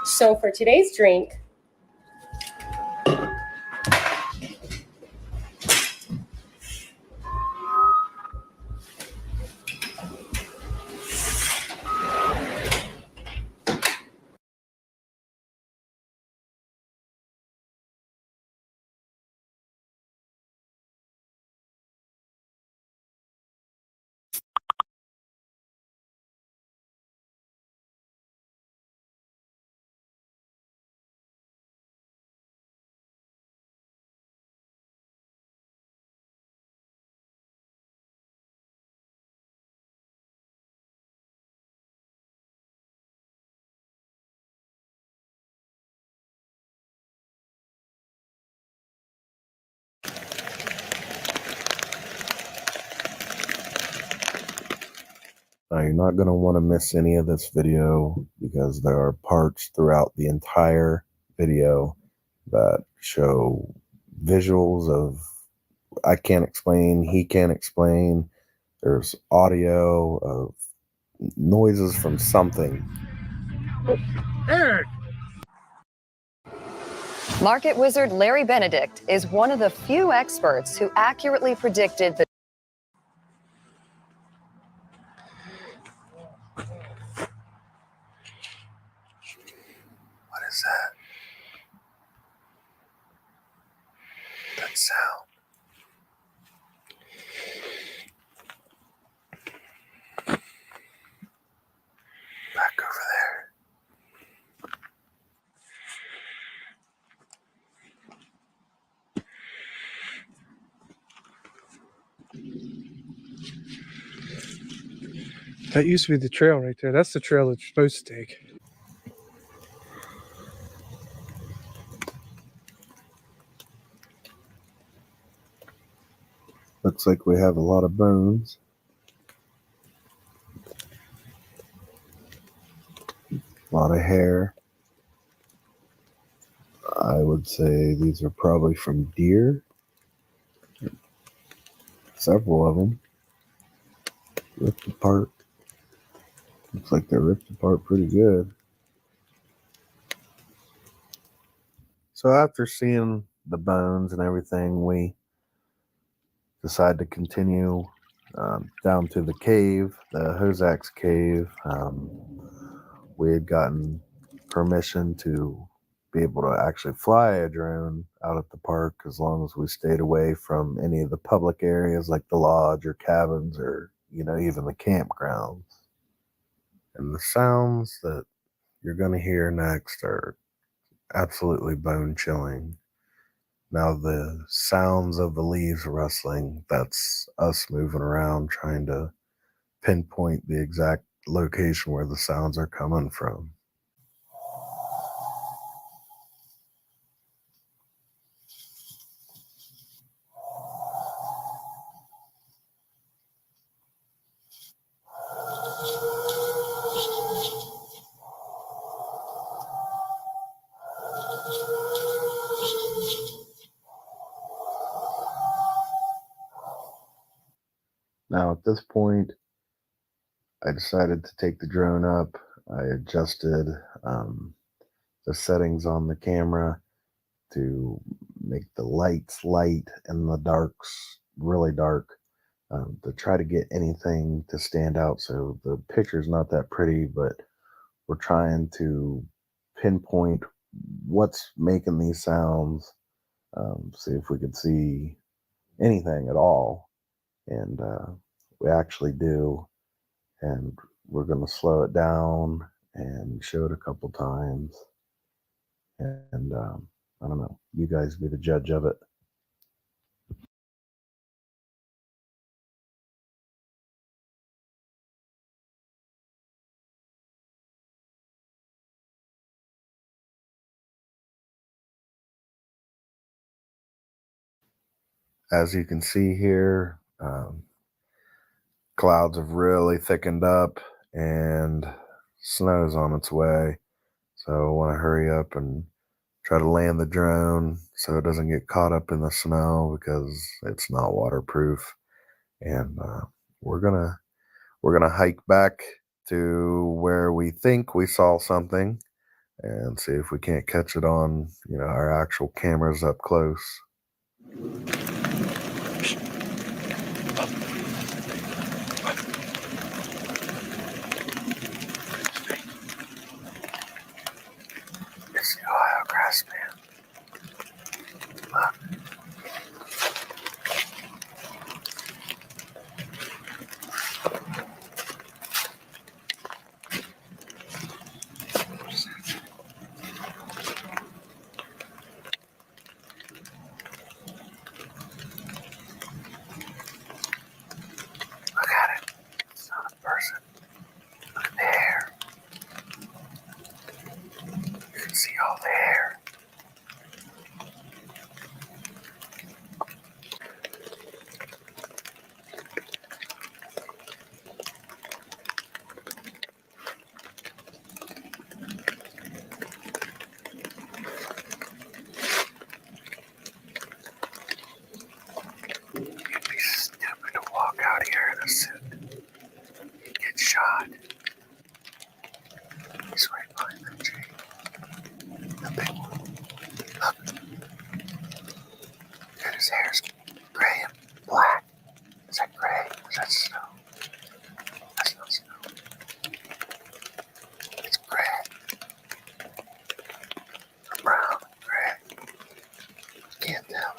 So for today's drink, Now, you're not going to want to miss any of this video because there are parts throughout the entire video that show visuals of I can't explain, he can't explain. There's audio of noises from something. Market wizard Larry Benedict is one of the few experts who accurately predicted the What is that? That sound. Back over there. That used to be the trail right there. That's the trail that you're supposed to take. Looks like we have a lot of bones. A lot of hair. I would say these are probably from deer. Several of them. Ripped apart. Looks like they're ripped apart pretty good. So after seeing the bones and everything, we decided to continue down to the cave, the YHWH'S cave. We had gotten permission to be able to actually fly a drone out at the park as long as we stayed away from any of the public areas like the lodge or cabins or, even the campgrounds. And the sounds that you're going to hear next are absolutely bone-chilling. Now the sounds of the leaves rustling, that's us moving around trying to pinpoint the exact location where the sounds are coming from. Now at this point, I decided to take the drone up. I adjusted the settings on the camera to make the lights light and the darks really dark, to try to get anything to stand out. So the picture's not that pretty, but we're trying to pinpoint what's making these sounds, see if we could see anything at all. And we actually do. And we're going to slow it down and show it a couple times. And I don't know, you guys be the judge of it. As you can see here, clouds have really thickened up and snow's on its way. So I want to hurry up and try to land the drone so it doesn't get caught up in the snow because it's not waterproof. And we're gonna hike back to where we think we saw something. and see if we can't catch it on, our actual cameras up close. It's the Ohio grass, man. Look. Look at it. It's not a person. Look at the hair. You can see all the hair. You'd be stupid to walk out here in a suit. You'd get shot. He's right behind that tree. The big one. Look. And his hair's gray and black. Is that gray? Or is that snow? That's not snow. It's gray. Or brown. Gray. Can't tell.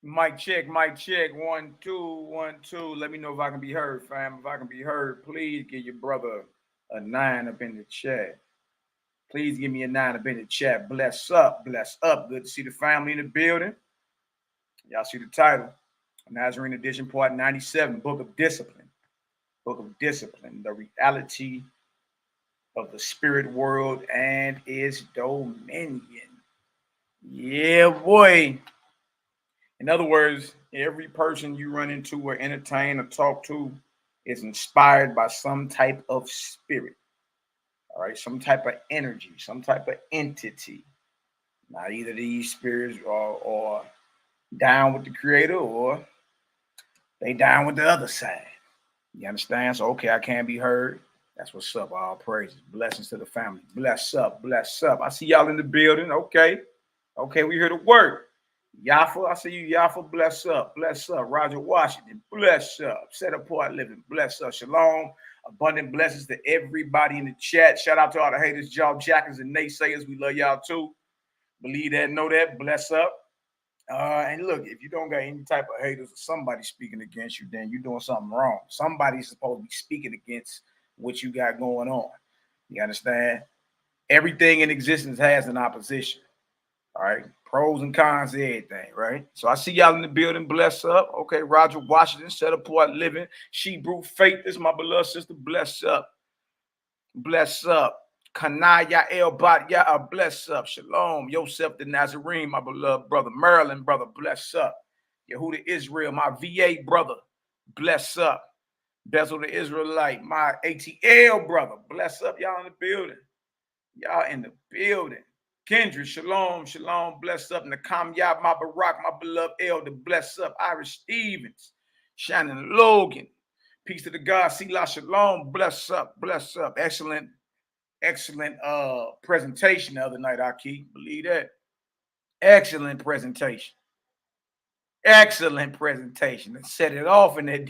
Mic check, mic check. 1, 2, 1, 2. Let me know if I can be heard, fam. If I can be heard, please give your brother a 9 up in the chat. Please give me a 9 up in the chat. Bless up, bless up. Good to see the family in the building. Y'all see the title. Nazarene edition, part 97, Book of Discipline. Book of Discipline, the reality of the spirit world and its dominion. Yeah, boy. In other words, every person you run into or entertain or talk to is inspired by some type of spirit, all right, some type of energy, some type of entity. Now, either these spirits are down with the creator or they down with the other side. You understand? So, okay, I can't be heard. That's what's up. All praises. Blessings to the family. Bless up, bless up. I see y'all in the building. Okay, we here to work. Yafa, I see you, Yafa. Bless up, bless up. Roger Washington, bless up. Set apart living, bless up. Shalom, abundant blessings to everybody in the chat. Shout out to all the haters, jaw jackers, and naysayers. We love y'all too. Believe that, know that. Bless up. And look, if you don't got any type of haters or somebody speaking against you, then you're doing something wrong. Somebody's supposed to be speaking against what you got going on. You understand? Everything in existence has an opposition. All right, pros and cons to everything, right? So I see y'all in the building. Bless up. Okay, Roger Washington, set apart living. She brew faith. This is my beloved sister. Bless up. Bless up. Kanaya El Bat bless up. Shalom. Yosef the Nazarene, my beloved brother. Maryland, brother. Bless up. Yehuda Israel, my VA brother. Bless up. Bezel the Israelite, my ATL brother. Bless up. Y'all in the building. Y'all in the building. Kendra, shalom, shalom, bless up. Nakam Yab, my Barak, my beloved elder, bless up. Irish Stevens, Shannon Logan, Peace to the God. Selah Shalom. Bless up. Bless up. Excellent presentation the other night, YAH'KI. Believe that. Excellent presentation. Excellent presentation. Let's set it off in that.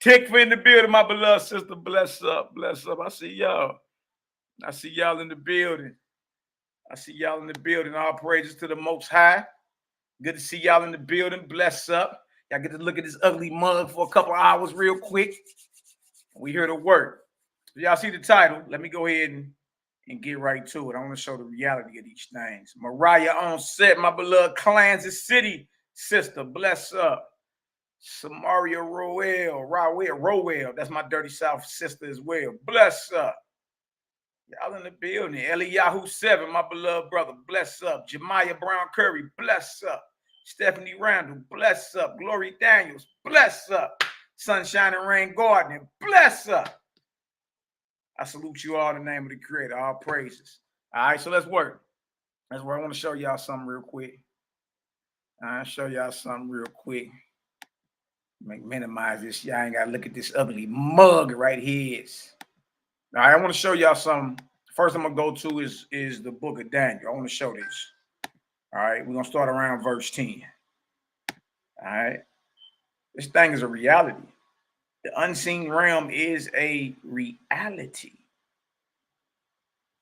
Tick in the building, my beloved sister. Bless up. Bless up. I see y'all. I see y'all in the building. I see y'all in the building. All praises to the Most High. Good to see y'all in the building. Bless up. Y'all get to look at this ugly mug for a couple of hours real quick. We here to work. Y'all see the title. Let me go ahead and get right to it. I want to show the reality of these things. Mariah on set, my beloved Kansas City sister. Bless up. Samaria Roel. That's my Dirty South sister as well. Bless up. Y'all in the building. Eliyahu 7, my beloved brother. Bless up. Jemiah Brown Curry. Bless up. Stephanie Randall. Bless up. Glory Daniels. Bless up. Sunshine and Rain Gardening. Bless up. I salute you all in the name of the Creator. All praises. All right, so let's work. That's where I want to show y'all something real quick. I'll show y'all something real quick. Minimize this. Y'all ain't got to look at this ugly mug right here. All right, I want to show y'all something. First I'm going to go to is the book of Daniel. I want to show this. All right, we're going to start around verse 10. All right. This thing is a reality. The unseen realm is a reality.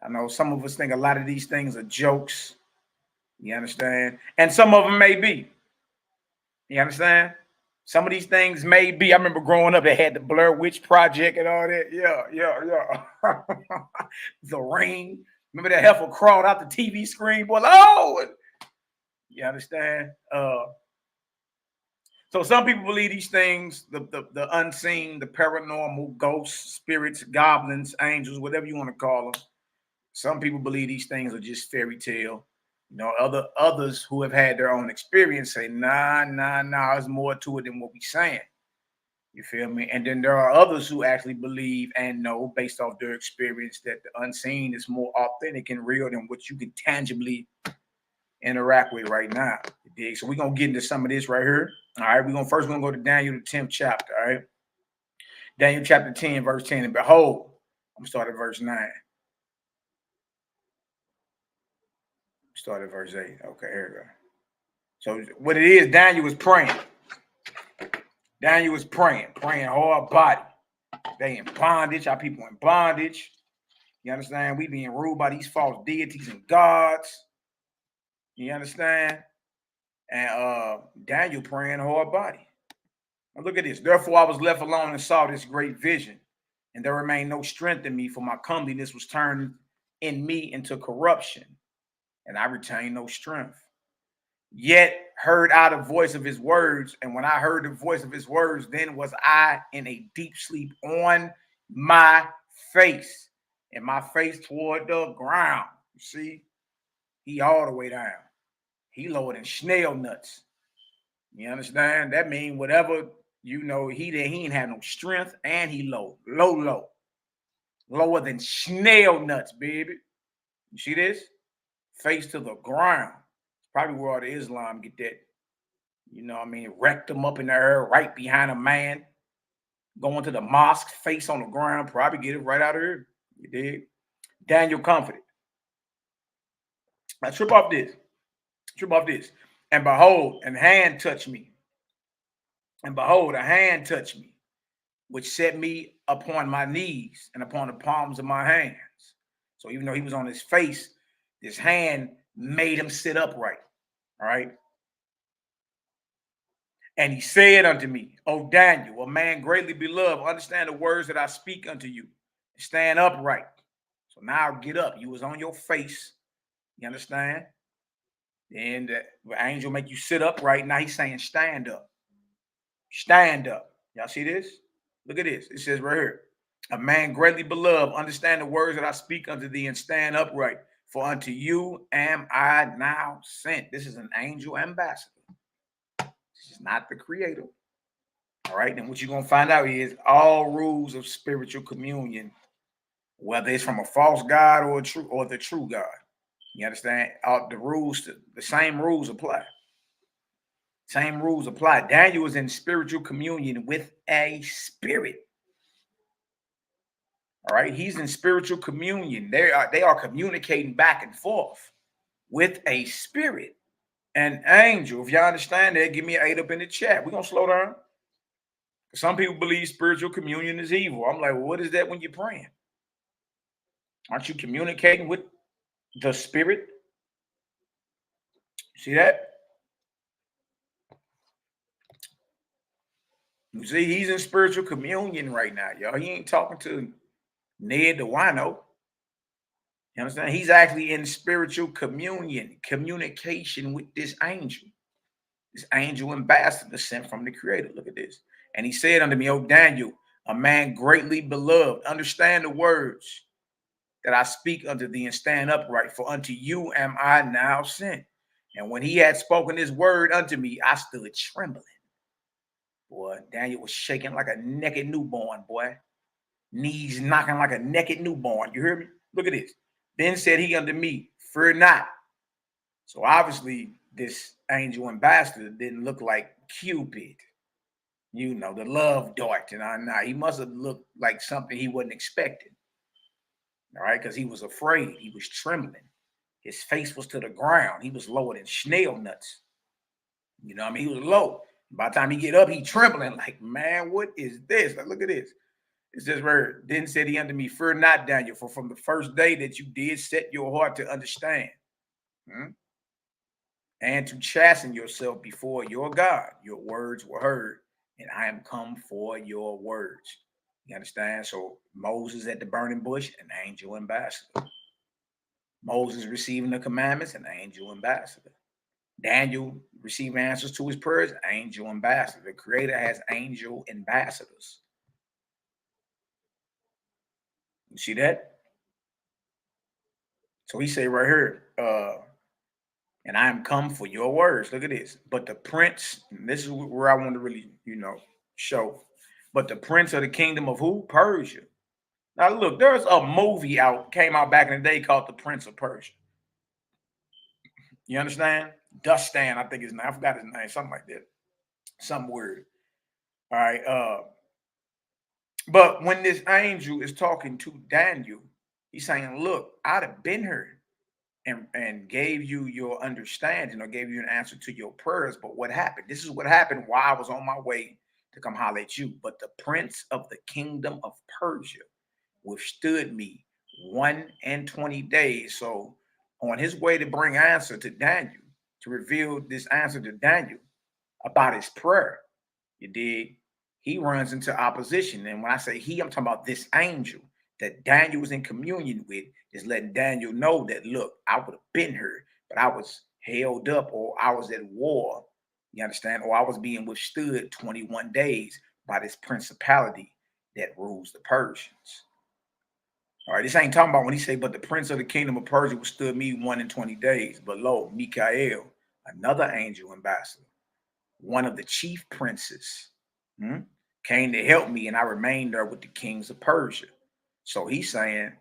I know some of us think a lot of these things are jokes. You understand? And some of them may be. You understand? Some of these things may be. I remember growing up, they had the Blair Witch Project and all that. Yeah. The Ring. Remember that heifer crawled out the TV screen? Boy, oh! You understand? So some people believe these things, the unseen, the paranormal, ghosts, spirits, goblins, angels, whatever you want to call them. Some people believe these things are just fairy tale. You know, others who have had their own experience say, nah, there's more to it than what we're saying. You feel me? And then there are others who actually believe and know, based off their experience, that the unseen is more authentic and real than what you can tangibly interact with right now. You dig? So we're going to get into some of this right here. All right, we're going to go to Daniel, the 10th chapter. All right, Daniel chapter 10, verse 10. And behold, I'm going to start at verse 9. Start at verse 8. Okay, here we go. So what it is, Daniel was praying. Praying hard body. They in bondage. Our people in bondage. You understand? We being ruled by these false deities and gods. You understand? And Daniel praying hard body. Now look at this. Therefore I was left alone and saw this great vision, and there remained no strength in me, for my comeliness was turned in me into corruption, and I retained no strength. Yet heard I the voice of his words, and when I heard the voice of his words, then was I in a deep sleep on my face, and my face toward the ground. You see, he all the way down. He lower than snail nuts. You understand? That means whatever, you know, he ain't have no strength, and he low. Lower than snail nuts, baby. You see this? Face to the ground. Probably where all the Islam get that. You know what I mean? Wrecked them up in the air, right behind a man. Going to the mosque, face on the ground. Probably get it right out of here. You dig? Daniel comforted. Now trip off this. And behold, a hand touched me. Which set me upon my knees and upon the palms of my hands. So even though he was on his face, this hand made him sit upright. All right. And he said unto me, O Daniel, a man greatly beloved, understand the words that I speak unto you. Stand upright. So now get up. You was on your face. You understand? And the angel make you sit upright. Now he's saying stand up. Stand up. Y'all see this? Look at this. It says right here. A man greatly beloved, understand the words that I speak unto thee, and stand upright. For unto you am I now sent. This is an angel ambassador. This is not the creator. All right. And what you're going to find out is all rules of spiritual communion, whether it's from a false God or the true God. You understand? The same rules apply. Same rules apply. Daniel was in spiritual communion with a spirit. All right, he's in spiritual communion. They are communicating back and forth with a spirit, an angel. If y'all understand that, give me an 8 up in the chat. We're gonna slow down. Some people believe spiritual communion is evil. I'm like, well, what is that when you're praying? Aren't you communicating with the spirit? See that? You see, he's in spiritual communion right now, y'all. He ain't talking to Ned the wino. You understand? He's actually in spiritual communion, communication with this angel ambassador sent from the Creator. Look at this. And he said unto me, O Daniel, a man greatly beloved, understand the words that I speak unto thee and stand upright, for unto you am I now sent. And when he had spoken his word unto me, I stood trembling. Boy, Daniel was shaking like a naked newborn, boy. Knees knocking like a naked newborn. You hear me? Look at this. Then said he unto me, fear not. So obviously this angel ambassador didn't look like Cupid, you know, the love dart. And he must have looked like something he wasn't expecting. All right, because he was afraid. He was trembling. His face was to the ground. He was lower than snail nuts. You know what I mean? He was low. By the time he get up, he trembling like, man, what is this? Like, look at this. It's just where then said he unto me, fear not, Daniel, for from the first day that you did set your heart to understand and to chasten yourself before your God, your words were heard, and I am come for your words. You understand? So Moses at the burning bush, an angel ambassador. Moses receiving the commandments, an angel ambassador. Daniel receiving answers to his prayers, angel ambassador. The Creator has angel ambassadors. You see that? So he say right here, and I am come for your words. Look at this. But the prince, and this is where I want to really, show. But the prince of the kingdom of who? Persia. Now look, there's a movie came out back in the day called The Prince of Persia. You understand? Dustan, I think his name. I forgot his name, something like that. Some word. All right. But when this angel is talking to Daniel, he's saying, look, I'd have been here and gave you your understanding or gave you an answer to your prayers. But what happened? This is what happened while I was on my way to come holler at you. But the prince of the kingdom of Persia withstood me 120 days. So on his way to bring answer to Daniel, to reveal this answer to Daniel about his prayer, you dig? He runs into opposition. And when I say he, I'm talking about this angel that Daniel was in communion with, is letting Daniel know that, look, I would have been here, but I was held up, or I was at war, you understand? Or I was being withstood 21 days by this principality that rules the Persians. All right, this ain't talking about when he say, but the prince of the kingdom of Persia withstood me 120 days. But lo, Michael, another angel ambassador, one of the chief princes, came to help me, and I remained there with the kings of Persia. So he's saying,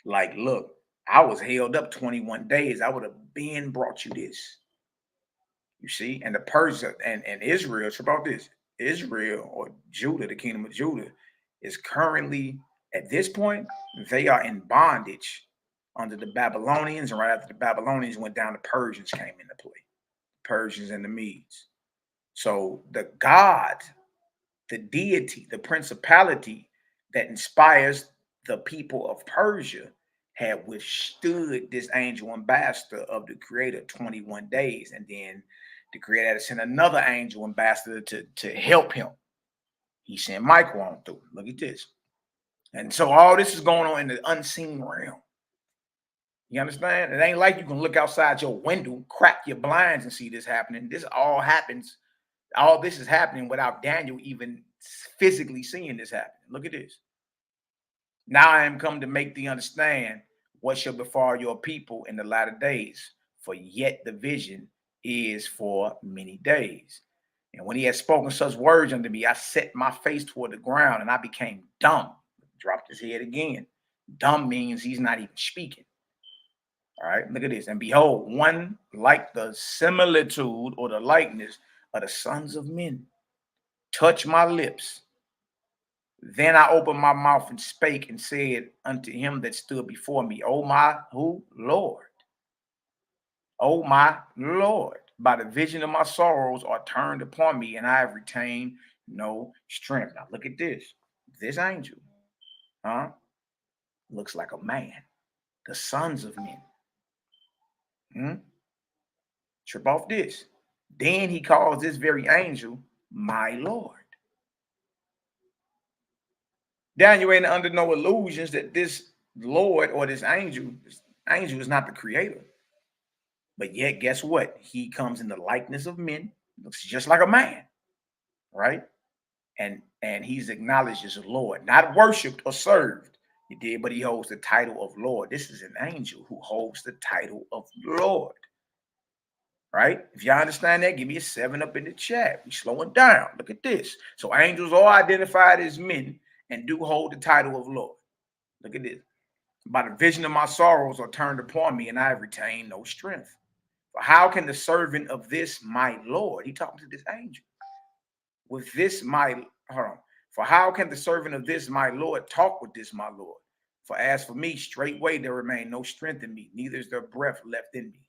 like, look, I was held up 21 days. I would have been brought you this. You see? And the Persia and Israel, it's about this. Israel, or Judah, the kingdom of Judah, is currently, at this point, they are in bondage under the Babylonians. And right after the Babylonians went down, the Persians came into play. Persians and the Medes. So the God, the deity, the principality that inspires the people of Persia had withstood this angel ambassador of the Creator 21 days. And then the Creator had to send another angel ambassador to help him. He sent Michael on through. Look at this. And so all this is going on in the unseen realm. You understand? It ain't like you can look outside your window, crack your blinds, and see this happening. This all happens. All this is happening without Daniel even physically seeing this happen. Look at this. Now I am come to make thee understand what shall befall your people in the latter days, for yet the vision is for many days. And when he had spoken such words unto me, I set my face toward the ground, and I became dumb. Dropped his head again. Dumb means he's not even speaking. All right, look at this. And behold, one like the similitude or the likeness of the sons of men touched my lips. Then I opened my mouth and spake and said unto him that stood before me, O my Lord, O my Lord, by the vision of my sorrows are turned upon me, and I have retained no strength. Now look at this. This angel, looks like a man, the sons of men. Trip off this. Then he calls this very angel my Lord. Daniel ain't under no illusions that this Lord or this angel is not the creator. But yet, guess what? He comes in the likeness of men, looks just like a man, right? And he's acknowledged as a Lord, not worshipped or served. He did, but he holds the title of Lord. This is an angel who holds the title of Lord. Right? If y'all understand that, give me a 7 up in the chat. We slowing down. Look at this. So angels are identified as men and do hold the title of Lord. Look at this. By the vision of my sorrows are turned upon me, and I have retained no strength. For how can the servant of this my Lord, he talking to this angel, with this my, for how can the servant of this my Lord talk with this my Lord? For as for me, straightway there remain no strength in me, neither is there breath left in me.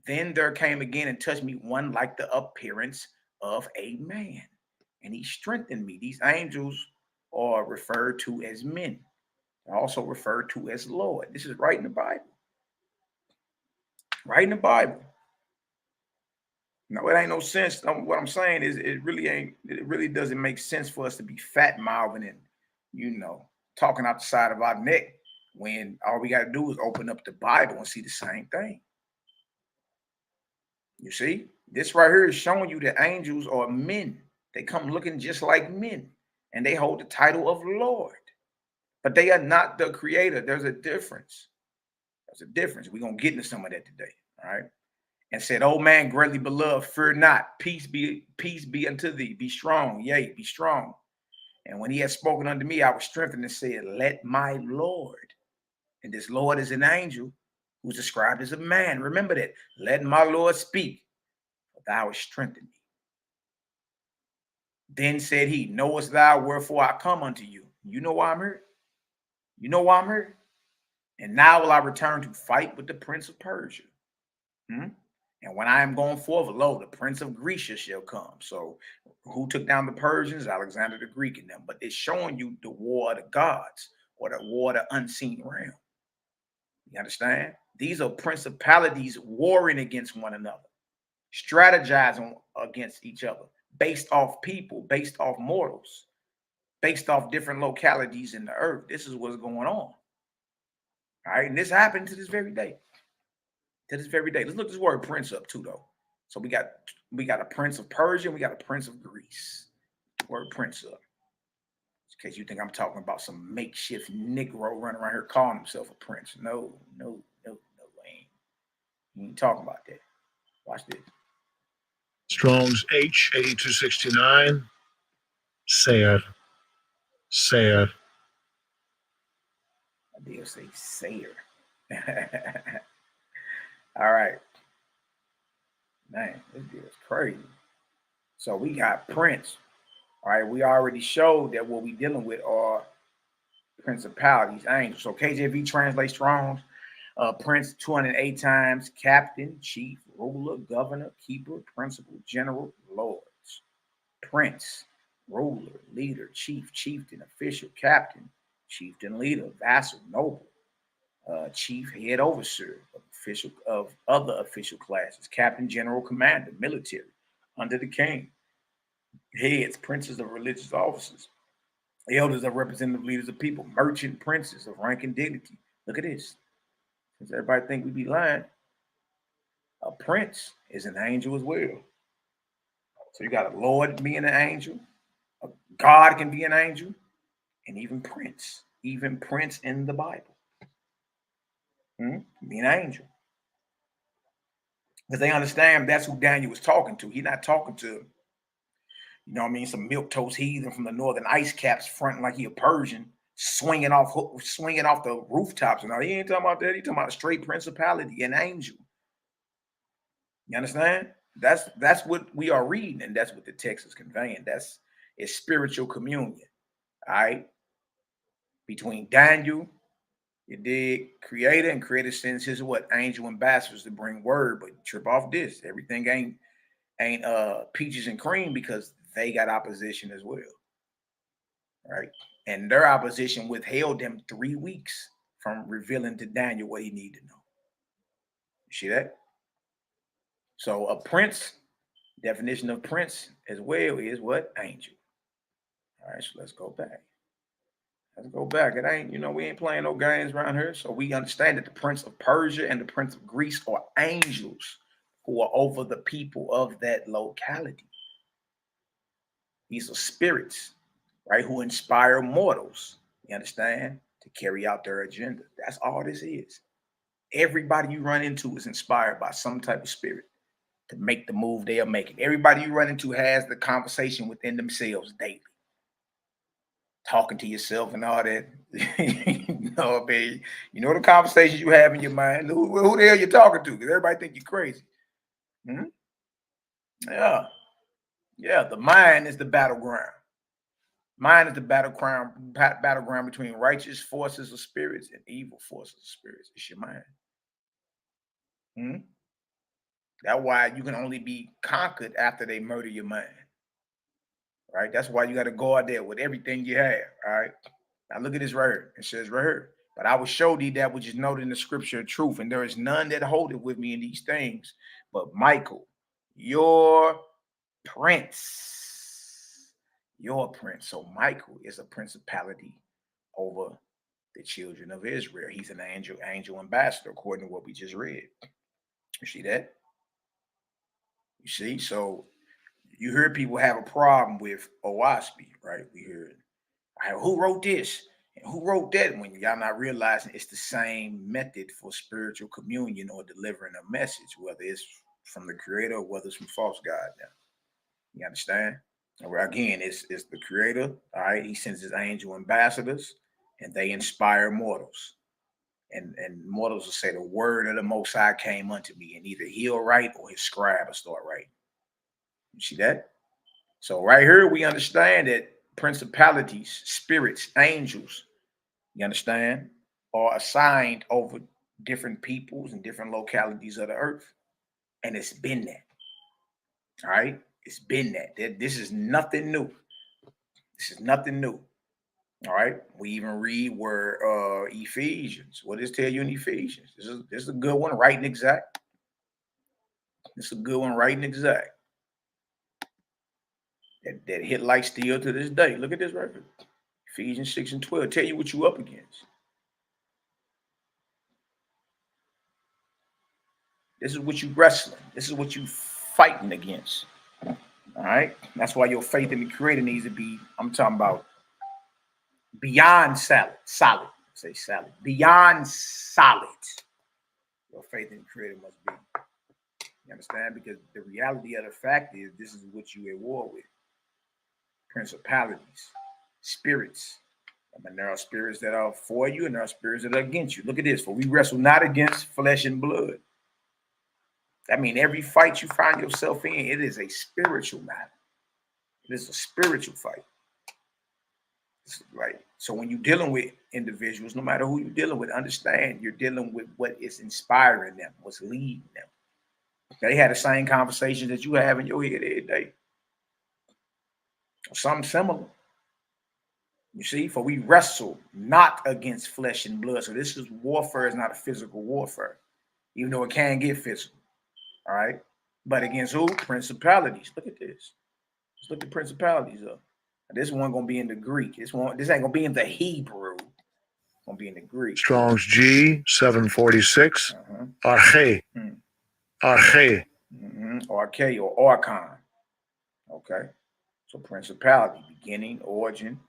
Then there came again and touched me one like the appearance of a man, and he strengthened me. These angels are referred to as men. They're also referred to as Lord. This is right in the Bible. Right in the Bible. No, it ain't no sense. What I'm saying is it really doesn't make sense for us to be fat mouthing and, talking out the side of our neck when all we got to do is open up the Bible and see the same thing. You see, this right here is showing you that angels are men. They come looking just like men, and they hold the title of Lord. But they are not the creator. There's a difference. There's a difference. We're going to get into some of that today, all right? And said, "O man, greatly beloved, fear not. Peace be unto thee. Be strong. Yea, be strong. And when he had spoken unto me, I was strengthened and said, let my Lord," and this Lord is an angel who's described as a man. Remember that. Let my Lord speak, for thou hast strengthened me. Then said he, knowest thou wherefore I come unto you? You know why I'm here? You know why I'm here? And now will I return to fight with the prince of Persia. And when I am going forth, lo, the prince of Grecia shall come. So who took down the Persians? Alexander the Greek and them. But it's showing you the war of the gods, or the war of the unseen realm. You understand? These are principalities warring against one another, strategizing against each other, based off people, based off mortals, based off different localities in the earth. This is what's going on. All right, and this happened to this very day. To this very day. Let's look this word prince up too, though. So we got a prince of Persia, and we got a prince of Greece. Word prince up. In case you think I'm talking about some makeshift Negro running around here calling himself a prince. No, we ain't talking about that. Watch this. Strong's H8269. Sayer. I did say sayer. All right. Man, this deal is crazy. So we got prince. All right, we already showed that what we're dealing with are principalities, angels. So KJV translates Strong's prince 208 times, captain, chief, ruler, governor, keeper, principal, general, lords. Prince, ruler, leader, chief, chieftain, official, captain, chieftain, leader, vassal, noble, chief, head officer, official of other official classes, captain, general, commander, military, under the king. Heads, princes of religious officers, elders of representative leaders of people, merchant princes of rank and dignity. Look at this. Since everybody think we be lying, a prince is an angel as well. So you got a Lord being an angel, a God can be an angel, and even prince in the Bible. Be an angel. Because they understand that's who Daniel was talking to. He's not talking to, some milquetoast heathen from the northern ice caps fronting like he a Persian, swinging off the rooftops. And all. He ain't talking about that. He's talking about a straight principality, an angel. You understand? That's what we are reading, and that's what the text is conveying. That's it's spiritual communion, all right, between Daniel, you dig, creator, and creator sends his what angel ambassadors to bring word, but trip off this. Everything ain't peaches and cream because they got opposition as well, right? And their opposition withheld them 3 weeks from revealing to Daniel what he needed to know. You see that? So a prince, definition of prince as well is what? Angel. All right, so let's go back. Let's go back. It ain't, we ain't playing no games around here. So we understand that the prince of Persia and the prince of Greece are angels who are over the people of that locality. These are spirits, right, who inspire mortals, you understand, to carry out their agenda. That's all this is. Everybody you run into is inspired by some type of spirit to make the move they are making. Everybody you run into has the conversation within themselves daily. Talking to yourself and all that. Baby. You know the conversations you have in your mind. Who the hell you talking to? Because everybody think you're crazy. Yeah. Yeah, the mind is the battleground. Mind is the battleground between righteous forces of spirits and evil forces of spirits. It's your mind. That's why you can only be conquered after they murder your mind. Right? That's why you got to go out there with everything you have. All right. Now look at this right here. It says right here. But I will show thee that which is noted in the scripture of truth, and there is none that holdeth with me in these things, but Michael, your prince. Your prince. So Michael is a principality over the children of Israel. He's an angel ambassador, according to what we just read. You see that? You see? So you hear people have a problem with OWASP, right? We hear it. Who wrote this? And who wrote that? When y'all not realizing it's the same method for spiritual communion or delivering a message, whether it's from the creator or whether it's from false God. Now, you understand? Again, it's the creator. All right, he sends his angel ambassadors, and they inspire mortals. And mortals will say, the word of the Most High came unto me, and either he'll write or his scribe will start writing. You see that? So right here, we understand that principalities, spirits, angels, you understand, are assigned over different peoples and different localities of the earth. And it's been that. All right? It's been that. This is nothing new. This is nothing new. All right? We even read where Ephesians. What does it tell you in Ephesians? This is a good one, right and exact. This is a good one, right and exact. That hit like steel to this day. Look at this record. Ephesians 6 and 12. Tell you what you up against. This is what you wrestling. This is what you fighting against. All right. That's why your faith in the Creator needs to be, I'm talking about beyond solid. Say solid. Beyond solid. Your faith in the Creator must be. You understand? Because the reality of the fact is this is what you at war with. Principalities, spirits. I mean, there are spirits that are for you and there are spirits that are against you. Look at this. For we wrestle not against flesh and blood. I mean, every fight you find yourself in, it is a spiritual matter. It is a spiritual fight. Right. So when you're dealing with individuals, no matter who you're dealing with, understand you're dealing with what is inspiring them, what's leading them. They had the same conversations that you have in your head every day. Something similar. You see, for we wrestle not against flesh and blood. So this is warfare, is not a physical warfare, even though it can get physical. All right. But against who? Principalities. Look at this. Let's look at principalities up. This one gonna be in the Greek. This ain't gonna be in the Hebrew. It's gonna be in the Greek. Strong's G 746. Arche. Arche. Arche or archon. Okay. So principality, beginning, origin.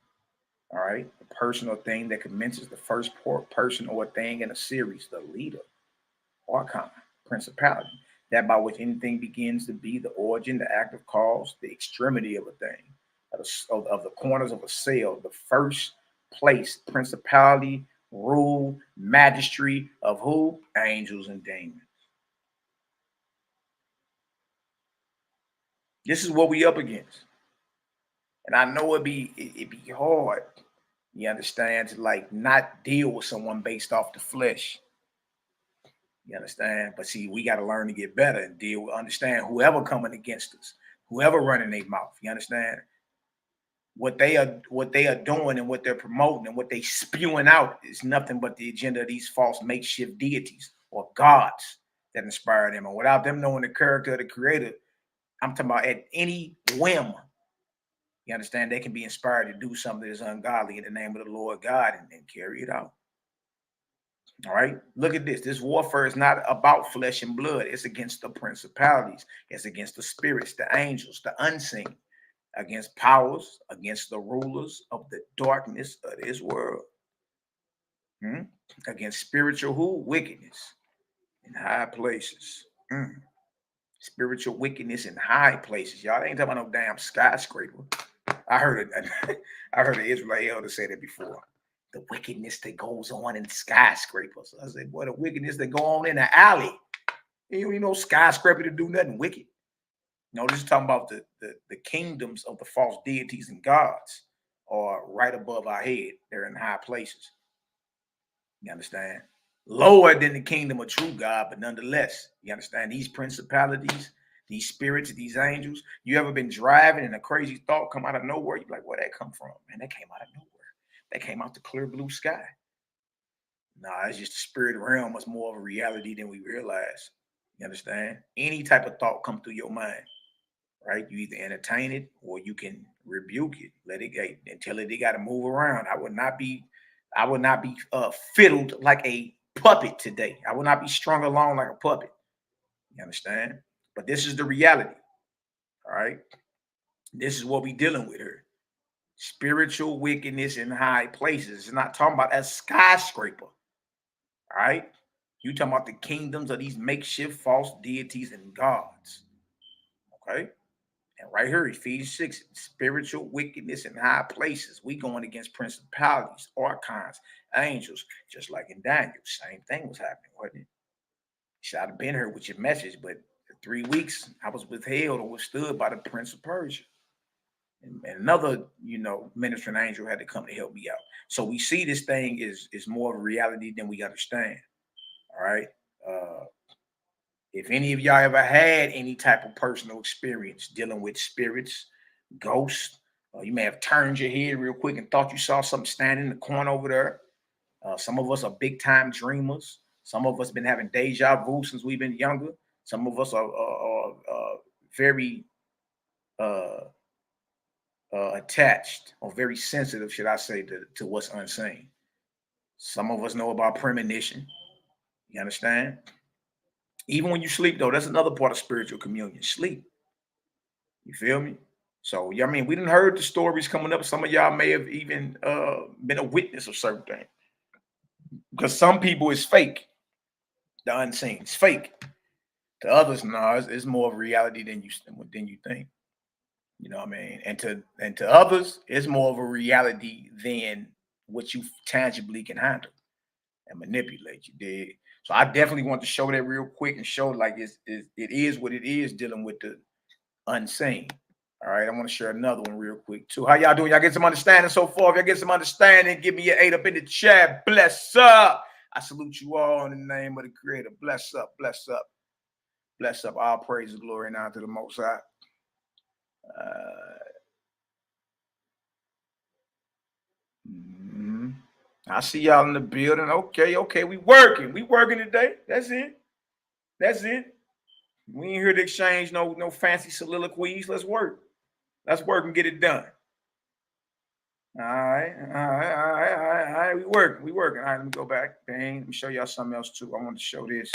All right. The personal thing that commences the first person or thing in a series, the leader. Archon, principality. That by which anything begins to be, the origin, the active cause, the extremity of a thing, of the corners of a cell, the first place, principality, rule, magistry of who? Angels and demons. This is what we up against. And I know it'd be hard, you understand, to like not deal with someone based off the flesh. You understand? But see, we got to learn to get better and deal with, understand whoever coming against us, whoever running their mouth. You understand? What they are doing and what they're promoting and what they spewing out is nothing but the agenda of these false makeshift deities or gods that inspire them. And without them knowing the character of the creator, I'm talking about at any whim, you understand, they can be inspired to do something that is ungodly in the name of the Lord God and carry it out. All right, look at this. This warfare is not about flesh and blood. It's against the principalities. It's against the spirits, the angels, the unseen, against powers, against the rulers of the darkness of this world, against spiritual wickedness in high places. Spiritual wickedness in high places. Y'all ain't talking about no damn skyscraper. I heard it. I heard an Israelite elder say that before. The wickedness that goes on in skyscrapers. I said, boy, the wickedness that go on in the alley. You know, skyscraper to do nothing wicked. No, this is talking about the kingdoms of the false deities and gods are right above our head. They're in high places. You understand? Lower than the kingdom of true God, but nonetheless, you understand, these principalities, these spirits, these angels. You ever been driving and a crazy thought come out of nowhere? You're like, where'd that come from? Man, that came out of nowhere. That came out the clear blue sky. Nah, it's just the spirit realm was more of a reality than we realize. You understand? Any type of thought come through your mind, right? You either entertain it or you can rebuke it, let it go and tell it they got to move around. I would not be fiddled like a puppet today. I would not be strung along like a puppet. You understand? But this is the reality. All right. This is what we dealing with here. Spiritual wickedness in high places. It's not talking about a skyscraper. All right. You talking about the kingdoms of these makeshift false deities and gods. Okay. And right here, Ephesians 6, spiritual wickedness in high places. We going against principalities, archons, angels, just like in Daniel. Same thing was happening, wasn't it? Should have been here with your message, but for 3 weeks, I was withheld or withstood by the Prince of Persia. And another, ministering angel had to come to help me out. So we see this thing is more of a reality than we understand. All right. If any of y'all ever had any type of personal experience dealing with spirits, ghosts, you may have turned your head real quick and thought you saw something standing in the corner over there. Some of us are big time dreamers. Some of us been having deja vu since we've been younger. Some of us are very attached or very sensitive, should I say, to what's unseen. Some of us know about premonition. You understand? Even when you sleep, though, that's another part of spiritual communion. Sleep. You feel me? So, I mean, we done heard the stories coming up. Some of y'all may have even been a witness of certain things. Because some people it's fake. The unseen. It's fake. To others, no, it's more of a reality than you think. You know what I mean? And to others, it's more of a reality than what you tangibly can handle and manipulate. You did. So I definitely want to show that real quick and show like it is what it is dealing with the unseen. All right, I want to share another one real quick too. How y'all doing? Y'all get some understanding so far? If y'all get some understanding, give me your 8 up in the chat. Bless up. I salute you all in the name of the Creator. Bless up, bless up, bless up. All praise and glory and honor to the Most High. I see y'all in the building. Okay. We working today. That's it. We ain't here to exchange no fancy soliloquies. Let's work and get it done. All right. We working. All right, let me go back. Bang. Let me show y'all something else too. I want to show this.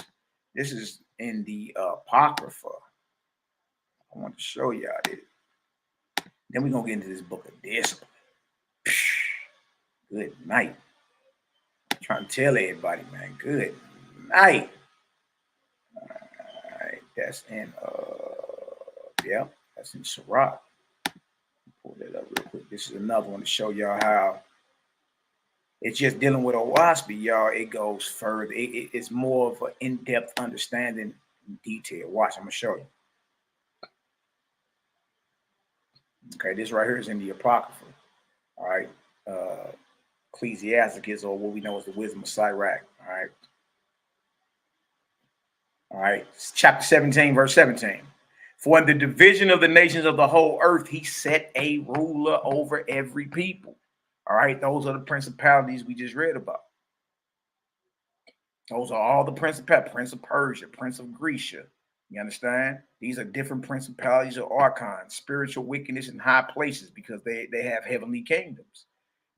This is in the Apocrypha. I want to show y'all this. Then we're gonna get into this book of discipline. Good night. I'm trying to tell everybody, man. Good night. All right, that's in that's in Sirach. Pull that up real quick. This is another one to show y'all how it's just dealing with a wasp, y'all. It goes further. It's more of an in-depth understanding in detail. Watch, I'm gonna show you. Okay, this right here is in the Apocrypha. All right. Ecclesiasticus, or what we know as the wisdom of Sirach. All right. All right. It's chapter 17, verse 17. For in the division of the nations of the whole earth, he set a ruler over every people. All right. Those are the principalities we just read about. Those are all the principalities. Prince of Persia, Prince of Grecia. You understand? These are different principalities or archons, spiritual wickedness in high places, because they have heavenly kingdoms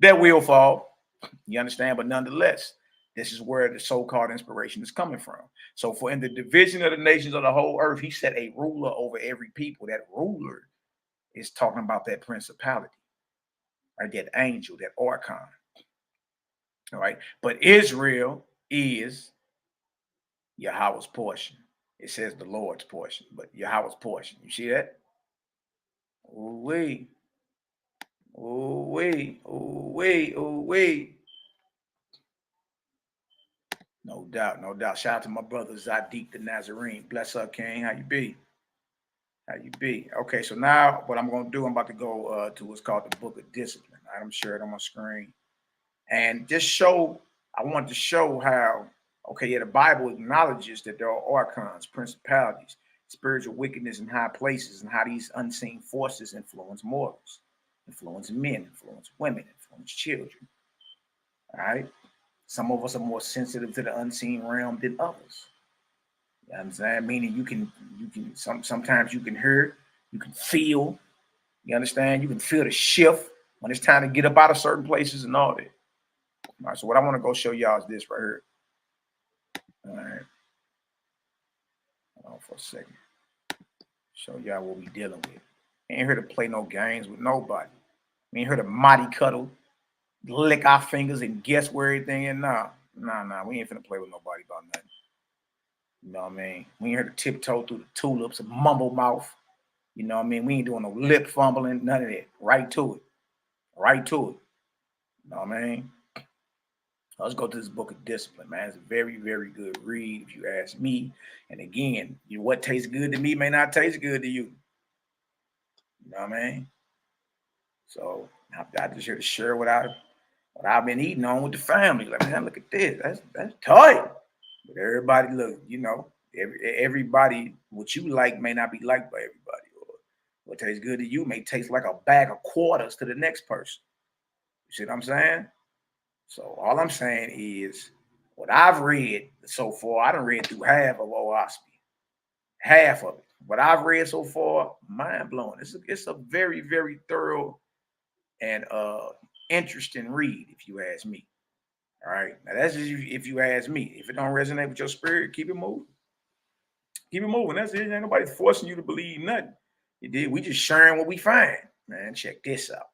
that will fall. You understand? But nonetheless, this is where the so-called inspiration is coming from. So for in the division of the nations of the whole earth, he set a ruler over every people. That ruler is talking about that principality, right? That angel, that archon. All right. But Israel is Yahweh's portion. It says the Lord's portion, but Yahweh's portion. You see that? Ooh-wee. Ooh-wee. Ooh-wee. Ooh-wee. No doubt, no doubt. Shout out to my brother Zadik the Nazarene. Bless up, King. How you be? How you be? Okay, so now what I'm going to do, I'm about to go to what's called the Book of Discipline. I'm share it on my screen. And just show, I want to show how, okay, yeah, the Bible acknowledges that there are archons, principalities, spiritual wickedness in high places, and how these unseen forces influence mortals, influence men, influence women, influence children. All right? Some of us are more sensitive to the unseen realm than others. You know what I'm saying? Meaning you can sometimes you can hear, you can feel, you understand? You can feel the shift when it's time to get up out of certain places and all that. All right, so what I want to go show y'all is this right here. All right. Hold on for a second. Show y'all what we dealing with. Ain't here to play no games with nobody. We ain't here to mighty cuddle, lick our fingers and guess where everything is. Nah. We ain't finna play with nobody about nothing. You know what I mean? We ain't here to tiptoe through the tulips and mumble mouth. You know what I mean? We ain't doing no lip fumbling, none of that. Right to it. Right to it. You know what I mean? Let's go to this Book of Discipline, man. It's a very, very good read, if you ask me. And again, what tastes good to me may not taste good to you. You know what I mean? So I'm just here to share what I've been eating on with the family. Like, man, look at this. That's tight. But everybody, look, you know, everybody, what you like may not be liked by everybody. Or what tastes good to you may taste like a bag of quarters to the next person. You see what I'm saying? So all I'm saying is what I've read so far, I done read through half of YHWH'S. Half of it. What I've read so far, mind blowing. It's a very, very thorough and interesting read, if you ask me. All right. Now that's just if you ask me. If it don't resonate with your spirit, keep it moving. Keep it moving. That's it. Ain't nobody forcing you to believe nothing. You did. We just sharing what we find. Man, check this out.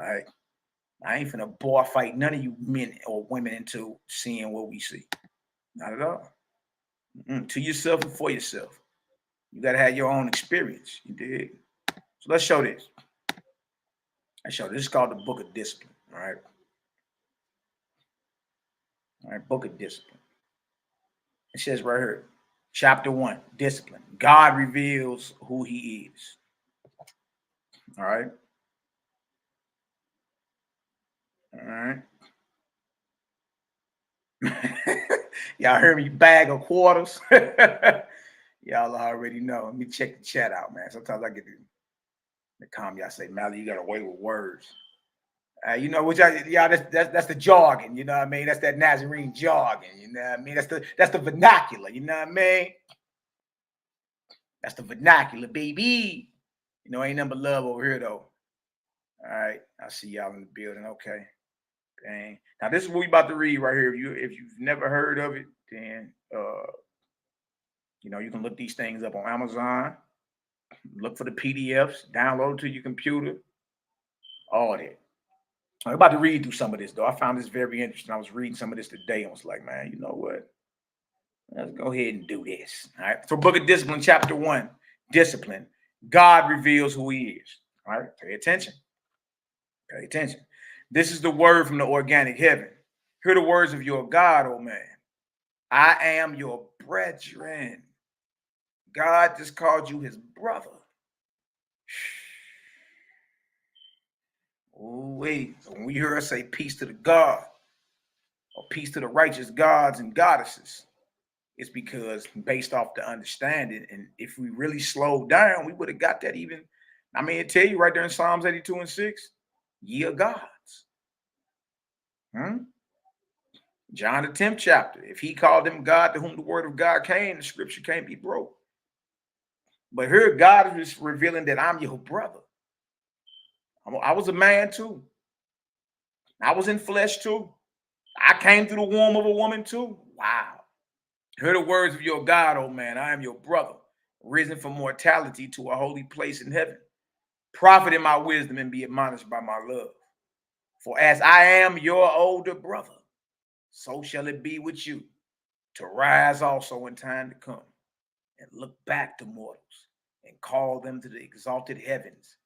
All right. I ain't finna bar fight none of you men or women into seeing what we see. Not at all. To yourself and for yourself. You got to have your own experience. You did. So let's show this. This is called the Book of Discipline. All right. All right. Book of Discipline. It says right here, chapter 1, Discipline. God reveals who he is. All right. All right. Y'all heard me, bag of quarters. Y'all already know. Let me check the chat out, man. Sometimes I get the comment. Y'all say, Malaki, you got a way with words. You know, which that's the jargon. You know what I mean? That's that Nazarene jargon. You know what I mean? That's the vernacular. You know what I mean? That's the vernacular, baby. You know, ain't nothing but love over here though. All right, I see y'all in the building. Okay. Dang. Now this is what we about to read right here. If you've never heard of it, then you know, you can look these things up on Amazon. Look for the PDFs, download it to your computer, all that. I'm about to read through some of this, though. I found this very interesting. I was reading some of this today and was like, man, you know what? Let's go ahead and do this. All right. So Book of Discipline, chapter 1, Discipline. God reveals who he is. All right. Pay attention. Pay attention. This is the word from the organic heaven. Hear the words of your God, oh man. I am your brethren. God just called you his brother. Oh, wait. So when we hear us say peace to the God or peace to the righteous gods and goddesses, it's because based off the understanding. And if we really slowed down, we would have got that even. I mean, it tell you right there in Psalms 82 and 6, ye are gods. John the 10th chapter. If he called them God to whom the word of God came, the scripture can't be broke. But here God is revealing that I'm your brother. I was a man too. I was in flesh too. I came through the womb of a woman too. Wow. Hear the words of your God, oh man. I am your brother, risen from mortality to a holy place in heaven. Profit in my wisdom and be admonished by my love. For as I am your older brother, so shall it be with you, to rise also in time to come and look back to mortals and call them to the exalted heavens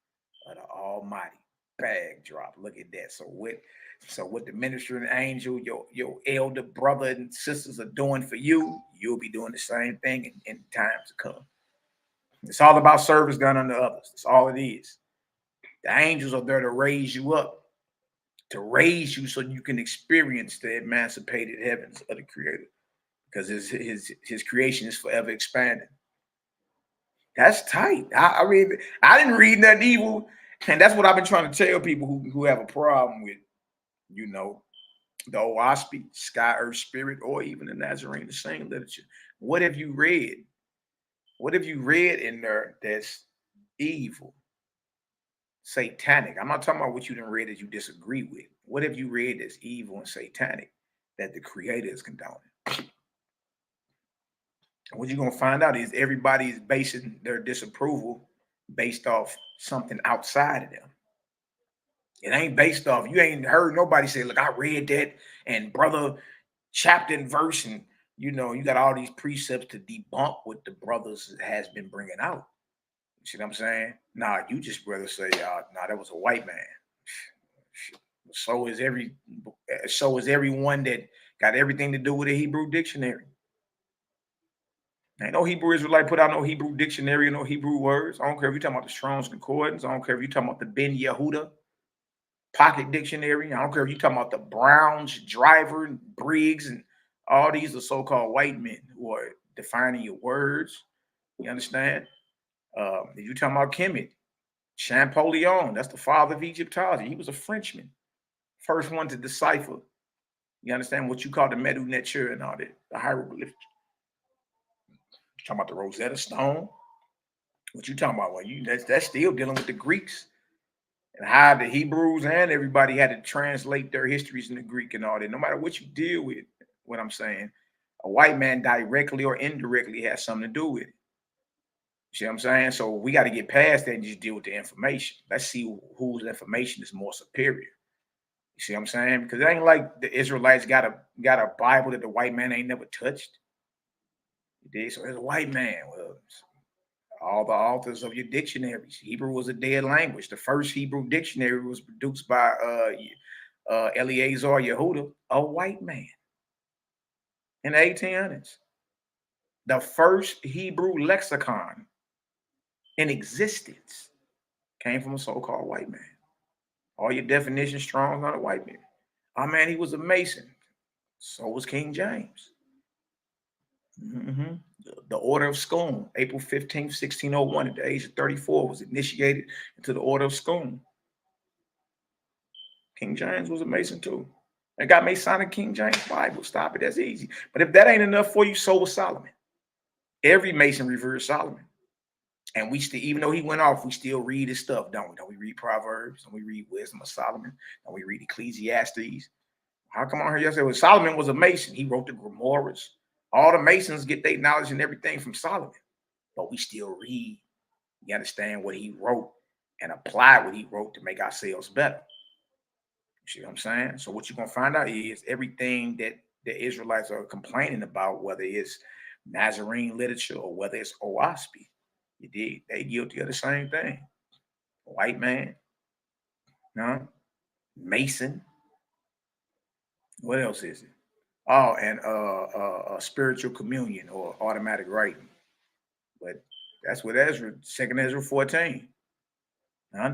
of the Almighty. Bag drop. Look at that. So what the ministering angel, your elder brother and sisters are doing for you, you'll be doing the same thing in times to come. It's all about service done unto others. That's all it is. The angels are there to raise you up, to raise you so you can experience the emancipated heavens of the Creator, because his creation is forever expanding. That's tight. I didn't read nothing evil, and that's what I've been trying to tell people who have a problem with, the OSP, Sky, Earth, Spirit, or even the Nazarene, the same literature. What have you read? What have you read in there that's evil, satanic? I'm not talking about what you done read that you disagree with. What have you read that's evil and satanic that the Creator is condoning? What you're going to find out is everybody is basing their disapproval based off something outside of them. It ain't based off, you ain't heard nobody say, look, I read that and brother chapter and verse, and you got all these precepts to debunk what the brothers has been bringing out. You see what I'm saying? Nah, you just brother say, nah, that was a white man. So is everyone that got everything to do with a Hebrew dictionary. Ain't no Hebrew Israelite put out no Hebrew dictionary or no Hebrew words. I don't care if you're talking about the Strong's Concordance. I don't care if you're talking about the Ben Yehuda Pocket Dictionary. I don't care if you're talking about the Browns, Driver, and Briggs, and all these are so-called white men who are defining your words. You understand? If you're talking about Kemet, Champollion, that's the father of Egyptology. He was a Frenchman. First one to decipher, you understand, what you call the Medu Neter and all that, the hieroglyphs. Talking about the Rosetta Stone. What you talking about? Well, that's still dealing with the Greeks and how the Hebrews and everybody had to translate their histories into Greek and all that. No matter what you deal with, what I'm saying, a white man directly or indirectly has something to do with it. You see what I'm saying? So we got to get past that and just deal with the information. Let's see whose information is more superior. You see what I'm saying? Because it ain't like the Israelites got a Bible that the white man ain't never touched. So there's a white man. Well, all the authors of your dictionaries. Hebrew was a dead language. The first Hebrew dictionary was produced by Eleazar Yehuda, a white man, in the 1800s. The first Hebrew lexicon in existence came from a so-called white man. All your definitions strong on a white man. Oh man, he was a Mason. So was King James. The Order of Scone, April 15th, 1601, at the age of 34, was initiated into the Order of Scone. King James was a Mason too. And got Masonic King James Bible. Stop it, that's easy. But if that ain't enough for you, so was Solomon. Every Mason reveres Solomon. And we still, even though he went off, we still read his stuff, don't we? Don't we read Proverbs? Don't we read Wisdom of Solomon? Don't we read Ecclesiastes? How come on here yesterday? Well, Solomon was a Mason. He wrote the Grimoires. All the Masons get their knowledge and everything from Solomon. But we still read, you understand, what he wrote and apply what he wrote to make ourselves better. You see what I'm saying? So what you're going to find out is everything that the Israelites are complaining about, whether it's Nazarene literature or whether it's OSP, they guilty of the same thing. White man, Mason. What else is it? Oh, and spiritual communion or automatic writing. But that's what Ezra, 2nd Ezra 14.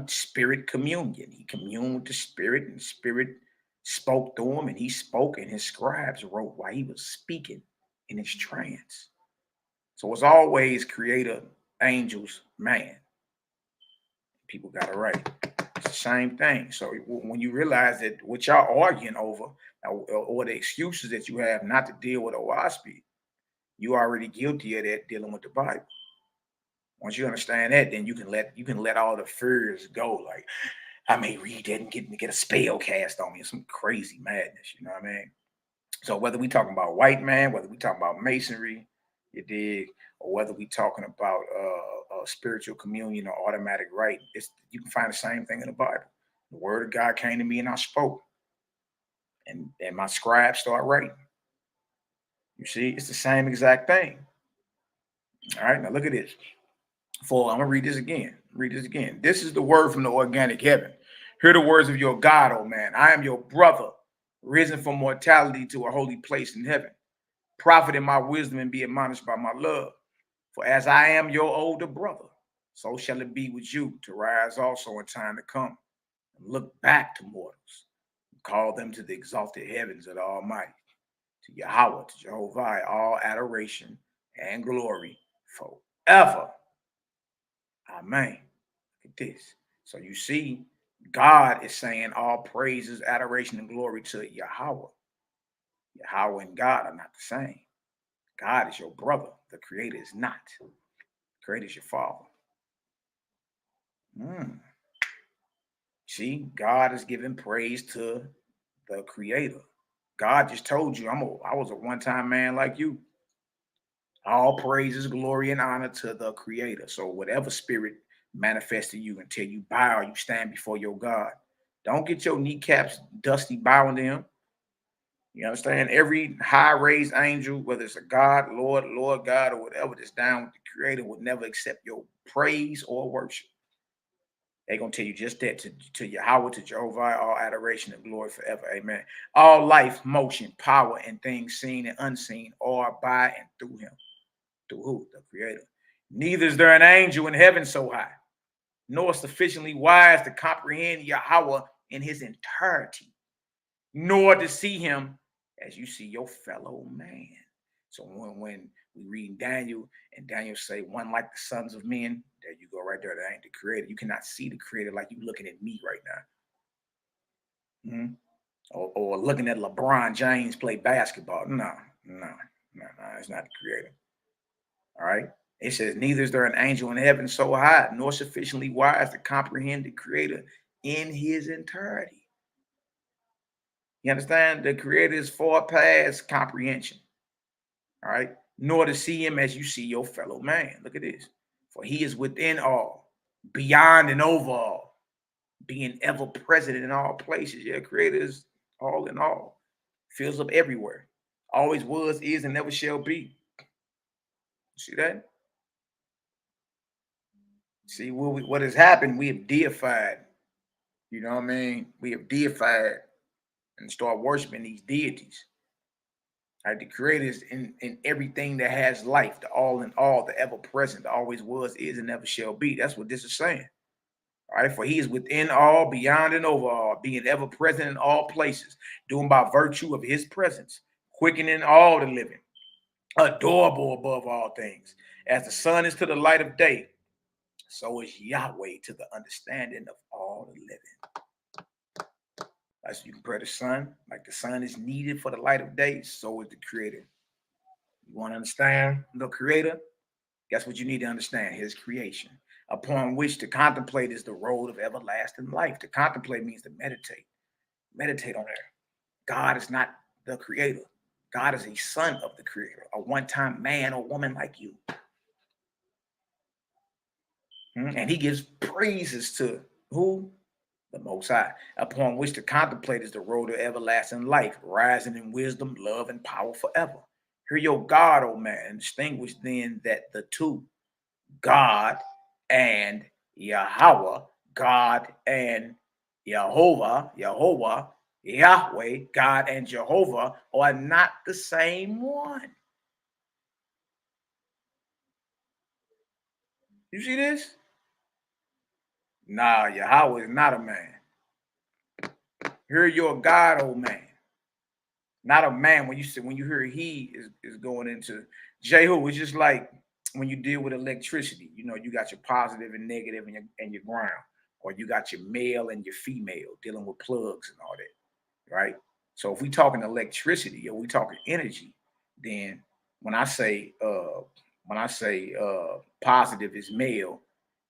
Spirit communion. He communed with the Spirit, and the Spirit spoke to him, and he spoke, and his scribes wrote while he was speaking in his trance. So it's always creator, angels, man. People got it right. It's the same thing. So when you realize that what y'all arguing over, or the excuses that you have not to deal with a wasp, you already guilty of that dealing with the Bible. Once you understand that, then you can let all the fears go. Like, I may read that and get a spell cast on me, some crazy madness. You know what I mean? So whether we talking about white man, whether we talking about masonry, you dig, or whether we talking about spiritual communion or automatic right, you can find the same thing in the Bible. The word of God came to me and I spoke, and my scribes start writing. You see, it's the same exact thing. All right, now look at this. I'm gonna read this again. This is the word from the organic heaven. Hear the words of your God, oh man. I am your brother, risen from mortality to a holy place in heaven. Profit in my wisdom and be admonished by my love. For as I am your older brother, so shall it be with you to rise also in time to come. And look back to mortals. And call them to the exalted heavens of the Almighty. To Yahweh, to Jehovah, all adoration and glory forever. Amen. Look at this. So you see, God is saying all praises, adoration, and glory to Yahweh. Yahweh and God are not the same. God is your brother. The Creator is not. The Creator is your father. See, God is giving praise to the Creator. God just told you, I was a one-time man like you. All praises, glory, and honor to the Creator. So whatever spirit manifests to you until you bow, you stand before your God. Don't get your kneecaps dusty bowing to him. You understand? Every high-raised angel, whether it's a God, Lord God, or whatever that's down with the Creator, would never accept your praise or worship. They're going to tell you just that, to Yahweh, to Jehovah, all adoration and glory forever. Amen. All life, motion, power, and things seen and unseen are by and through him. Through who? The Creator. Neither is there an angel in heaven so high, nor sufficiently wise to comprehend Yahweh in his entirety, nor to see him as you see your fellow man. So when we read Daniel, and Daniel say, one like the sons of men, there you go right there. That ain't the Creator. You cannot see the Creator like you looking at me right now. Or looking at LeBron James play basketball. No, it's not the Creator. All right. It says, neither is there an angel in heaven so high, nor sufficiently wise to comprehend the Creator in his entirety. You understand? The Creator is far past comprehension. All right. Nor to see him as you see your fellow man. Look at this. For he is within all, beyond and over all, being ever present in all places. Yeah, Creator is all in all. Fills up everywhere. Always was, is, and never shall be. See that? See, what has happened, we have deified. You know what I mean? We have deified and start worshiping these deities. Right? The Creator is in everything that has life, the all in all, the ever present, the always was, is, and never shall be. That's what this is saying. All right, for he is within all, beyond and over all, being ever present in all places, doing by virtue of his presence, quickening all the living, adorable above all things. As the sun is to the light of day, so is Yahweh to the understanding of all the living. As you compare the sun, like the sun is needed for the light of day, so is the Creator. You want to understand the Creator? Guess what you need to understand? His creation, upon which to contemplate is the road of everlasting life. To contemplate means to meditate. Meditate on that. God is not the Creator. God is a son of the Creator, a one-time man or woman like you. And he gives praises to who? The Most High. Upon which to contemplate is the road of everlasting life, rising in wisdom, love, and power forever. Hear your God, O man, and distinguish then that the two, God and Yahweh, God and Yahweh, Yahweh, God and Jehovah are not the same one. You see this? Nah, Yahweh is not a man. Hear your God, oh man. Not a man. When you hear he is going into Jehu, it's just like when you deal with electricity. You know, you got your positive and negative and your ground, or you got your male and your female dealing with plugs and all that, right? So if we talking electricity or we talking energy, then when I say positive is male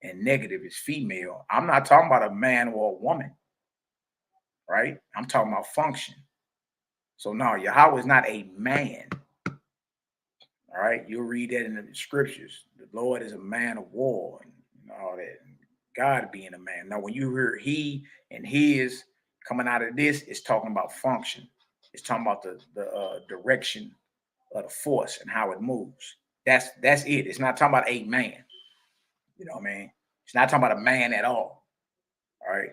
and negative is female, I'm not talking about a man or a woman, right? I'm talking about function. So no, Yahweh is not a man. All right, you'll read that in the scriptures. The Lord is a man of war and all that. And God being a man. Now, when you hear he and his coming out of this, it's talking about function. It's talking about the direction of the force and how it moves. That's it. It's not talking about a man. You know what I mean? It's not talking about a man at all. All right.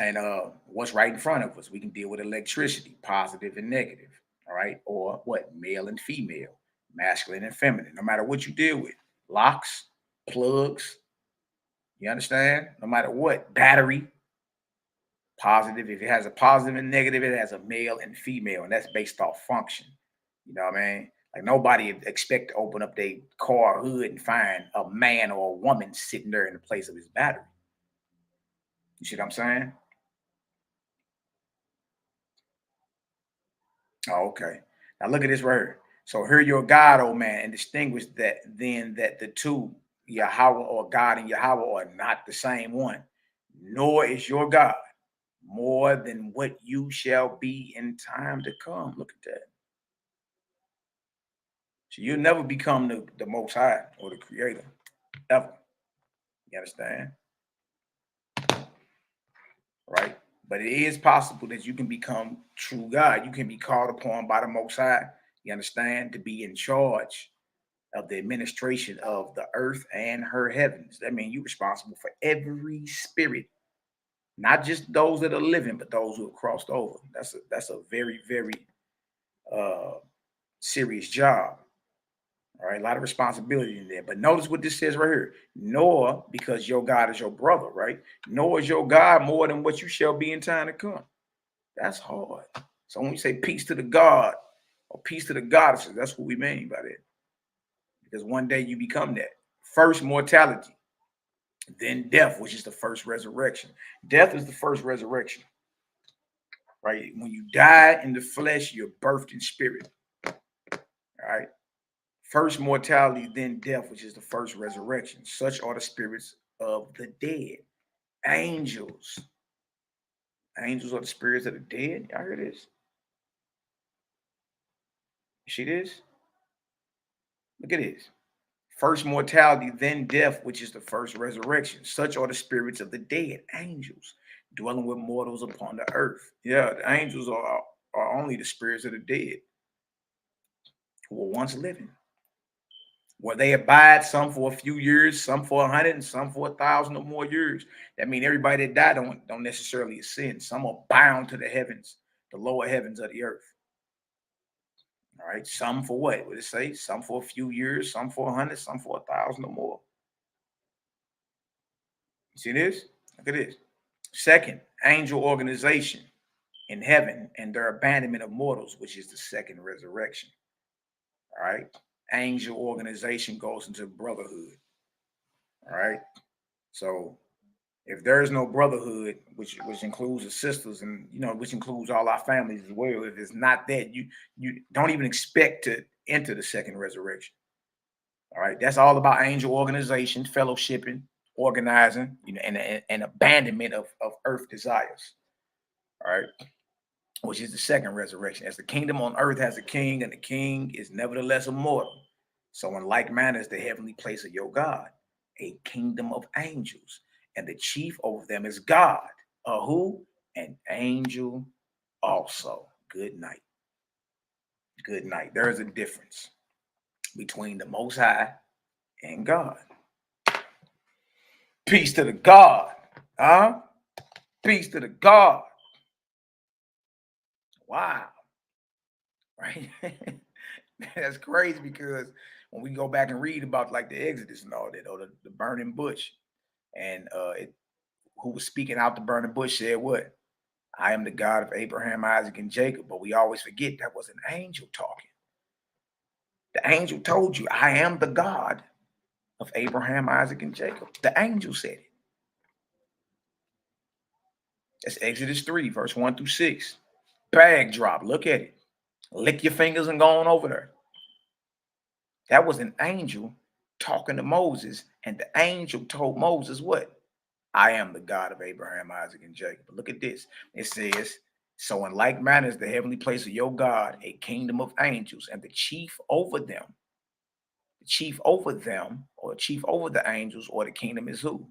And what's right in front of us? We can deal with electricity, positive and negative. All right. Or what? Male and female, masculine and feminine. No matter what you deal with, locks, plugs. You understand? No matter what, battery, positive. If it has a positive and negative, it has a male and female, and that's based off function. You know what I mean? Like nobody expect to open up their car hood and find a man or a woman sitting there in the place of his battery. You see what I'm saying? Oh, okay. Now look at this right here. So hear your God, oh man, and distinguish that then that the two, Yahweh or God and Yahweh, are not the same one, nor is your God more than what you shall be in time to come. Look at that. So you'll never become the most high or the creator, ever. You understand? Right? But it is possible that you can become true God. You can be called upon by the Most High, you understand, to be in charge of the administration of the earth and her heavens. That means you're responsible for every spirit, not just those that are living, but those who have crossed over. That's a very, very serious job. All right, a lot of responsibility in there. But notice what this says right here. Nor, because your God is your brother, right? Nor is your God more than what you shall be in time to come. That's hard. So when we say peace to the God or peace to the goddesses, that's what we mean by that. Because one day you become that. First mortality, then death, which is the first resurrection. Death is the first resurrection, right? When you die in the flesh, you're birthed in spirit, all right? First mortality, then death, which is the first resurrection. Such are the spirits of the dead. Angels. Angels are the spirits of the dead. Y'all hear this? You see this? Look at this. First mortality, then death, which is the first resurrection. Such are the spirits of the dead, angels, dwelling with mortals upon the earth. Yeah, the angels are only the spirits of the dead who were once living. Where they abide, some for a few years, some for 100, and some for 1,000 or more years. That means everybody that died don't necessarily ascend. Some are bound to the heavens, the lower heavens of the earth. All right, some for what? What did it say? Some for a few years, some for 100, some for 1,000 or more. See this? Look at this. Second, angel organization in heaven and their abandonment of mortals, which is the second resurrection. All right. Angel organization goes into brotherhood. All right. So if there is no brotherhood, which includes the sisters and which includes all our families as well, if it's not that, you don't even expect to enter the second resurrection. All right. That's all about angel organization, fellowshipping, organizing, and abandonment of earth desires. All right. Which is the second resurrection. As the kingdom on earth has a king, and the king is nevertheless immortal. So in like manner is the heavenly place of your God, a kingdom of angels, and the chief over them is God. Who? An angel also. Good night. Good night. There is a difference between the Most High and God. Peace to the God. Peace to the God. Wow. Right? That's crazy, because when we go back and read about like the Exodus and all that, or the burning bush, and who was speaking out the burning bush, said what? I am the God of Abraham, Isaac, and Jacob. But we always forget that was an angel talking. The angel told you, I am the God of Abraham, Isaac, and Jacob. The angel said it. That's Exodus 3, verse 1 through 6. Bag drop. Look at it. Lick your fingers and go on over there. That was an angel talking to Moses. And the angel told Moses what? I am the God of Abraham, Isaac, and Jacob. But look at this. It says, so in like manner is the heavenly place of your God, a kingdom of angels, and the chief over them. The chief over them, or chief over the angels, or the kingdom is who?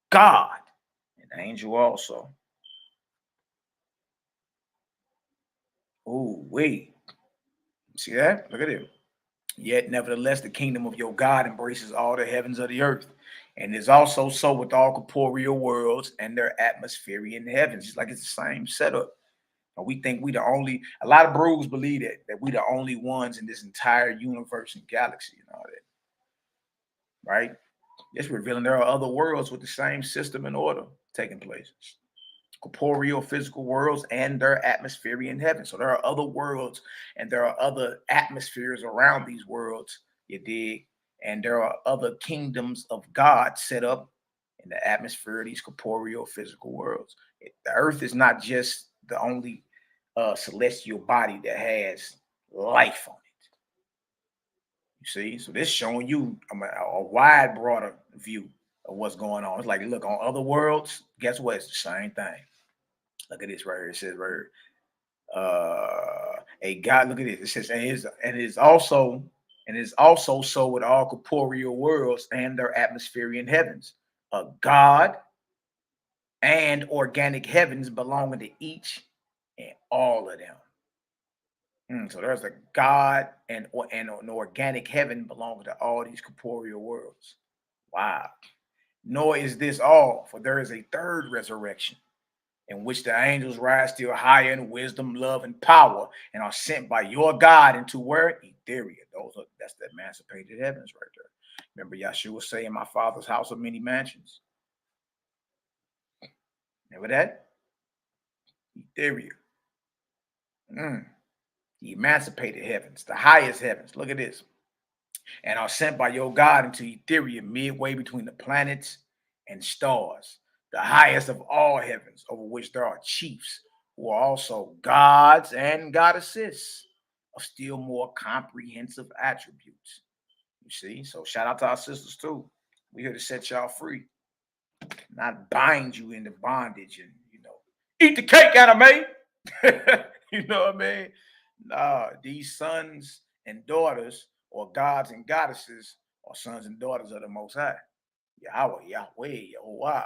God. An angel also. Oh, wait. See that? Look at it. Yet, nevertheless, the kingdom of your God embraces all the heavens of the earth. And is also so with all corporeal worlds and their atmosphere heavens. It's like it's the same setup. And we think we the only, a lot of bros believe that we the only ones in this entire universe and galaxy and all that. Right? It's revealing there are other worlds with the same system and order taking place. Corporeal, physical worlds and their atmosphere in heaven. So there are other worlds and there are other atmospheres around these worlds, you dig? And there are other kingdoms of God set up in the atmosphere of these corporeal, physical worlds. The earth is not just the only celestial body that has life on it. You see? So this showing you a wide, broader view of what's going on. It's like, look, on other worlds, guess what? It's the same thing. Look at this right here. It says right here, a God. Look at this. It says, and it is also so with all corporeal worlds and their atmosphere in heavens. A God and organic heavens belonging to each and all of them. So there's a God and an organic heaven belonging to all these corporeal worlds. Wow. Nor is this all, for there is a third resurrection, in which the angels rise still higher in wisdom, love, and power, and are sent by your God into where? Etheria. That's the emancipated heavens right there. Remember Yahshua saying, my Father's house of many mansions. Remember that? Etheria. The emancipated heavens, the highest heavens. Look at this. And are sent by your God into Etheria, midway between the planets and stars, the highest of all heavens, over which there are chiefs, who are also gods and goddesses of still more comprehensive attributes. You see? So shout out to our sisters too. We're here to set y'all free, not bind you into bondage and, eat the cake, anime. You know what I mean? Nah, these sons and daughters, or gods and goddesses, are sons and daughters of the Most High. Yahweh, Yahuwah.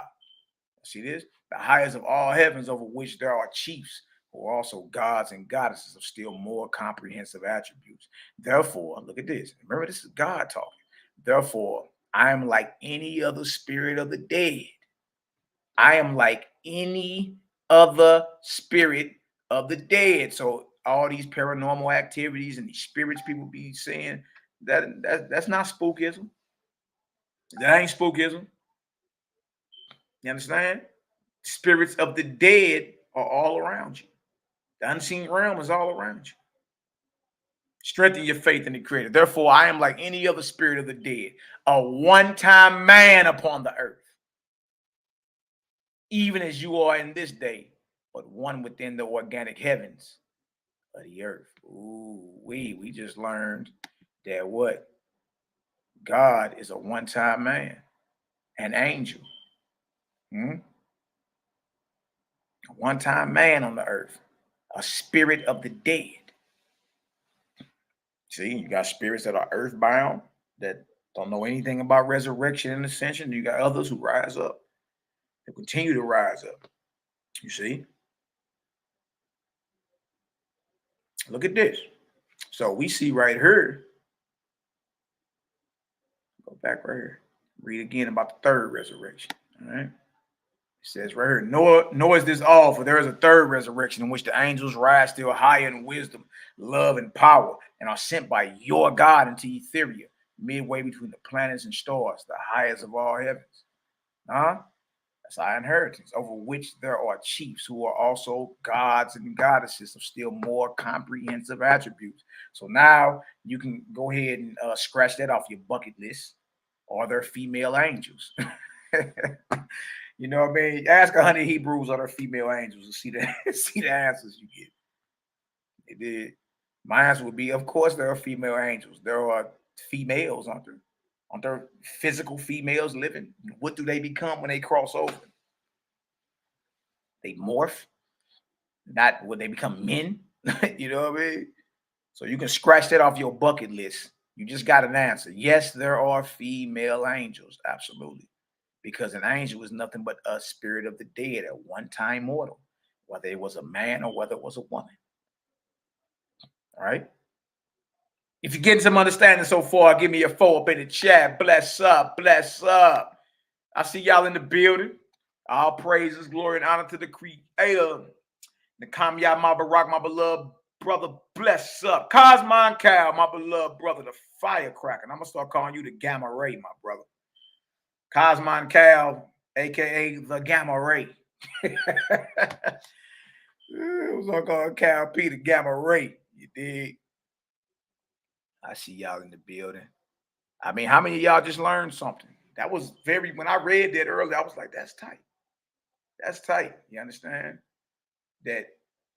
See this? The highest of all heavens, over which there are chiefs, who are also gods and goddesses of still more comprehensive attributes. Therefore, look at this. Remember, this is God talking. Therefore, I am like any other spirit of the dead. I am like any other spirit of the dead. So all these paranormal activities and these spirits people be saying, that's not spookism. That ain't spookism. You understand? Spirits of the dead are all around you. The unseen realm is all around you. Strengthen your faith in the Creator. Therefore, I am like any other spirit of the dead, a one-time man upon the earth, even as you are in this day, but one within the organic heavens of the earth. Ooh, we just learned that what? God is a one-time man, an angel. A one-time man on the earth, a spirit of the dead. See, you got spirits that are earthbound, that don't know anything about resurrection and ascension. You got others who rise up, they continue to rise up. You see? Look at this. So we see right here, go back right here, read again about the third resurrection. All right. It says right here, nor is this all, for there is a third resurrection in which the angels rise still higher in wisdom, love, and power, and are sent by your God into Etheria, midway between the planets and stars, the highest of all heavens. That's our inheritance, over which there are chiefs who are also gods and goddesses of still more comprehensive attributes. So now you can go ahead and scratch that off your bucket list. Are there female angels? You know what I mean? Ask 100 Hebrews, are there female angels, and see the answers you get. It did. My answer would be, of course, there are female angels. There are females, aren't there? Aren't there physical females living? What do they become when they cross over? They morph. Not when they become men. You know what I mean? So you can scratch that off your bucket list. You just got an answer. Yes, there are female angels. Absolutely. Because an angel is nothing but a spirit of the dead, a one-time mortal, whether it was a man or whether it was a woman. All right? If you're getting some understanding so far, give me a 4 up in the chat. Bless up, bless up. I see y'all in the building. All praises, glory, and honor to the Creator. NehemiYAH, my Barak, my beloved brother, bless up. Cosmon Cal, my beloved brother, the firecracker. And I'm going to start calling you the Gamma Ray, my brother. Cosmon Cal, a.k.a. the Gamma Ray. It was going to call Cal P the Gamma Ray. You dig? I see y'all in the building. I mean, how many of y'all just learned something? That was when I read that earlier, I was like, that's tight. That's tight. You understand? That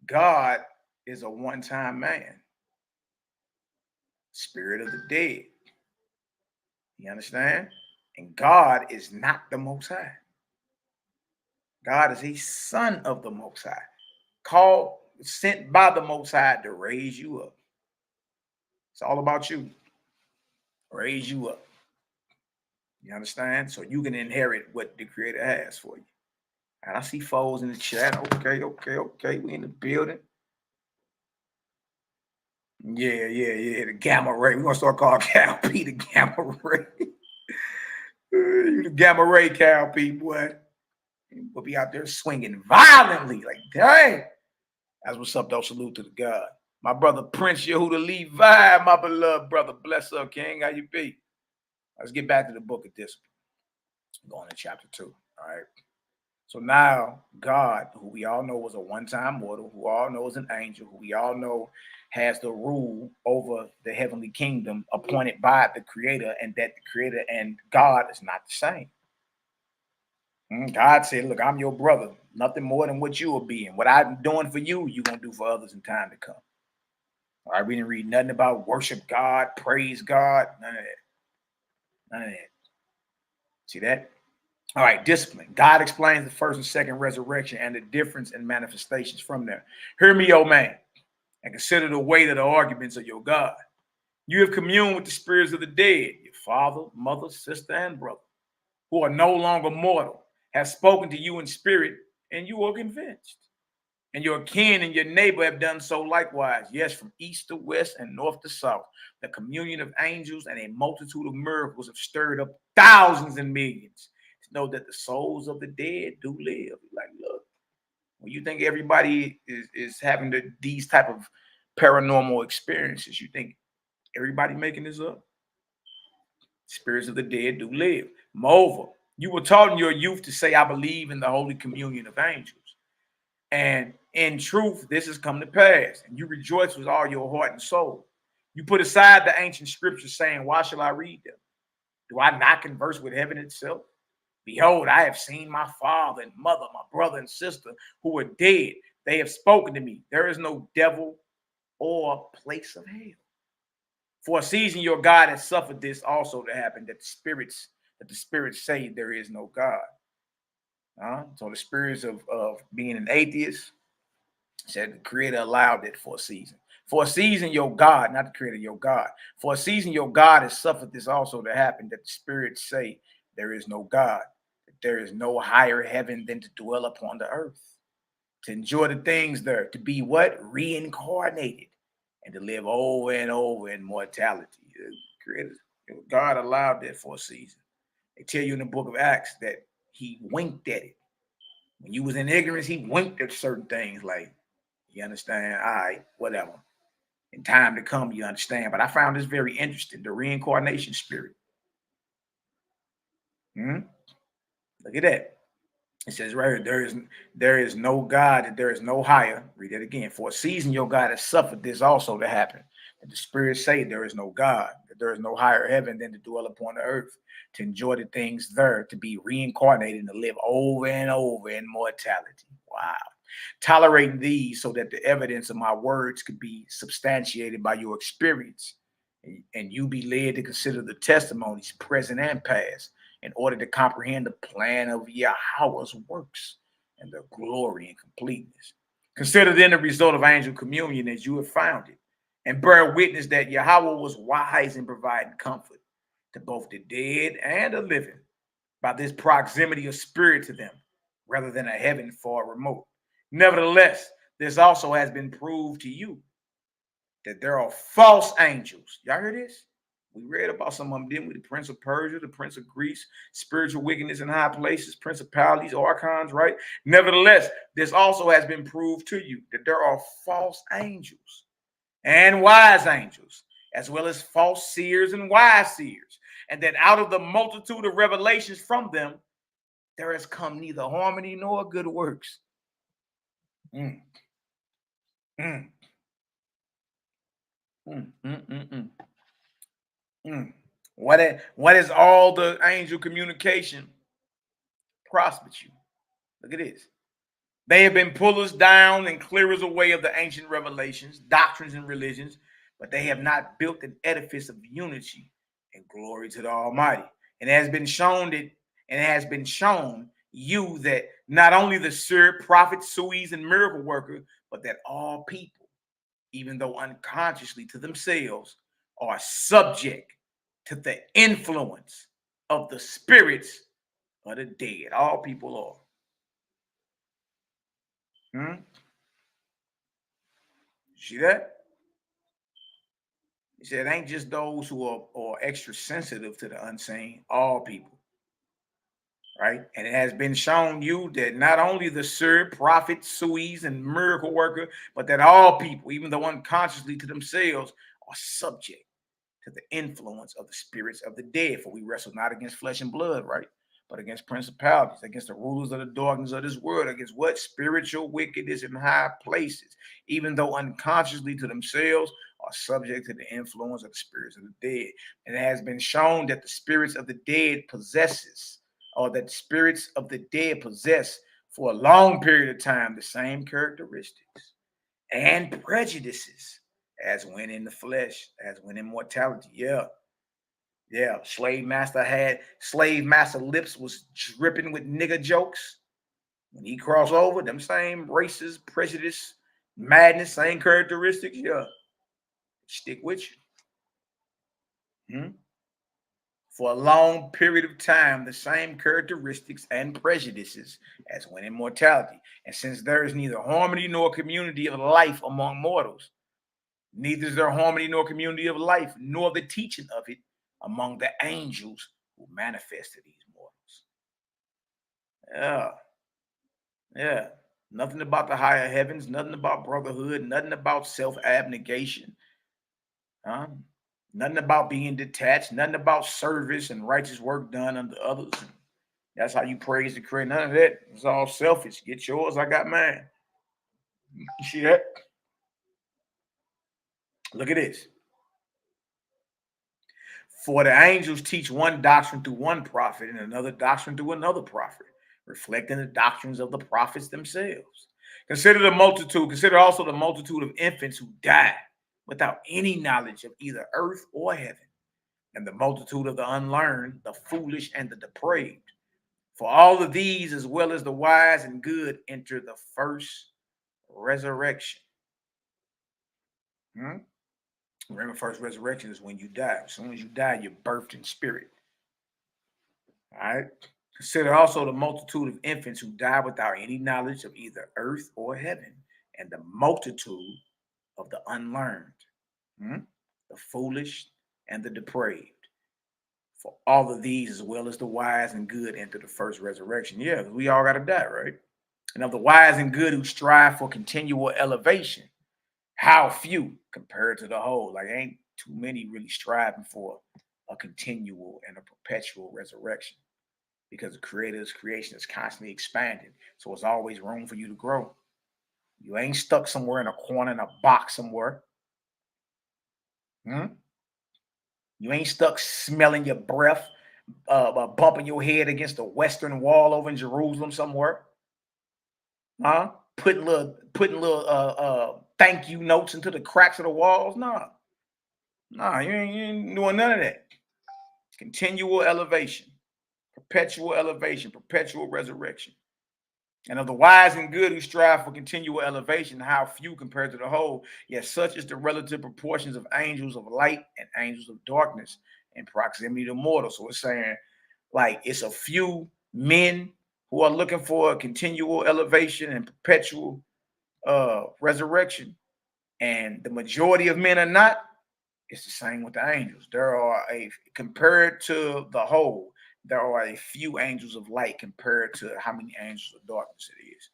God is a one-time man. Spirit of the dead. You understand? And God is not the Most High. God is a son of the Most High. Sent by the Most High to raise you up. It's all about you. Raise you up. You understand? So you can inherit what the Creator has for you. And I see foes in the chat. Okay. We in the building. Yeah. The Gamma Ray. We're going to start calling Cal P the Gamma Ray. You the Gamma Ray, Cal P, boy. We'll be out there swinging violently. Like, dang. That's what's up, though. Salute to the God. My brother Prince Yehuda Levi, my beloved brother. Bless up, King. How you be? Let's get back to the book of Discipline. Going to chapter 2. All right. So now God, who we all know was a one-time mortal, who all know is an angel, who we all know has the rule over the heavenly kingdom appointed by the Creator, and that the Creator and God is not the same. God said, look, I'm your brother. Nothing more than what you will be. And what I'm doing for you, you're going to do for others in time to come. All right, we didn't read nothing about worship God, praise God, none of that. None of that. See that? All right, discipline. God explains the first and second resurrection and the difference in manifestations from there. Hear me, O man, and consider the weight of the arguments of your God. You have communed with the spirits of the dead, your father, mother, sister, and brother, who are no longer mortal, have spoken to you in spirit, and you are convinced. And your kin and your neighbor have done so likewise. Yes, from east to west and north to south, the communion of angels and a multitude of miracles have stirred up thousands and millions to know that the souls of the dead do live. Like, look, when you think everybody is having these type of paranormal experiences, you think everybody making this up? Spirits of the dead do live. Moreover, you were taught in your youth to say, I believe in the holy communion of angels. And in truth, this has come to pass. And you rejoice with all your heart and soul. You put aside the ancient scriptures saying, why shall I read them? Do I not converse with heaven itself? Behold, I have seen my father and mother, my brother and sister who are dead. They have spoken to me. There is no devil or place of hell. For a season, your God has suffered this also to happen, that the spirits say there is no God. So the spirits of being an atheist said the Creator allowed it for a season. For a season, your God, not the Creator, your God. For a season, your God has suffered this also to happen, that the spirits say there is no God, that there is no higher heaven than to dwell upon the earth, to enjoy the things there, to be what? Reincarnated, and to live over and over in mortality. Creator, God allowed that for a season. They tell you in the book of Acts that he winked at it. When you was in ignorance, he winked at certain things like, you understand? All right, whatever. In time to come, you understand. But I found this very interesting, the reincarnation spirit. Look at that. It says right here, there is no God, that there is no higher. Read it again. For a season your God has suffered this also to happen. And the spirits say there is no God, that there is no higher heaven than to dwell upon the earth, to enjoy the things there, to be reincarnated and to live over and over in mortality. Wow. Tolerating these so that the evidence of my words could be substantiated by your experience, and you be led to consider the testimonies present and past, in order to comprehend the plan of Yahweh's works and their glory and completeness. Consider then the result of angel communion as you have found it, and bear witness that Yahweh was wise in providing comfort to both the dead and the living by this proximity of spirit to them, rather than a heaven far remote. Nevertheless, this also has been proved to you, that there are false angels. Y'all hear this? We read about some of them, didn't we? The prince of Persia, the prince of Greece, spiritual wickedness in high places, principalities, archons, right? Nevertheless, this also has been proved to you, that there are false angels and wise angels, as well as false seers and wise seers, and that out of the multitude of revelations from them, there has come neither harmony nor good works. Mm. Mm. Mm. Mm. Mm. Mm. Mm. What is all the angel communication prospered you? Look at this. They have been pullers down and clearers away of the ancient revelations, doctrines, and religions, but they have not built an edifice of unity and glory to the Almighty. And it has been shown you that not only the seer, prophet, Suez, and miracle worker, but that all people, even though unconsciously to themselves, are subject to the influence of the spirits of the dead. All people are. See that? He said it ain't just those who are extra sensitive to the unseen, all people. Right? And it has been shown you that not only the seer, prophet, Suez, and miracle worker, but that all people, even though unconsciously to themselves, are subject to the influence of the spirits of the dead. For we wrestle not against flesh and blood, right? But against principalities, against the rulers of the darkness of this world, against what? Spiritual wickedness in high places, even though unconsciously to themselves, are subject to the influence of the spirits of the dead. And it has been shown that the spirits of the dead possess for a long period of time the same characteristics and prejudices as when in the flesh, as when in mortality. Yeah. Slave master lips was dripping with nigger jokes. When he crossed over, them same races, prejudice, madness, same characteristics. Yeah. Stick with you. For a long period of time, the same characteristics and prejudices as when in mortality. And since there is neither harmony nor community of life among mortals, neither is there harmony nor community of life, nor the teaching of it among the angels who manifest to these mortals. Yeah. Nothing about the higher heavens, nothing about brotherhood, nothing about self-abnegation. Nothing about being detached, nothing about service and righteous work done unto others. That's how you praise the Creator. None of that. It's all selfish. Get yours, I got mine. You see that? Look at this. For the angels teach one doctrine through one prophet and another doctrine through another prophet, reflecting the doctrines of the prophets themselves. Consider also the multitude of infants who die without any knowledge of either earth or heaven, and the multitude of the unlearned, the foolish, and the depraved. For all of these, as well as the wise and good, enter the first resurrection. Remember, first resurrection is when you die. As soon as you die, you're birthed in spirit. All right. Consider also the multitude of infants who die without any knowledge of either earth or heaven, and the multitude of the unlearned, the foolish, and the depraved. For all of these, as well as the wise and good, enter the first resurrection. Yeah, we all got to die, right? And of the wise and good who strive for continual elevation, how few compared to the whole. Like, ain't too many really striving for a continual and a perpetual resurrection. because the Creator's creation is constantly expanding. So it's always room for you to grow. You ain't stuck somewhere in a corner in a box somewhere. You ain't stuck smelling your breath, bumping your head against the western wall over in Jerusalem somewhere. Putting little thank you notes into the cracks of the walls. Nah, you ain't doing none of that. Continual elevation, perpetual elevation, perpetual resurrection. And of the wise and good who strive for continual elevation, how few compared to the whole, yet such is the relative proportions of angels of light and angels of darkness in proximity to mortal. So it's saying, like, it's a few men who are looking for a continual elevation and perpetual resurrection, and the majority of men are not. It's the same with the angels. There are compared to the whole, there are a few angels of light compared to how many angels of darkness it is.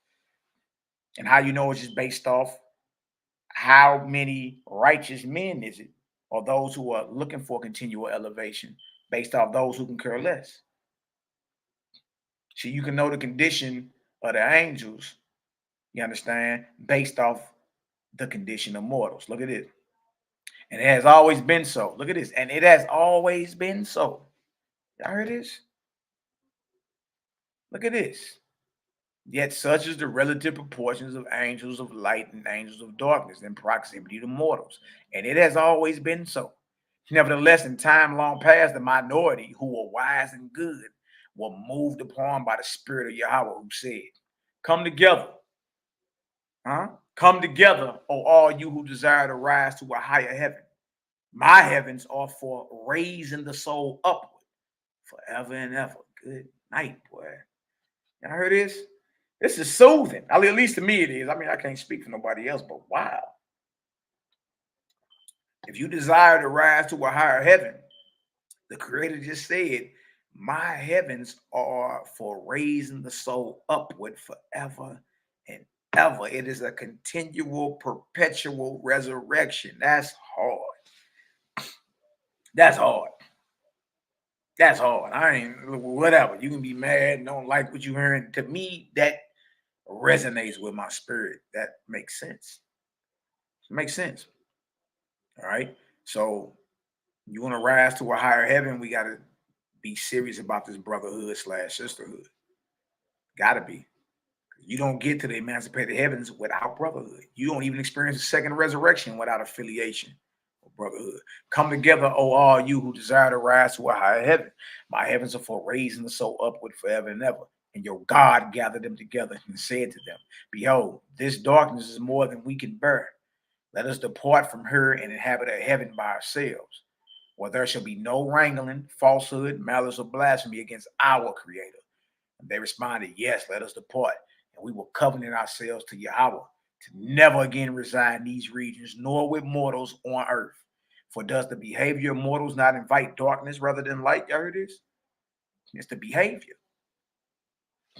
And how you know it's just based off how many righteous men is it, or those who are looking for continual elevation, based off those who can care less. So you can know the condition of the angels, you understand, based off the condition of mortals. Look at it. And it has always been so. Look at this. And it has always been so. Y'all heard this? Look at this. Yet such is the relative proportions of angels of light and angels of darkness in proximity to mortals. And it has always been so. Nevertheless, in time long past, the minority who were wise and good were moved upon by the Spirit of Yahweh, who said, come together. Come together, O all you who desire to rise to a higher heaven. My heavens are for raising the soul upward forever and ever. Good night, boy. Y'all heard this? This is soothing. At least to me it is. I mean, I can't speak for nobody else, but wow. If you desire to rise to a higher heaven, the Creator just said, my heavens are for raising the soul upward forever and ever. It is a continual, perpetual resurrection. That's hard. That's hard. That's hard. I ain't, whatever. You can be mad and don't like what you hearing. To me, that resonates with my spirit. That makes sense. It makes sense. All right. So you want to rise to a higher heaven, we got to be serious about this brotherhood / sisterhood. Got to be. You don't get to the emancipated heavens without brotherhood. You don't even experience the second resurrection without affiliation or brotherhood. Come together, O all you who desire to rise to a higher heaven. My heavens are for raising the soul upward forever and ever. And your God gathered them together and said to them, behold, this darkness is more than we can bear. Let us depart from her and inhabit a heaven by ourselves, where there shall be no wrangling, falsehood, malice, or blasphemy against our Creator. And they responded, yes, let us depart. And we will covenant ourselves to Yahweh to never again reside in these regions, nor with mortals on earth. For does the behavior of mortals not invite darkness rather than light? Y'all heard this? It's the behavior.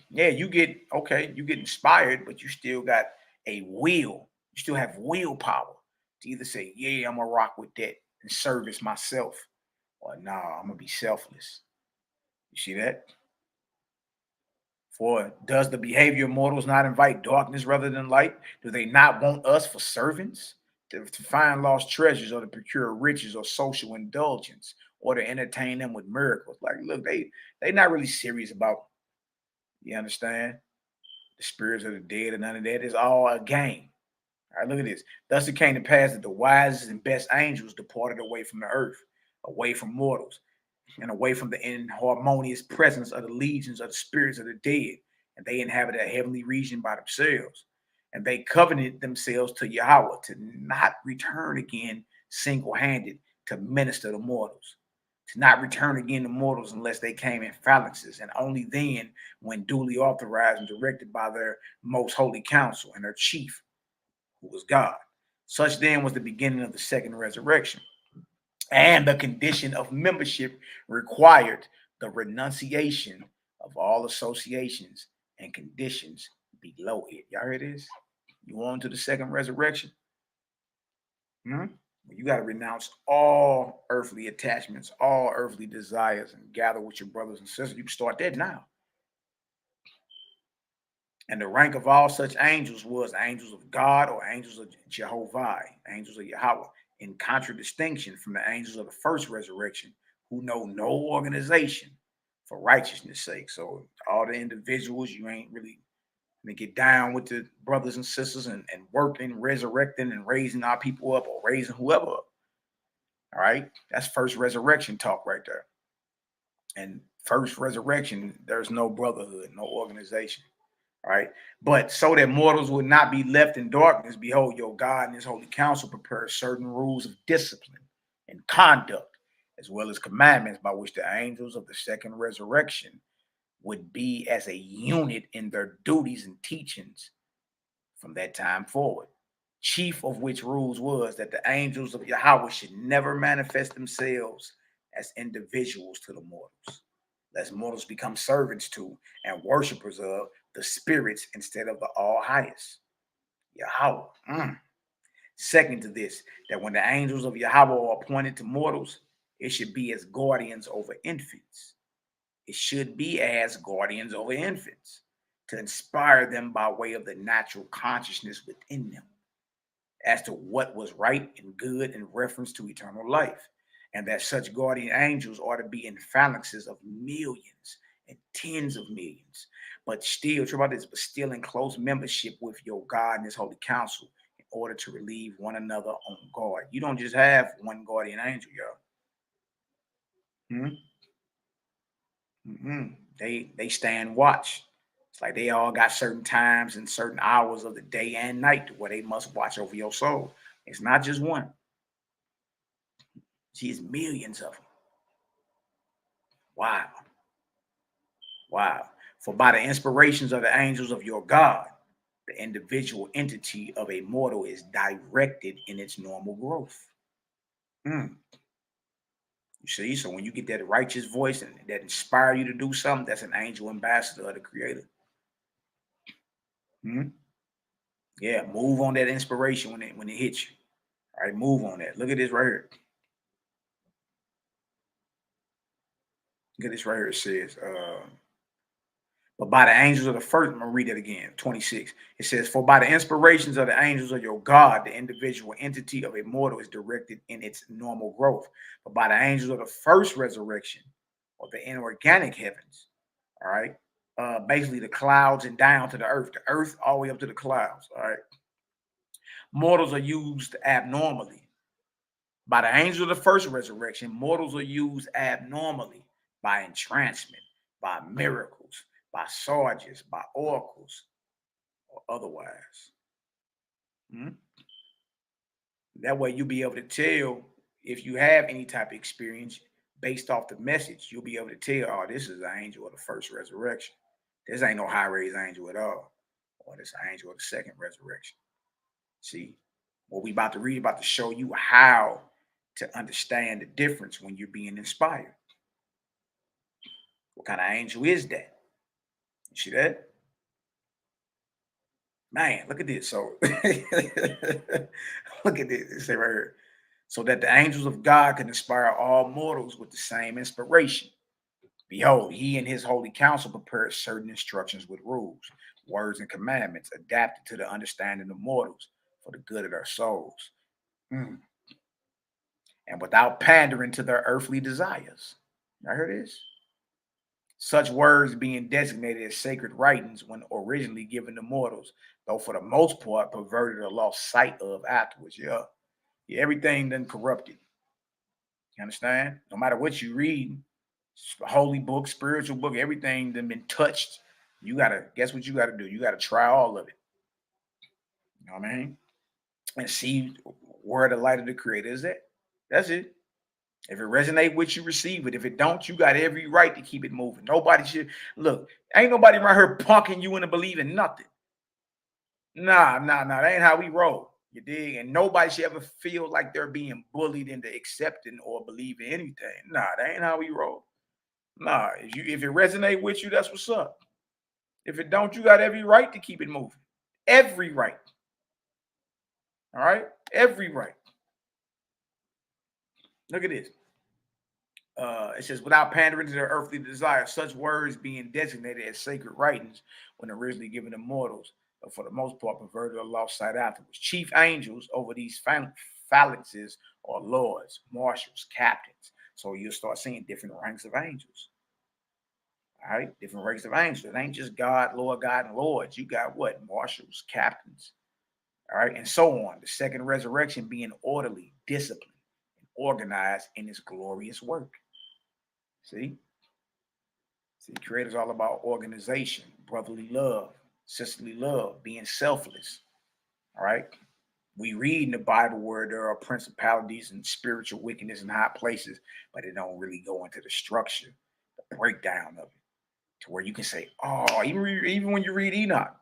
Yeah, you get inspired, but you still got a will. You still have willpower to either say, yeah, I'm going to rock with that and service myself, or nah, I'm going to be selfless. You see that? For does the behavior of mortals not invite darkness rather than light? Do they not want us for servants? To find lost treasures, or to procure riches or social indulgence, or to entertain them with miracles? Like, look, they not really serious about, you understand, the spirits of the dead and none of that. Is all a game. All right, look at this. Thus it came to pass that the wisest and best angels departed away from the earth, away from mortals, and away from the inharmonious presence of the legions of the spirits of the dead. And they inhabited a heavenly region by themselves. And they covenanted themselves to Yahweh to not return again single-handed to minister to mortals, to not return again to mortals unless they came in phalanxes, and only then when duly authorized and directed by their most holy council and their chief, who was God. Such then was the beginning of the second resurrection. And the condition of membership required the renunciation of all associations and conditions below it. Y'all hear this? You on to the second resurrection? You got to renounce all earthly attachments, all earthly desires, and gather with your brothers and sisters. You can start that now. And the rank of all such angels was angels of God or angels of Jehovah, angels of Yahweh, in contradistinction from the angels of the first resurrection, who know no organization for righteousness' sake. So all the individuals, you ain't really going to get down with the brothers and sisters and working, resurrecting, and raising our people up or raising whoever up. All right, that's first resurrection talk right there. And first resurrection, there's no brotherhood, no organization. All right, but so that mortals would not be left in darkness, behold, your God and his holy council prepares certain rules of discipline and conduct, as well as commandments by which the angels of the second resurrection would be as a unit in their duties and teachings from that time forward. Chief of which rules was that the angels of Yahweh should never manifest themselves as individuals to the mortals, lest mortals become servants to and worshipers of the spirits instead of the all-highest, Yahweh. Second to this, that when the angels of Yahweh are appointed to mortals, it should be as guardians over infants. It should be as guardians over infants, to inspire them by way of the natural consciousness within them as to what was right and good in reference to eternal life, and that such guardian angels are to be in phalanxes of millions and tens of millions, but still in close membership with your God and his holy council in order to relieve one another on guard. You don't just have one guardian angel, y'all. They stand watch. It's like they all got certain times and certain hours of the day and night where they must watch over your soul. It's not just one. It's millions of them. Wow. For by the inspirations of the angels of your God, the individual entity of a mortal is directed in its normal growth. You see, so when you get that righteous voice and that inspire you to do something, that's an angel ambassador of the Creator. Yeah, move on that inspiration when it hits you. All right, move on that. Look at this right here. Look at this right here. It says, but by the angels of the first, I'm going to read it again, 26. It says, for by the inspirations of the angels of your God, the individual entity of a mortal is directed in its normal growth. But by the angels of the first resurrection, or the inorganic heavens, all right, basically the clouds and down to the earth all the way up to the clouds, all right, mortals are used abnormally. By the angels of the first resurrection, mortals are used abnormally by entrancement, by miracles, by sarges, by oracles, or otherwise. That way you'll be able to tell if you have any type of experience based off the message. You'll be able to tell, oh, this is an angel of the first resurrection. This ain't no high-raised angel at all. Or this angel of the second resurrection. See, what we about to read about to show you how to understand the difference when you're being inspired. What kind of angel is that? You see that? Man, look at this. So look at this. It say right here. So that the angels of God can inspire all mortals with the same inspiration. Behold, he and his holy council prepared certain instructions with rules, words, and commandments adapted to the understanding of mortals for the good of their souls. And without pandering to their earthly desires. I heard this. Such words being designated as sacred writings when originally given to mortals, though for the most part perverted or lost sight of afterwards. Yeah, everything done corrupted. You understand? No matter what you read, holy book, spiritual book, everything done been touched. You gotta guess what you gotta do. You gotta try all of it. You know what I mean? And see where the light of the Creator is at. That's it. If it resonates with you, receive it. If it don't, you got every right to keep it moving. Nobody should look. Ain't nobody around here punking you into believing nothing. Nah. That ain't how we roll. You dig? And nobody should ever feel like they're being bullied into accepting or believing anything. Nah, that ain't how we roll. Nah, if it resonates with you, that's what's up. If it don't, you got every right to keep it moving. Every right. All right? Every right. Look at this. It says, without pandering to their earthly desires, such words being designated as sacred writings when originally given to mortals, but for the most part perverted or lost sight afterwards. Chief angels over these phalanxes are lords, marshals, captains. So you'll start seeing different ranks of angels. All right, different ranks of angels. It ain't just God, and lords. You got what? Marshals, captains. All right, and so on. The second resurrection being orderly, disciplined, and organized in its glorious work. See, Creator's all about organization, brotherly love, sisterly love, being selfless. All right. We read in the Bible where there are principalities and spiritual wickedness in high places, but it don't really go into the structure, the breakdown of it, to where you can say, oh, even when you read Enoch,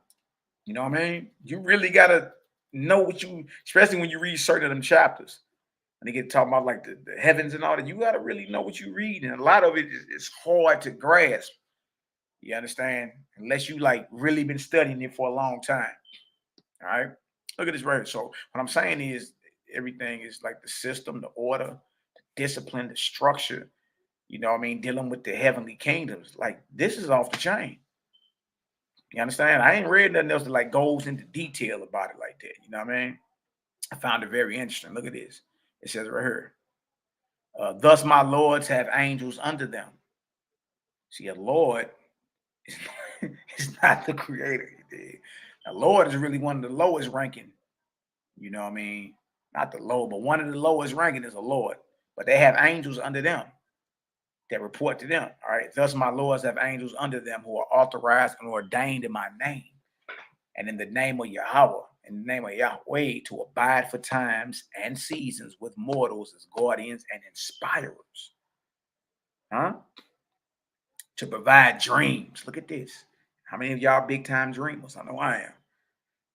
you know what I mean? You really gotta know what you, especially when you read certain of them chapters. And they get talking about like the heavens and all that. You got to really know what you read. And a lot of it is hard to grasp. You understand? Unless you like really been studying it for a long time. All right. Look at this right here. So what I'm saying is everything is like the system, the order, the discipline, the structure. You know what I mean? Dealing with the heavenly kingdoms. Like this is off the chain. You understand? I ain't read nothing else that like goes into detail about it like that. You know what I mean? I found it very interesting. Look at this. It says right here. Thus my lords have angels under them. See, a lord is not the creator. A lord is really one of the lowest ranking. You know what I mean? Not the low, but one of the lowest ranking is a lord. But they have angels under them that report to them. All right. Thus my lords have angels under them who are authorized and ordained in my name and in the name of Yahweh, in the name of Yahweh, to abide for times and seasons with mortals as guardians and inspirers. Huh? To provide dreams. Look at this. How many of y'all big time dreamers? I know I am.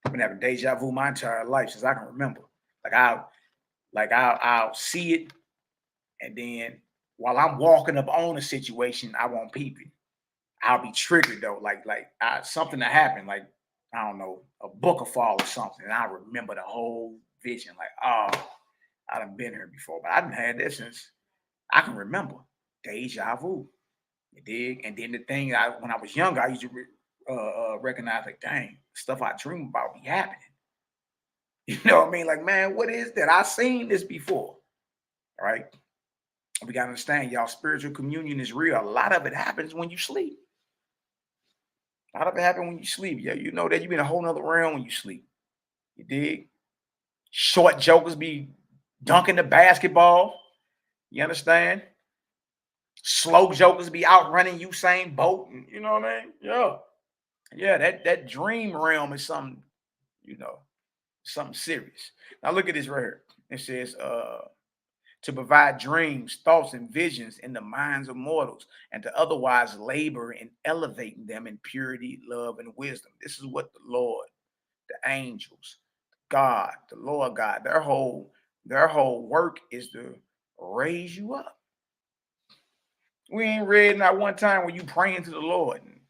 I've been having deja vu my entire life since I can remember. I'll see it, and then while I'm walking up on a situation, I won't peep it. I'll be triggered though, something that happened, like I don't know, a book will fall or something, and I remember the whole vision. Like, oh, I done been here before, but I done had this since I can remember. Deja vu. You dig? And then the thing, when I was younger, I used to recognize, like, dang, stuff I dream about be happening. You know what I mean? Like, man, what is that? I've seen this before. All right. We got to understand, y'all, spiritual communion is real. A lot of it happens when you sleep. A lot of it happens when you sleep. Yeah, you know that you be in a whole nother realm when you sleep. You dig? Short jokers be dunking the basketball. You understand? Slow jokers be outrunning Usain Bolt. You know what I mean? Yeah. Yeah, that dream realm is something, something serious. Now look at this right here. It says, to provide dreams, thoughts, and visions in the minds of mortals, and to otherwise labor in elevating them in purity, love, and wisdom. This is what the Lord, the angels, God, the Lord God, their whole work is to raise you up. We ain't read not one time when you praying to the Lord and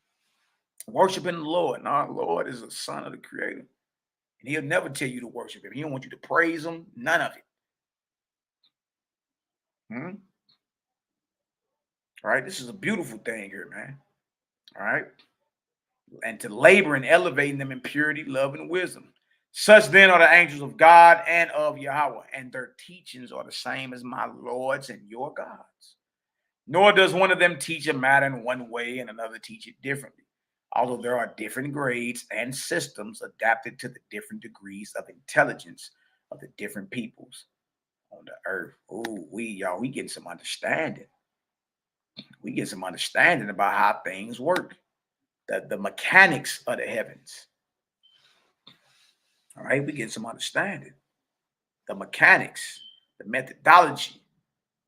worshiping the Lord. No, the Lord is a son of the Creator. And he'll never tell you to worship him. He don't want you to praise him. None of it. All right. This is a beautiful thing here, man. All right. And to labor in elevating them in purity, love, and wisdom. Such then are the angels of God and of Yahweh, and their teachings are the same as my Lord's and your God's. Nor does one of them teach a matter in one way and another teach it differently. Although there are different grades and systems adapted to the different degrees of intelligence of the different peoples on the earth. Oh, we getting some understanding. We get some understanding about how things work. The mechanics of the heavens. All right, we get some understanding. The mechanics, the methodology.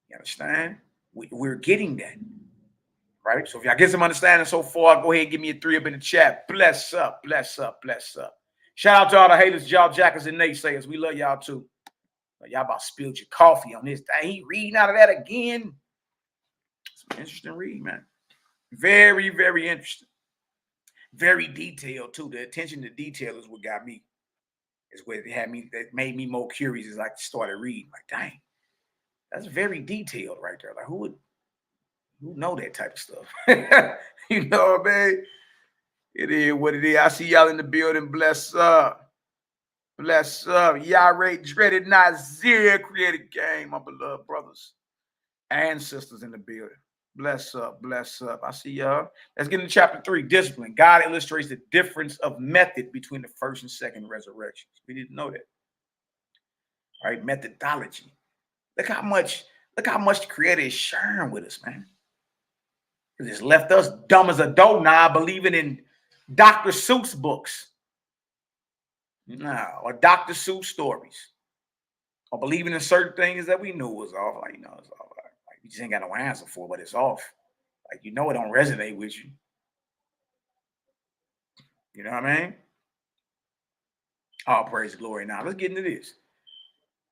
You understand? We're getting that. Right? So if y'all get some understanding so far, go ahead and give me a 3 up in the chat. Bless up, bless up, bless up. Shout out to all the haters, y'all jackers and naysayers. We love y'all too. Y'all about spilled your coffee on this thing. He reading out of that again. Some interesting read, man. Very, very interesting. Very detailed too. The attention to detail is what got me. Is what that made me more curious as I started reading. Like, dang, That's very detailed right there. Like who know that type of stuff? You know what I mean? It is what it is. I see y'all in the building. Bless up. Bless up. Yahweh dreaded Nazarene created game, my beloved brothers and sisters in the building. Bless up. Bless up. I see y'all. Let's get into chapter 3, discipline. God illustrates the difference of method between the first and second resurrections. We didn't know that. All right, methodology. Look how much the Creator is sharing with us, man. Because it's left us dumb as a doorknob believing in Dr. Seuss books. No, or Dr. Seuss stories. Or believing in certain things that we knew was off. Like, it's all right. Like, you just ain't got no answer for, but it's off. Like, it don't resonate with you. You know what I mean? All praise glory. Now, let's get into this.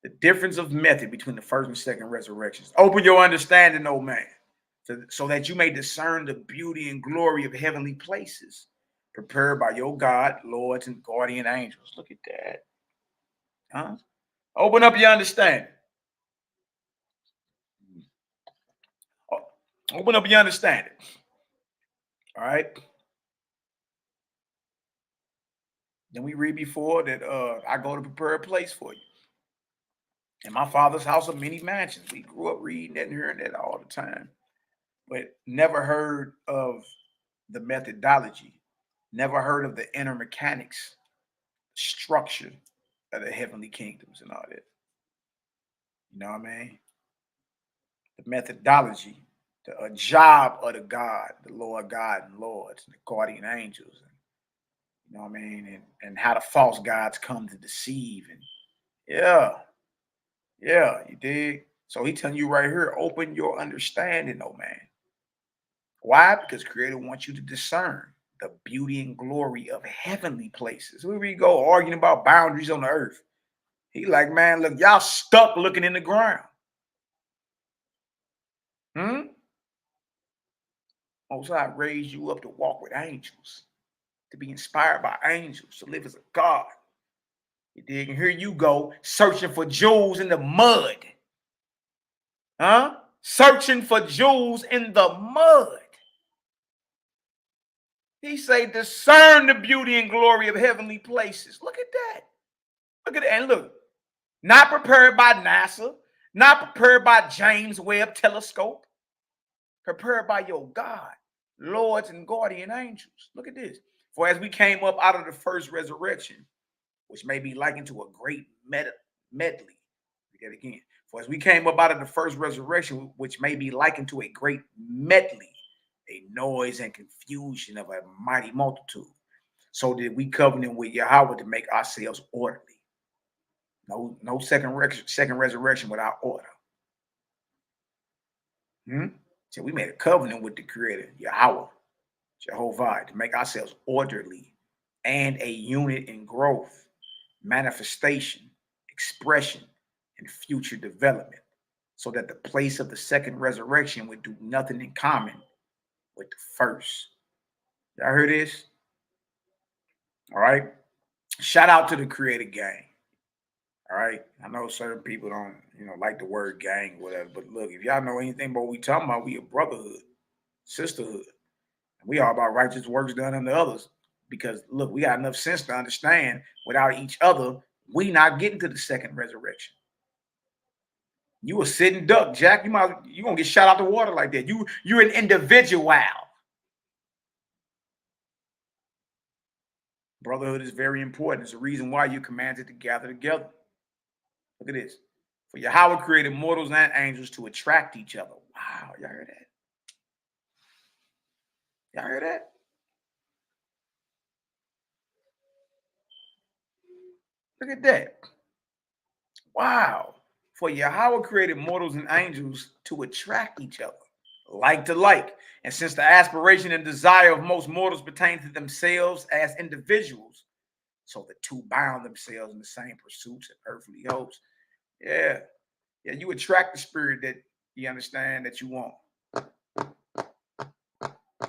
The difference of method between the first and second resurrections. Open your understanding, oh man, so that you may discern the beauty and glory of heavenly places prepared by your God, lords, and guardian angels. Look at that. Huh? Open up your understanding. Open up your understanding. All right. Then we read before that I go to prepare a place for you. In my Father's house of many mansions. We grew up reading that and hearing that all the time, but never heard of the methodology, never heard of the inner mechanics, structure of the heavenly kingdoms and all that. You know what I mean? The methodology, the job of the God, the Lord God and Lords, and the guardian angels, and, you know what I mean? And how the false gods come to deceive. And yeah, you dig? So he telling you right here, open your understanding, oh man. Why? Because Creator wants you to discern the beauty and glory of heavenly places. Where we go arguing about boundaries on the earth. He like, man, look, y'all stuck looking in the ground. Most High raised you up to walk with angels, to be inspired by angels, to live as a God. You dig? And here you go, searching for jewels in the mud. Searching for jewels in the mud. He say, discern the beauty and glory of heavenly places. Look at that. Look at that. And look, not prepared by NASA, not prepared by James Webb Telescope, prepared by your God, lords and guardian angels. Look at this. For as we came up out of the first resurrection, which may be likened to a great medley. Read that again. For as we came up out of the first resurrection, which may be likened to a great medley, a noise and confusion of a mighty multitude. So did we covenant with Yahweh to make ourselves orderly. No second resurrection without order. So we made a covenant with the Creator, Yahweh, Jehovah, to make ourselves orderly and a unit in growth, manifestation, expression, and future development, so that the place of the second resurrection would do nothing in common with the first. Y'all heard this? All right. Shout out to the Creator gang. All right. I know certain people don't, like the word gang, whatever. But look, if y'all know anything about what we talking about, we a brotherhood, sisterhood. And we all about righteous works done unto others. Because look, we got enough sense to understand without each other, we not getting to the second resurrection. You a sitting duck, Jack. You gonna get shot out the water like that. You're an individual. Brotherhood is very important. It's the reason why you're commanded to gather together. Look at this. For Yahweh created mortals and angels to attract each other. Wow, y'all heard that? Y'all heard that? Look at that. Wow. For Yahweh created mortals and angels to attract each other, like to like. And since the aspiration and desire of most mortals pertain to themselves as individuals, so the two bound themselves in the same pursuits and earthly hopes. Yeah, you attract the spirit that you understand that you want.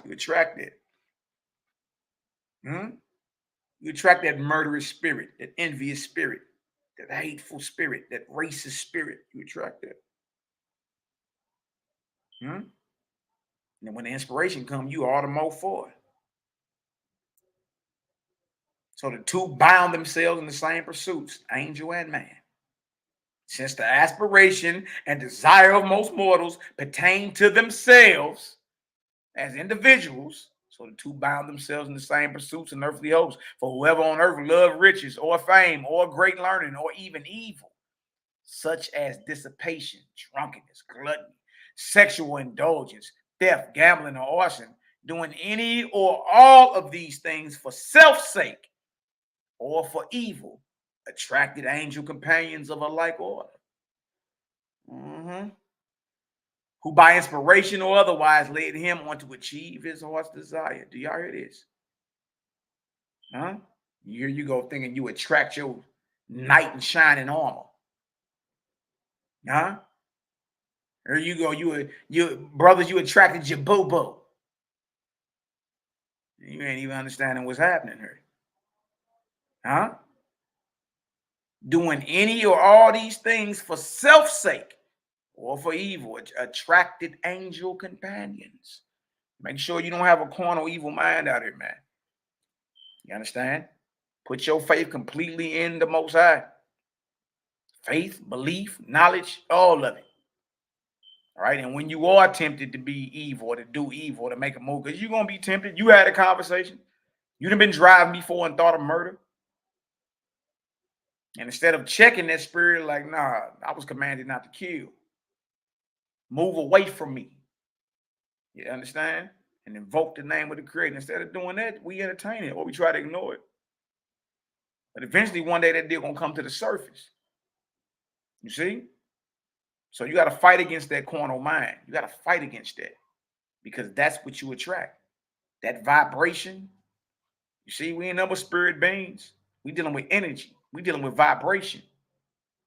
You attract it. You attract that murderous spirit, that envious spirit, that hateful spirit, that racist spirit. You attract that. And then when the inspiration comes, you all the more for it. So the two bound themselves in the same pursuits, angel and man. Since the aspiration and desire of most mortals pertain to themselves as individuals, so the two bound themselves in the same pursuits and earthly hopes. For whoever on earth love riches or fame or great learning or even evil, such as dissipation, drunkenness, gluttony, sexual indulgence, theft, gambling, or arson, doing any or all of these things for self's sake or for evil, attracted angel companions of a like order. Who by inspiration or otherwise led him on to achieve his heart's desire. Do y'all hear this? Here you go thinking you attract your knight in shining armor. Here you go, you brothers, you attracted your boo-boo. You ain't even understanding what's happening here. Doing any or all these things for self's sake or for evil, attracted angel companions. Make sure you don't have a carnal evil mind out here, man. You understand? Put your faith completely in the Most High. Faith, belief, knowledge, all of it. All right. And when you are tempted to be evil or to do evil or to make a move, because you're going to be tempted. You had a conversation. You done been driving before and thought of murder. And instead of checking that spirit, like, nah, I was commanded not to kill. Move away from me. You understand? And invoke the name of the Creator. Instead of doing that, we entertain it or we try to ignore it. But eventually, one day that deal gonna come to the surface. You see? So you got to fight against that carnal mind. You got to fight against that because that's what you attract. That vibration. You see, we ain't number spirit beings. We dealing with energy. We dealing with vibration.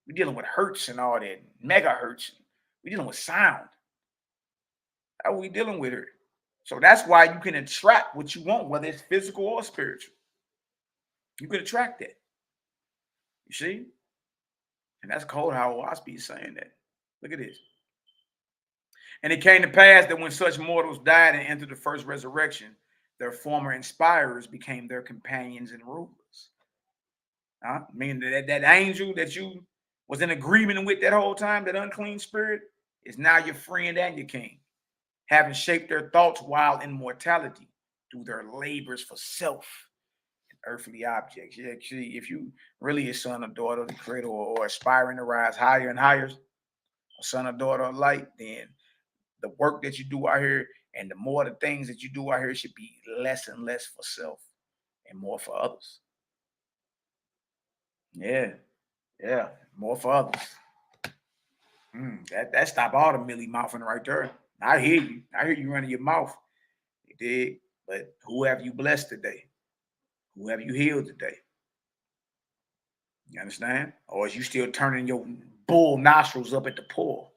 We dealing with hertz and all that, megahertz. We dealing with sound. That's what we dealing with here. So that's why you can attract what you want, whether it's physical or spiritual. You can attract that. You see? And that's cold how YHWH's is saying that. Look at this. And it came to pass that when such mortals died and entered the first resurrection, their former inspirers became their companions and rulers. Meaning that angel that you was in agreement with that whole time, that unclean spirit, is now your friend and your king, having shaped their thoughts while in mortality through their labors for self and earthly objects. Yeah, actually, if you really a son or daughter of the Creator or aspiring to rise higher and higher, a son or daughter of light, then the work that you do out here and the more the things that you do out here should be less and less for self and more for others. Yeah, more for others. That stop all the milly mouthing right there. I hear you. I hear you running your mouth. You dig? But who have you blessed today? Who have you healed today? You understand? Or is you still turning your bull nostrils up at the poor?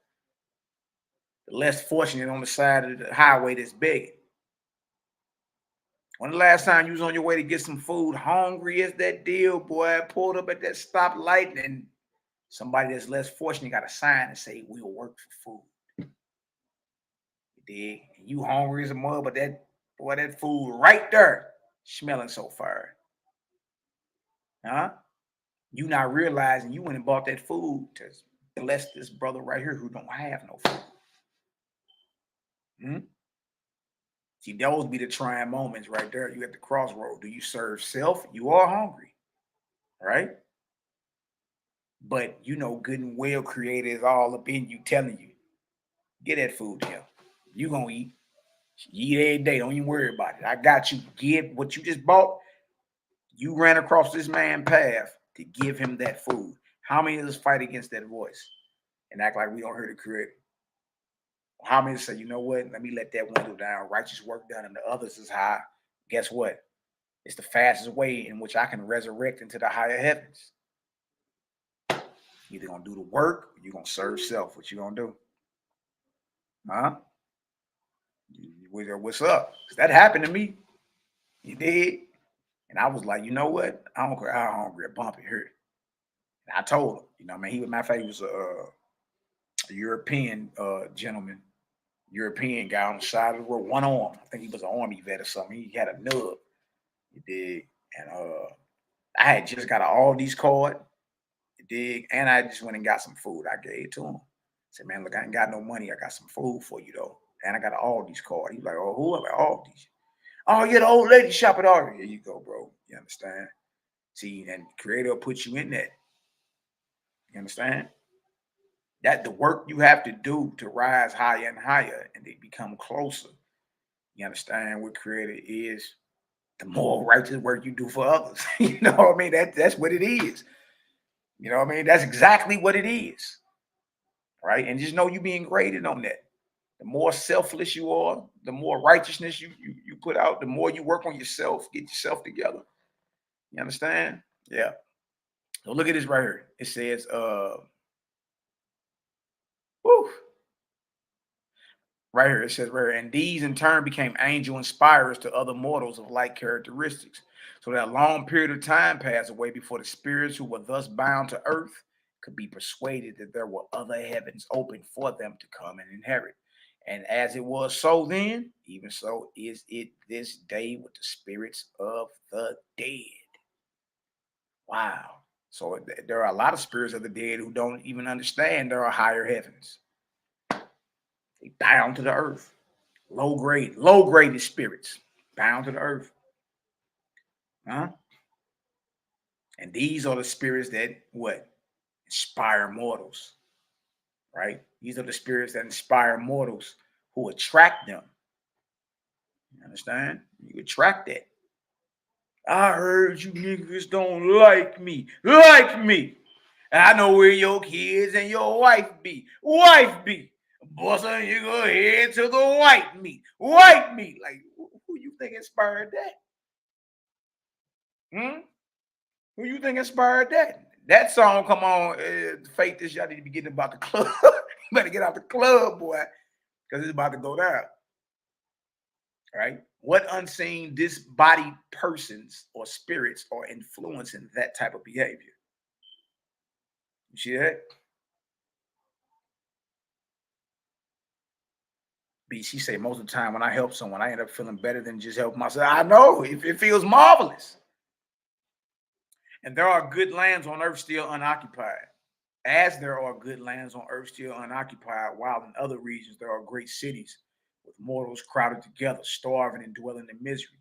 The less fortunate on the side of the highway that's begging. When the last time you was on your way to get some food, hungry as that deal, boy, pulled up at that stoplight and somebody that's less fortunate got a sign and say, we'll work for food. You dig? And you hungry as a mother, but that food right there smelling so fire. You not realizing you went and bought that food to bless this brother right here who don't have no food. See, those be the trying moments right there. You at the crossroad. Do you serve self? You are hungry, right? But you know good and well Creator is all up in you telling you, get that food to him. You gonna eat. You eat every day. Don't even worry about it. I got you. Get what you just bought. You ran across this man's path to give him that food. How many of us fight against that voice and act like we don't hear the Creator? How many say, you know what? Let me let that window down. Righteous work done, and the others is high. Guess what? It's the fastest way in which I can resurrect into the higher heavens. You're either gonna do the work or you're gonna serve self. What you gonna do? What's up? That happened to me. You did. And I was like, you know what? I don't care how hungry a bumpy here. And I told him, he was, matter of fact, he was a European gentleman. European guy on the side of the road, one arm. I think he was an army vet or something. He had a nub. You dig? And I had just got an Aldi's card. You dig? And I just went and got some food. I gave it to him. I said, man, look, I ain't got no money. I got some food for you though. And I got an Aldi's card. He was like, oh, who? I'm like, Aldi's. Oh, you're the old lady shop at Aldi's. Here you go, bro. You understand? See, and the creator will put you in that. You understand? That the work you have to do to rise higher and higher and they become closer. You understand what creator is? The more righteous work you do for others. You know what I mean? That's what it is. You know what I mean? That's exactly what it is. Right? And just know you being graded on that. The more selfless you are, the more righteousness you put out, the more you work on yourself, get yourself together. You understand? Yeah. So look at this right here. It says, right here, it says right here, and these in turn became angel inspirers to other mortals of like characteristics. So that a long period of time passed away before the spirits who were thus bound to earth could be persuaded that there were other heavens open for them to come and inherit. And as it was so then, even so is it this day with the spirits of the dead. Wow. So there are a lot of spirits of the dead who don't even understand there are higher heavens. They bound to the earth. Low-graded spirits bound to the earth. Huh? And these are the spirits that what? Inspire mortals. Right? These are the spirits that inspire mortals who attract them. You understand? You attract that. I heard you niggas don't like me. Like me. And I know where your kids and your wife be. Wife be. Bossa, you go head to the white meat. White meat. Like, who you think inspired that? Who you think inspired that? That song, come on, Faith, this y'all need to be getting about the club. You better get out the club, boy, because it's about to go down. Right? What unseen disembodied persons or spirits are influencing that type of behavior? You see that? BC say most of the time when I help someone, I end up feeling better than just helping myself. I know, it feels marvelous. And there are good lands on earth still unoccupied, as there are good lands on earth still unoccupied, while in other regions there are great cities with mortals crowded together, starving and dwelling in misery.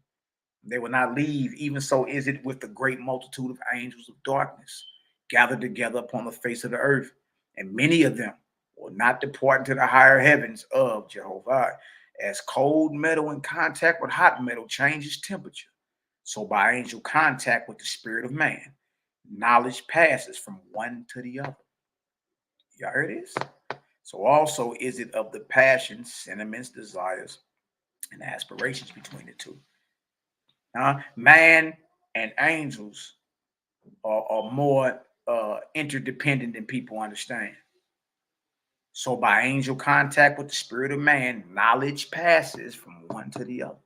They will not leave. Even so is it with the great multitude of angels of darkness gathered together upon the face of the earth. And many of them will not depart into the higher heavens of Jehovah. As cold metal in contact with hot metal changes temperature, so by angel contact with the spirit of man, knowledge passes from one to the other. Y'all heard this? So also is it of the passions, sentiments, desires, and aspirations between the two. Man and angels are more interdependent than people understand. So by angel contact with the spirit of man, knowledge passes from one to the other.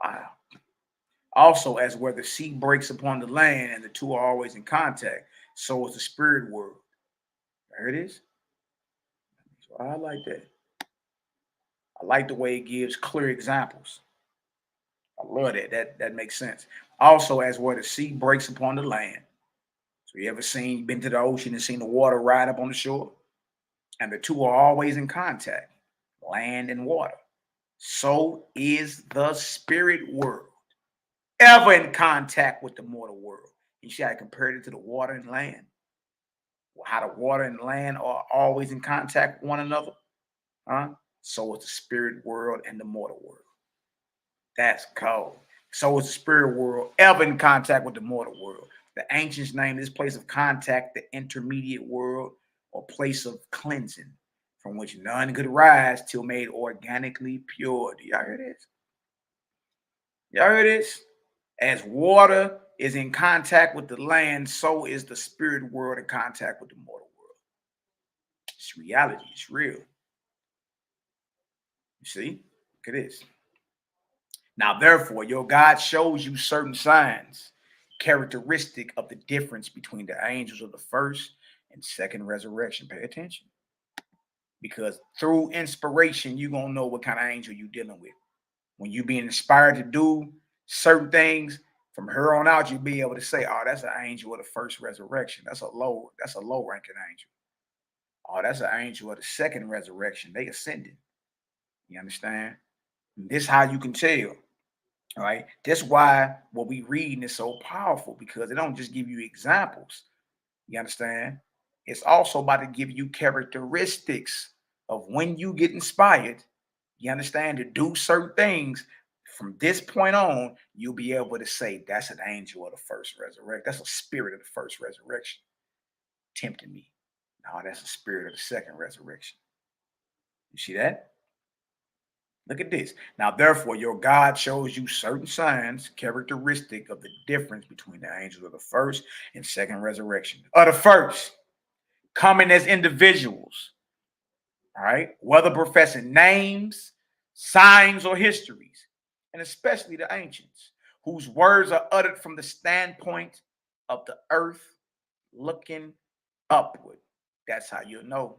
Wow. Also, as where the sea breaks upon the land and the two are always in contact, so is the spirit world. There it is. So I like that. I like the way it gives clear examples. I love that. That makes sense. Also, as where the sea breaks upon the land. So you ever been to the ocean and seen the water ride up on the shore? And the two are always in contact, land and water. So is the spirit world ever in contact with the mortal world. You see how I compared it to the water and land? Well, how the water and land are always in contact with one another. So is the spirit world and the mortal world. That's cold. So is the spirit world ever in contact with the mortal world. The ancients named this place of contact the intermediate world, or place of cleansing, from which none could rise till made organically pure. Do y'all hear this? Y'all hear this? As water is in contact with the land, so is the spirit world in contact with the mortal world. It's reality. It's real. You see? Look at this. Now, therefore, your God shows you certain signs, characteristic of the difference between the angels of the first and second resurrection. Pay attention. because through inspiration, you're going to know what kind of angel you're dealing with. When you're being inspired to do certain things, from here on out, you'll be able to say, oh, that's an angel of the first resurrection. That's a low ranking angel. Oh, that's an angel of the second resurrection. They ascended. You understand? And this is how you can tell. All right. That's why what we reading is so powerful, because it don't just give you examples. You understand? It's also about to give you characteristics of when you get inspired, you understand, to do certain things. From this point on, you'll be able to say, that's an angel of the first resurrection. That's a spirit of the first resurrection tempting me. No, that's a spirit of the second resurrection. You see that? Look at this. Now, therefore, your God shows you certain signs, characteristic of the difference between the angels of the first and second resurrection. Of the first, coming as individuals, all right, whether professing names, signs, or histories, and especially the ancients, whose words are uttered from the standpoint of the earth looking upward. That's how you'll know.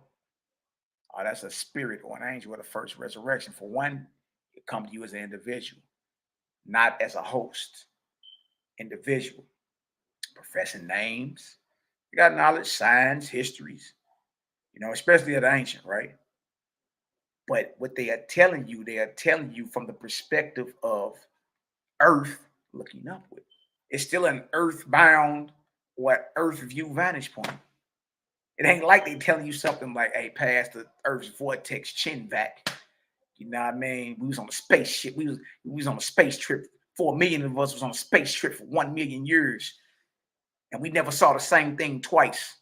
Oh, that's a spirit or an angel of the first resurrection. For one, it comes to you as an individual, not as a host. Individual, professing names. You got knowledge, signs, histories, especially of the ancient, right? But what they are telling you from the perspective of earth looking upward. It's still an earthbound or earth view vantage point. It ain't like they telling you something like, hey, past the Earth's vortex chin vac. You know what I mean? We was on a spaceship. We was on a space trip. 4 million of us was on a space trip for 1 million years. And we never saw the same thing twice.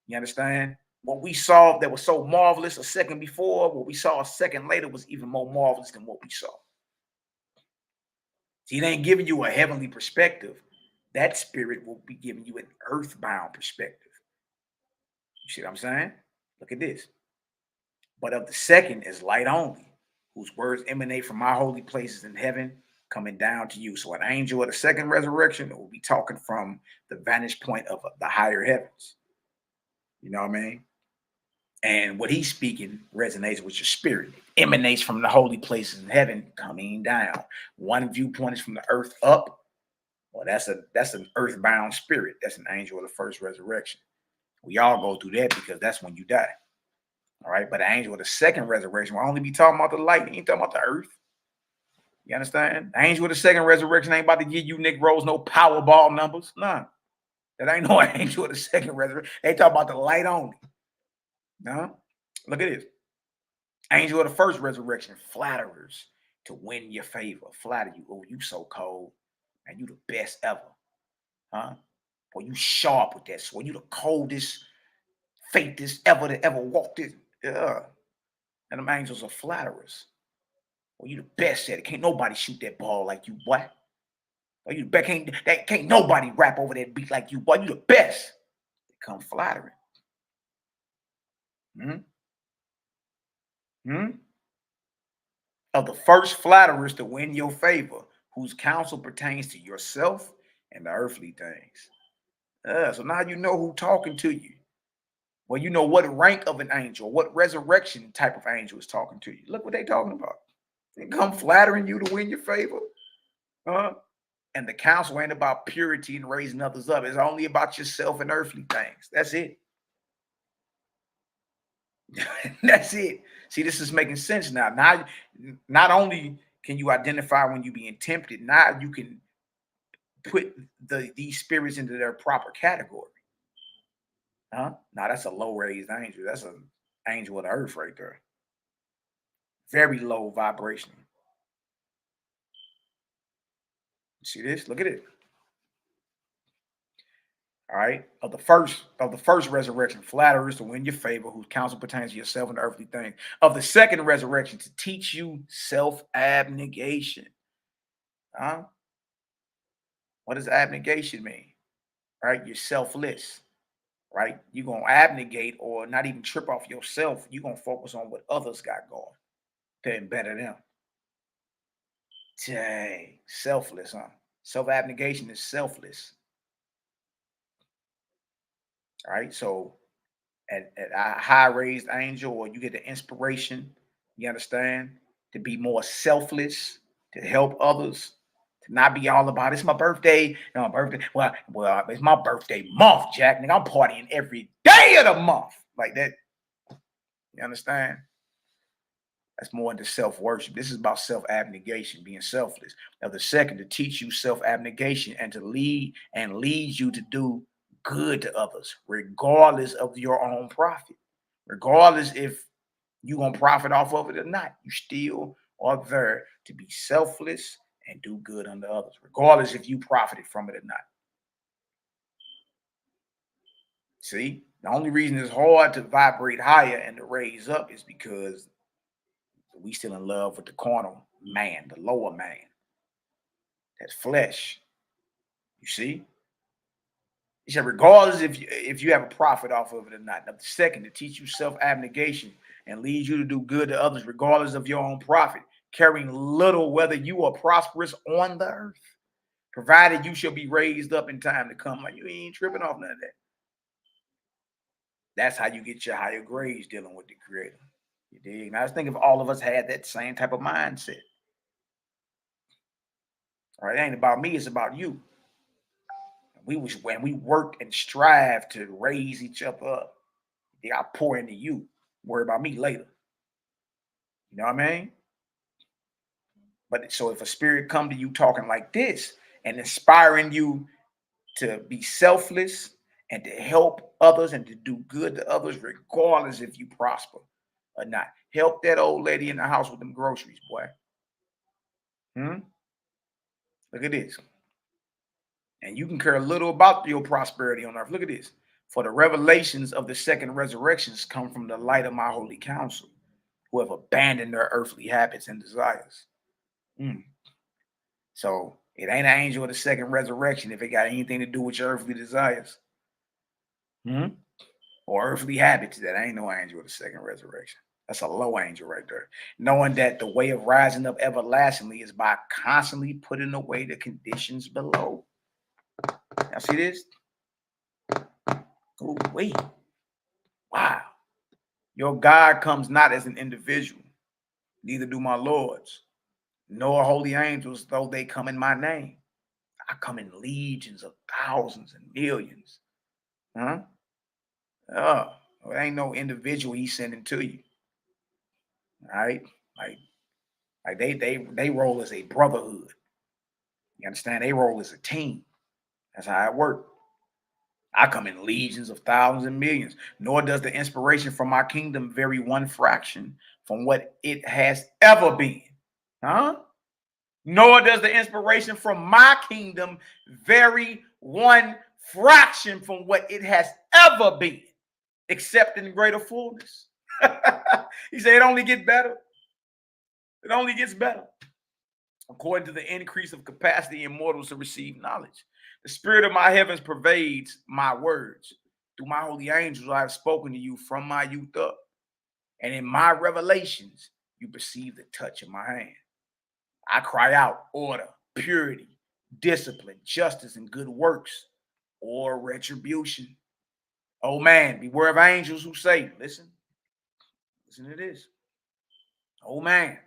You understand? What we saw that was so marvelous a second before, what we saw a second later was even more marvelous than what we saw. See, it ain't giving you a heavenly perspective. That spirit will be giving you an earthbound perspective. You see what I'm saying? Look at this. But of the second is light only, whose words emanate from my holy places in heaven, coming down to you. So an angel of the second resurrection will be talking from the vantage point of the higher heavens. You know what I mean? And what he's speaking resonates with your spirit. It emanates from the holy places in heaven, coming down. One viewpoint is from the earth up. Well, that's an earthbound spirit. That's an angel of the first resurrection. We all go through that because that's when you die. All right. But the angel of the second resurrection will only be talking about the light. He ain't talking about the earth. You understand? The angel of the second resurrection ain't about to give you Nick Rose no Powerball numbers. None. That ain't no angel of the second resurrection. They talk about the light only. No. Look at this. Angel of the first resurrection, flatterers to win your favor. Flatter you. Oh, you so cold. Man, you the best ever. Huh? Boy, you sharp with that sword. You the coldest, faintest ever that ever walked it. Yeah. And them angels are flatterers. Well, you the best at it. Can't nobody shoot that ball like you, boy. Well, you the best. Can't nobody rap over that beat like you, boy. You the best. They come flattering. Of the first flatterers to win your favor, whose counsel pertains to yourself and the earthly things. So now you know who talking to you. Well, you know what rank of an angel, what resurrection type of angel is talking to you. Look what they talking about. They come flattering you to win your favor. And the counsel ain't about purity and raising others up. It's only about yourself and earthly things. That's it. That's it. See, this is making sense now. Now, not only can you identify when you're being tempted, now you can put these spirits into their proper category. Now that's a low-raised angel. That's an angel of the earth right there. Very low vibration. See this? Look at it. All right. Of the first resurrection, flatterers to win your favor, whose counsel pertains to yourself and earthly things. Of the second resurrection, to teach you self-abnegation. What does abnegation mean? Right? You're selfless. Right? You're going to abnegate or not even trip off yourself. You're going to focus on what others got going to better them. Dang. Selfless, huh? Self-abnegation is selfless. All right. So at a high-raised angel, or you get the inspiration, you understand, to be more selfless, to help others, to not be all about it's my birthday. No, birthday. Well, it's my birthday month, Jack. Nigga, I'm partying every day of the month. Like that. You understand? That's more into self-worship. This is about self-abnegation, being selfless. Now, the second, to teach you self-abnegation and to lead you to do good to others, regardless of your own profit. Regardless if you're going to profit off of it or not. You still are there to be selfless and do good unto others, regardless if you profited from it or not. See, the only reason it's hard to vibrate higher and to raise up is because we still in love with the carnal man, the lower man, that flesh. You see? He said, regardless if you have a profit off of it or not. Now, the second, to teach you self-abnegation and lead you to do good to others, regardless of your own profit, caring little whether you are prosperous on the earth, provided you shall be raised up in time to come. Like, you ain't tripping off none of that. That's how you get your higher grades dealing with the Creator. You dig? Now, I was thinking if all of us had that same type of mindset. All right, it ain't about me, it's about you. When we work and strive to raise each other up, I pour into you. Worry about me later. You know what I mean? But so if a spirit come to you talking like this and inspiring you to be selfless and to help others and to do good to others, regardless if you prosper or not. Help that old lady in the house with them groceries, boy. Look at this. And you can care little about your prosperity on earth. Look at this. For the revelations of the second resurrections come from the light of my holy counsel, who have abandoned their earthly habits and desires. So it ain't an angel of the second resurrection if it got anything to do with your earthly desires. Or earthly habits. That ain't no angel of the second resurrection. That's a low angel right there. Knowing that the way of rising up everlastingly is by constantly putting away the conditions below. Now see this? Oh, wait. Wow. Your God comes not as an individual, neither do my lords, nor holy angels, though they come in my name. I come in legions of thousands and millions. Oh, it ain't no individual he's sending to you. All right? Like they roll as a brotherhood. You understand? They roll as a team. That's how it works. I come in legions of thousands and millions, nor does the inspiration from my kingdom vary one fraction from what it has ever been. Nor does the inspiration from my kingdom vary one fraction from what it has ever been, except in greater fullness. He said it only gets better. It only gets better. According to the increase of capacity in mortals to receive knowledge. The spirit of my heavens pervades my words. Through my holy angels, I have spoken to you from my youth up. And in my revelations, you perceive the touch of my hand. I cry out order, purity, discipline, justice, and good works, or retribution. Oh man, beware of angels who say, listen to this. Oh man.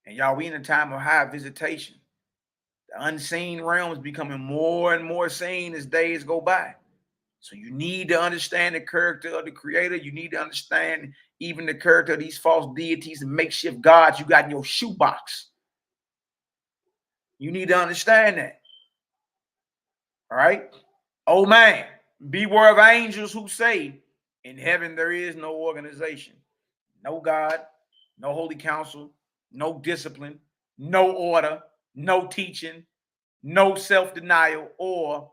And y'all, we in a time of high visitation. The unseen realm is becoming more and more seen as days go by. So you need to understand the character of the Creator. You need to understand even the character of these false deities and makeshift gods you got in your shoebox. You need to understand that. All right? Oh man, beware of angels who say, in heaven there is no organization, no God, no holy council, no discipline, no order, no teaching, no self-denial, or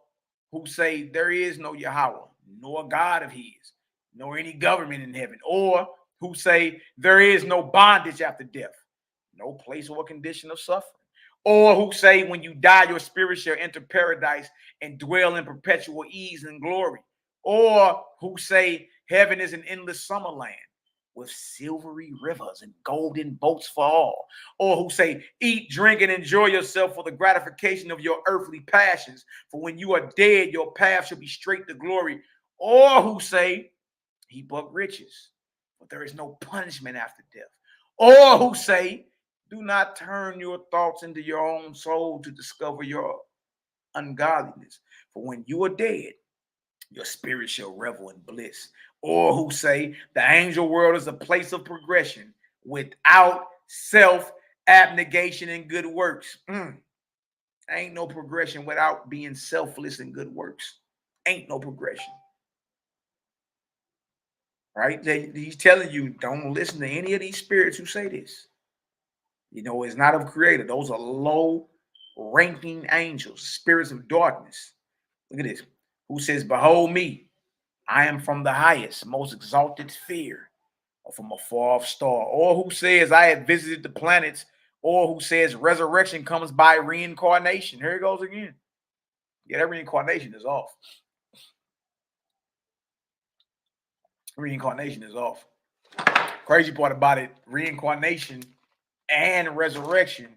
who say there is no Yahweh, nor God of his, nor any government in heaven, or who say there is no bondage after death, no place or condition of suffering, or who say when you die, your spirit shall enter paradise and dwell in perpetual ease and glory, or who say heaven is an endless summer land with silvery rivers and golden boats for all, or who say, eat, drink, and enjoy yourself for the gratification of your earthly passions, for when you are dead, your path shall be straight to glory, or who say, heap up riches, but there is no punishment after death. Or who say, do not turn your thoughts into your own soul to discover your ungodliness. For when you are dead, your spirit shall revel in bliss. Or who say, the angel world is a place of progression without self-abnegation and good works. Ain't no progression without being selfless and good works. Ain't no progression. Right? He's telling you, don't listen to any of these spirits who say this. You know, it's not of creator. Those are low-ranking angels, spirits of darkness. Look at this. Who says, behold me, I am from the highest, most exalted sphere, or from a far-off star. Or who says, I have visited the planets. Or who says, resurrection comes by reincarnation. Here it goes again. Yeah, that reincarnation is off. Reincarnation is off. Crazy part about it, reincarnation and resurrection,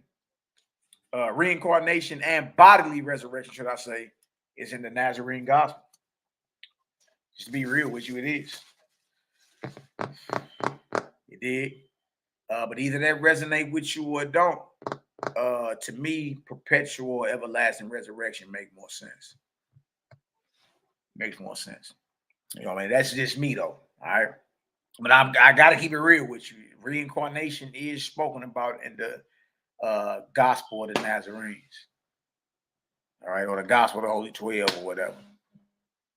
reincarnation and bodily resurrection, should I say, is in the Nazarene gospel. Just to be real with you, it is. It did. But either that resonate with you or don't. To me, perpetual everlasting resurrection makes more sense. Makes more sense. You know what I mean? That's just me though. All right. But I gotta keep it real with you. Reincarnation is spoken about in the gospel of the Nazarenes. All right, or the gospel of the Holy 12 or whatever.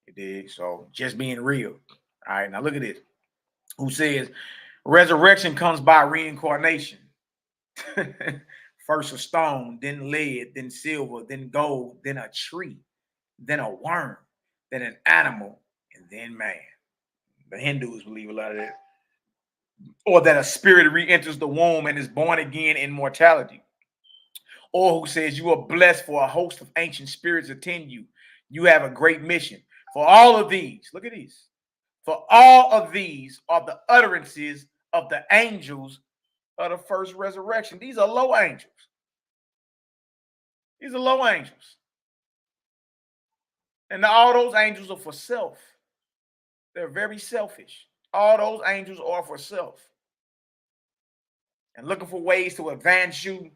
It did. So just being real. All right, now look at this. Who says resurrection comes by reincarnation? First a stone, then lead, then silver, then gold, then a tree, then a worm, then an animal, and then man. The Hindus believe a lot of that. Or that a spirit re-enters the womb and is born again in mortality. Or who says you are blessed for a host of ancient spirits attend you. You have a great mission. For all of these, look at these. For all of these are the utterances of the angels of the first resurrection. These are low angels. These are low angels. And all those angels are for self. They're very selfish. All those angels are for self. And looking for ways to advance you,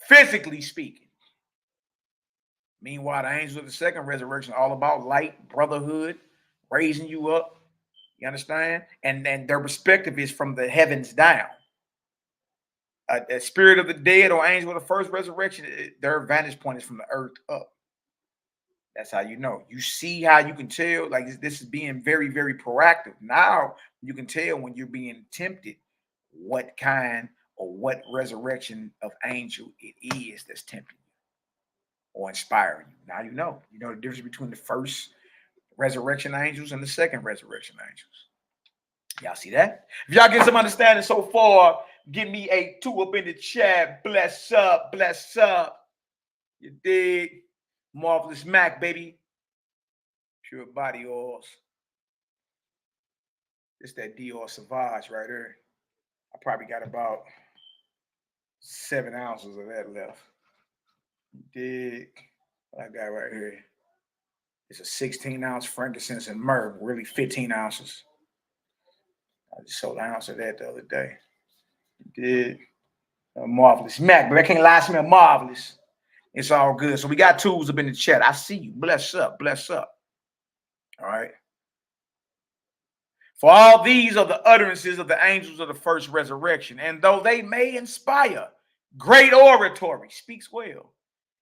physically speaking. Meanwhile, the angels of the second resurrection are all about light, brotherhood, raising you up. You understand? And their perspective is from the heavens down. A spirit of the dead or angel of the first resurrection, their vantage point is from the earth up. That's how you know. You see how you can tell, like this is being very, very proactive. Now you can tell when you're being tempted what kind or what resurrection of angel it is that's tempting you or inspiring you. Now you know. You know the difference between the first resurrection angels and the second resurrection angels. Y'all see that? If y'all get some understanding so far, give me a 2 up in the chat. Bless up, bless up. You dig? Marvelous Mac, baby. Pure body oils. It's that Dior Sauvage right there. I probably got about 7 ounces of that left. You dig? What I got right here. It's a 16-ounce frankincense and myrrh, really 15 ounces. I just sold an ounce of that the other day. You dig? Marvelous Mac, but I can't lie, smell marvelous. It's all good. So we got tools up in the chat. I see you. Bless up, bless up. All right. For all these are the utterances of the angels of the first resurrection. And though they may inspire great oratory, speaks well,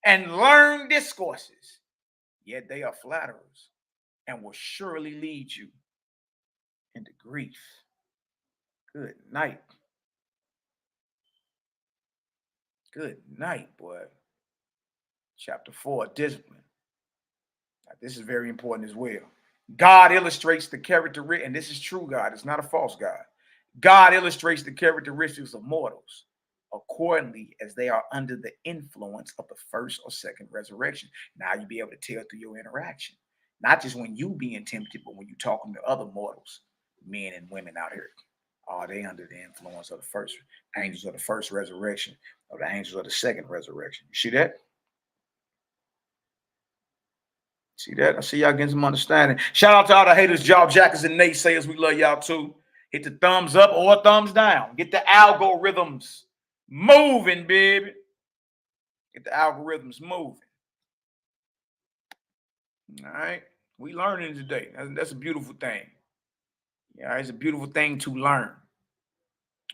and learn discourses, yet they are flatterers and will surely lead you into grief. Good night. Good night, boy. Chapter 4, discipline. Now, this is very important as well. God illustrates the character, and this is true God. It's not a false God. God illustrates the characteristics of mortals accordingly as they are under the influence of the first or second resurrection. Now you be able to tell through your interaction, not just when you being tempted, but when you talking to other mortals, men and women out here. Are they under the influence of the first angels of the first resurrection or the angels of the second resurrection? You see that? See that? I see y'all getting some understanding. Shout out to all the haters, job jackers, and naysayers. We love y'all too. Hit the thumbs up or thumbs down. Get the algorithms moving, baby. Get the algorithms moving. All right. We learning today. That's a beautiful thing. Yeah, it's a beautiful thing to learn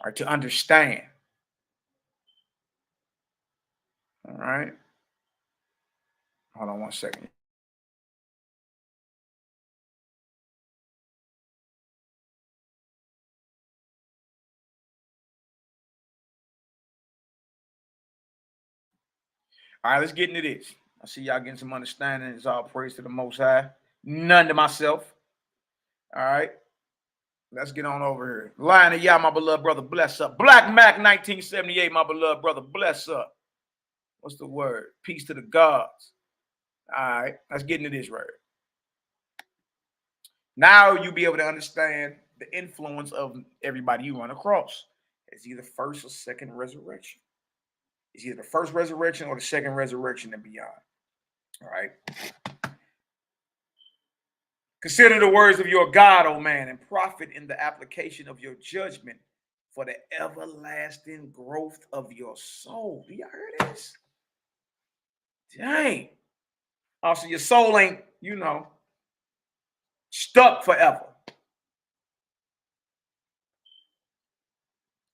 or to understand. All right. Hold on one second. All right, let's get into this. I see y'all getting some understanding. It's all praise to the Most High. None to myself. All right. Let's get on over here. Lion of Yah, my beloved brother, bless up. Black Mac 1978, my beloved brother, bless up. What's the word? Peace to the gods. All right, let's get into this right here. Now you'll be able to understand the influence of everybody you run across. It's either first or second resurrection. It's either the first resurrection or the second resurrection and beyond. All right. Consider the words of your God, O man, and profit in the application of your judgment for the everlasting growth of your soul. Do y'all hear this? Dang. Also, your soul ain't, stuck forever.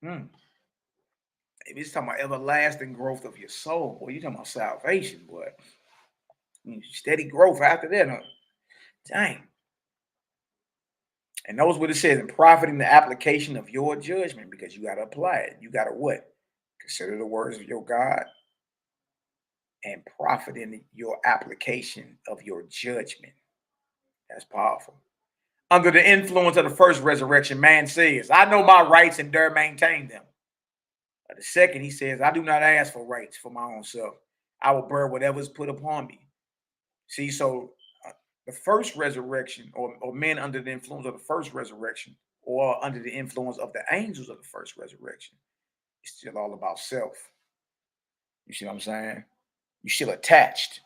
If it's talking about everlasting growth of your soul, boy, you're talking about salvation, boy. Steady growth after that, huh? Dang. And notice what it says, and profiting the application of your judgment, because you got to apply it. You got to what? Consider the words of your God and profit in your application of your judgment. That's powerful. Under the influence of the first resurrection, man says, I know my rights and dare maintain them. The second, he says, I do not ask for rights for my own self. I will bear whatever is put upon me. See, so the first resurrection, or men under the influence of the first resurrection, or under the influence of the angels of the first resurrection, it's still all about self. You see what I'm saying? You're still attached.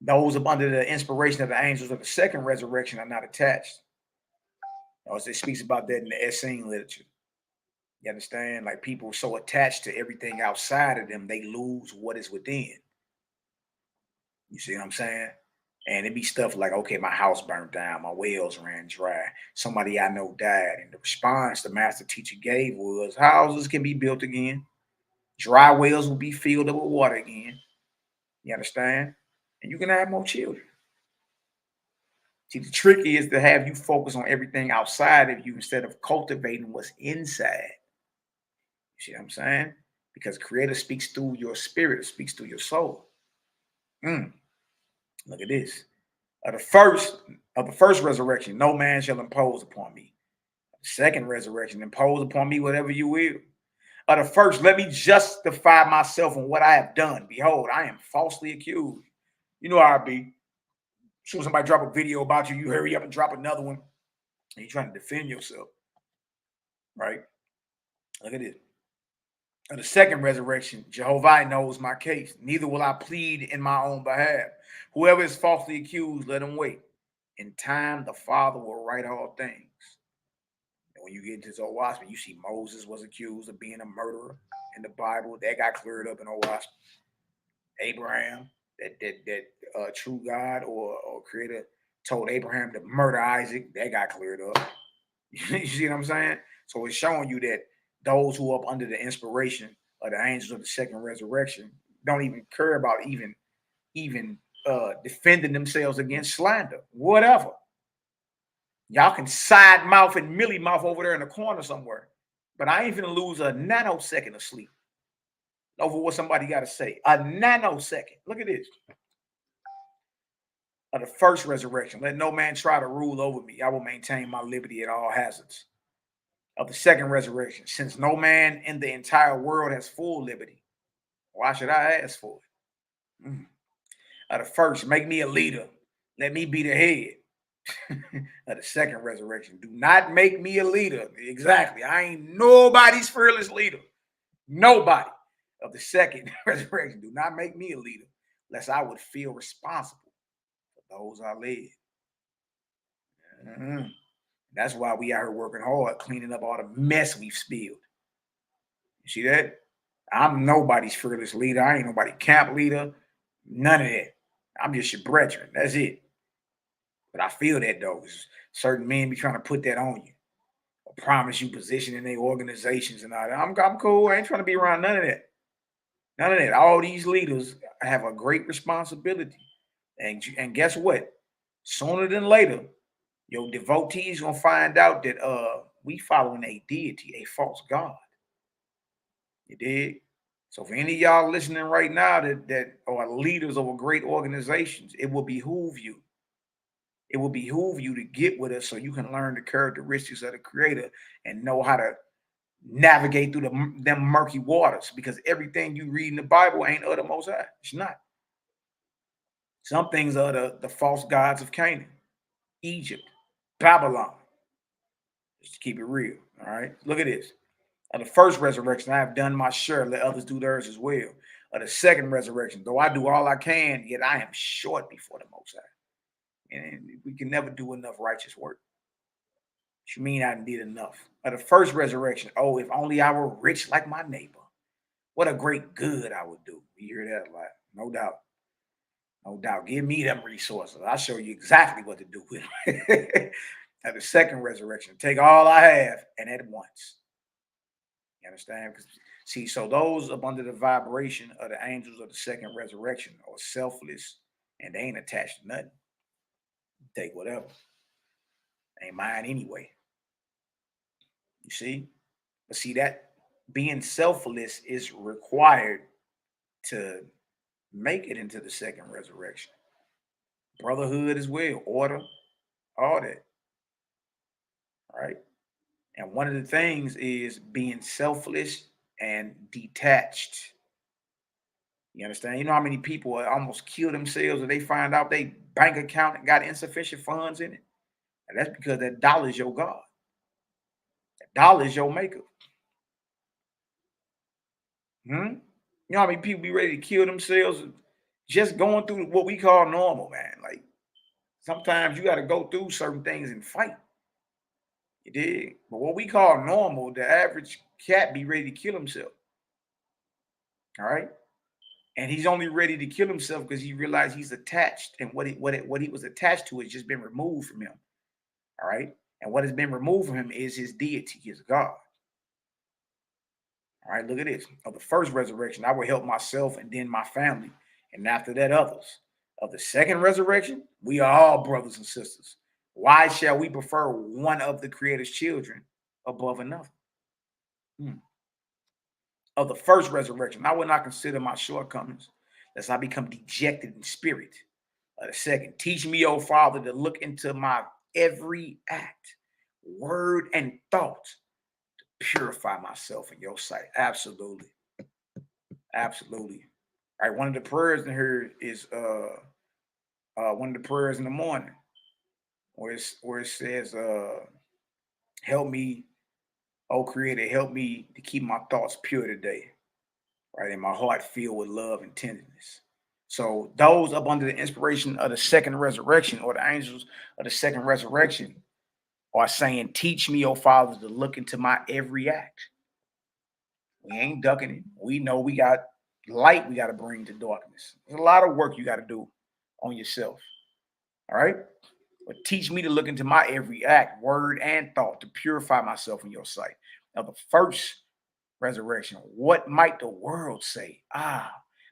Those under the inspiration of the angels of the second resurrection are not attached. It speaks about that in the Essene literature. You understand? Like people are so attached to everything outside of them, they lose what is within. You see what I'm saying? And it'd be stuff like, okay, my house burned down, my wells ran dry, somebody I know died. And the response the master teacher gave was, houses can be built again. Dry wells will be filled up with water again. You understand? And you can have more children. See, the trick is to have you focus on everything outside of you instead of cultivating what's inside. You see what I'm saying? Because Creator speaks through your spirit, it speaks through your soul. Look at this. Of the first resurrection, no man shall impose upon me. The second resurrection, impose upon me whatever you will. Of the first, let me justify myself on what I have done. Behold, I am falsely accused. You know how I be. As soon as somebody drop a video about you, you hurry up and drop another one. And you're trying to defend yourself. Right? Look at this. Of the second resurrection, Jehovah knows my case. Neither will I plead in my own behalf. Whoever is falsely accused, let him wait. In time, the Father will right all things. And when you get into Zoroaster, you see Moses was accused of being a murderer in the Bible. That got cleared up in Zoroaster. Abraham, that true God or Creator told Abraham to murder Isaac. That got cleared up. You see what I'm saying? So it's showing you that those who are up under the inspiration of the angels of the second resurrection don't even care about even defending themselves against slander, whatever. Y'all can side mouth and millie mouth over there in the corner somewhere, but I ain't gonna lose a nanosecond of sleep over what somebody got to say. A nanosecond. Look at this. Of the first resurrection, let no man try to rule over me. I will maintain my liberty at all hazards. Of the second resurrection, since no man in the entire world has full liberty, why should I ask for it? Of the first, make me a leader. Let me be the head. Of the second resurrection, do not make me a leader. Exactly. I ain't nobody's fearless leader. Nobody. Of the second resurrection, do not make me a leader, lest I would feel responsible for those are led. That's why we out here working hard, cleaning up all the mess we've spilled. You see that? I'm nobody's fearless leader. I ain't nobody camp leader. None of that. I'm just your brethren. That's it. But I feel that though, because certain men be trying to put that on you, or promise you position in their organizations and all that. I'm cool. I ain't trying to be around none of that. None of that. All these leaders have a great responsibility. And guess what? Sooner than later, your devotees gonna find out that we following a deity, a false god. You dig? So for any of y'all listening right now that are leaders of great organizations, it will behoove you. It will behoove you to get with us so you can learn the characteristics of the Creator and know how to navigate through them murky waters, because everything you read in the Bible ain't of the Most High. It's not. Some things are the false gods of Canaan, Egypt, Babylon. Just to keep it real. All right. Look at this. Of the first resurrection, I have done my share. Let others do theirs as well. Of the second resurrection, though I do all I can, yet I am short before the Most High. And we can never do enough righteous work. Which mean I did enough. Of the first resurrection, oh, if only I were rich like my neighbor. What a great good I would do. You hear that a lot. No doubt. No doubt. Give me them resources. I'll show you exactly what to do with them. At the second resurrection, take all I have and at once. You understand? See, so those up under the vibration of the angels of the second resurrection are selfless and they ain't attached to nothing. Take whatever. Ain't mine anyway. You see? But see, that being selfless is required to make it into the second resurrection. Brotherhood as well, order, all that. All right. And one of the things is being selfless and detached. You understand? You know how many people almost kill themselves if they find out their bank account got insufficient funds in it? And that's because that dollar is your God. That dollar is your maker. You know how many people be ready to kill themselves just going through what we call normal, man? Like, sometimes you got to go through certain things and fight. You dig? But what we call normal, the average cat be ready to kill himself. All right? And he's only ready to kill himself because he realized he's attached, and what he was attached to has just been removed from him. All right? And what has been removed from him is his deity, his God. All right, look at this. Of the first resurrection, I will help myself and then my family, and after that, others. Of the second resurrection, we are all brothers and sisters. Why shall we prefer one of the Creator's children above another? Of the first resurrection, I will not consider my shortcomings, lest I become dejected in spirit. Of the second, teach me, O Father, to look into my every act, word, and thought, purify myself in your sight. Absolutely. Absolutely. All right. One of the prayers in here is one of the prayers in the morning where it says, help me, oh Creator, help me to keep my thoughts pure today. Right. And my heart filled with love and tenderness. So those up under the inspiration of the second resurrection, or the angels of the second resurrection, are saying, teach me, O Father, to look into my every act. We ain't ducking it. We know we got light we got to bring to darkness. There's a lot of work you got to do on yourself. All right? But teach me to look into my every act, word, and thought, to purify myself in your sight. Now, the first resurrection, what might the world say?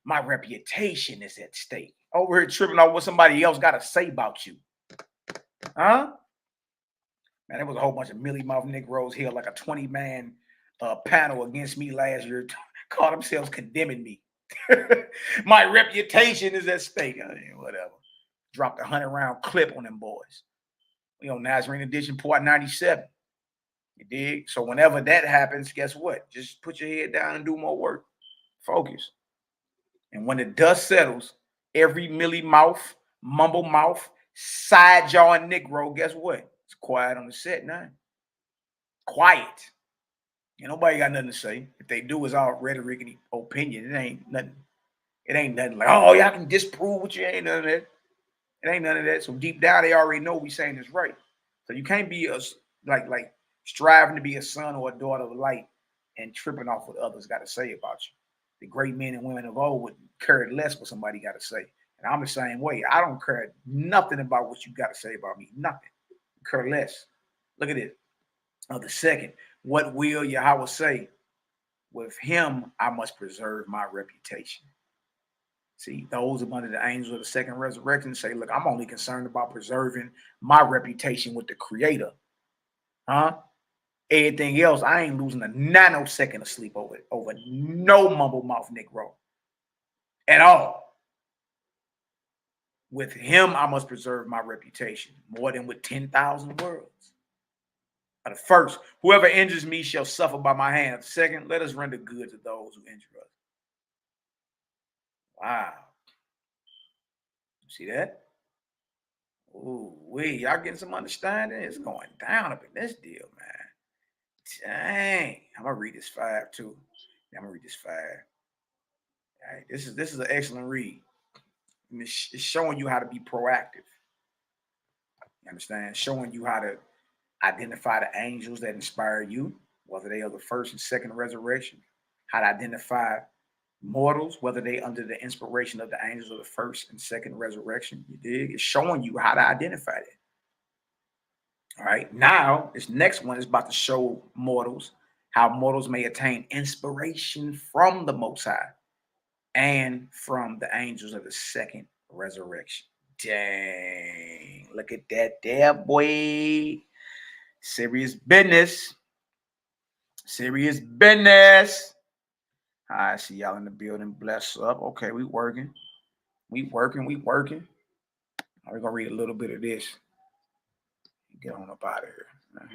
My reputation is at stake. Over here tripping on what somebody else got to say about you. Huh? Man, there was a whole bunch of mealy-mouthed Negroes here, like a 20-man panel against me last year, called themselves condemning me. My reputation is at stake. Whatever. Dropped a 100-round clip on them boys. Nazarene edition, Port 97. You dig? So whenever that happens, guess what? Just put your head down and do more work. Focus. And when the dust settles, every mealy-mouth, mumble-mouth, side-jawing Negro, guess what? It's quiet on the set now. Quiet. Nobody got nothing to say. If they do, it's all rhetoric and opinion. It ain't nothing. It ain't nothing like, oh, y'all can disprove what you ain't none of that. It ain't none of that. So deep down, they already know we saying is right. So you can't be like striving to be a son or a daughter of light and tripping off what others got to say about you. The great men and women of old would care less what somebody got to say. And I'm the same way. I don't care nothing about what you got to say about me. Nothing. Care less. Look at it. The second, what will Yahweh say? With him, I must preserve my reputation. See, those under the angels of the second resurrection say, look, I'm only concerned about preserving my reputation with the Creator. Huh? Everything else, I ain't losing a nanosecond of sleep over no mumble mouth Negro at all. With him, I must preserve my reputation more than with 10,000 worlds. The first, whoever injures me shall suffer by my hand. The second, let us render good to those who injure us. Wow. See that? Ooh, y'all getting some understanding? It's going down up in this deal, man. Dang. I'm gonna read this 5 too. I'm gonna read this 5. All right, this is an excellent read. It's showing you how to be proactive. You understand? Showing you how to identify the angels that inspire you, whether they are the first and second resurrection. How to identify mortals, whether they under the inspiration of the angels of the first and second resurrection. You dig? It's showing you how to identify it. All right. Now, this next one is about to show mortals how mortals may attain inspiration from the Most High and from the angels of the second resurrection. Dang. Look at that there, boy. Serious business. Serious business. I see y'all in the building. Bless up. Okay, we working. We working. We're going to read a little bit of this. Get on up out of here. Right.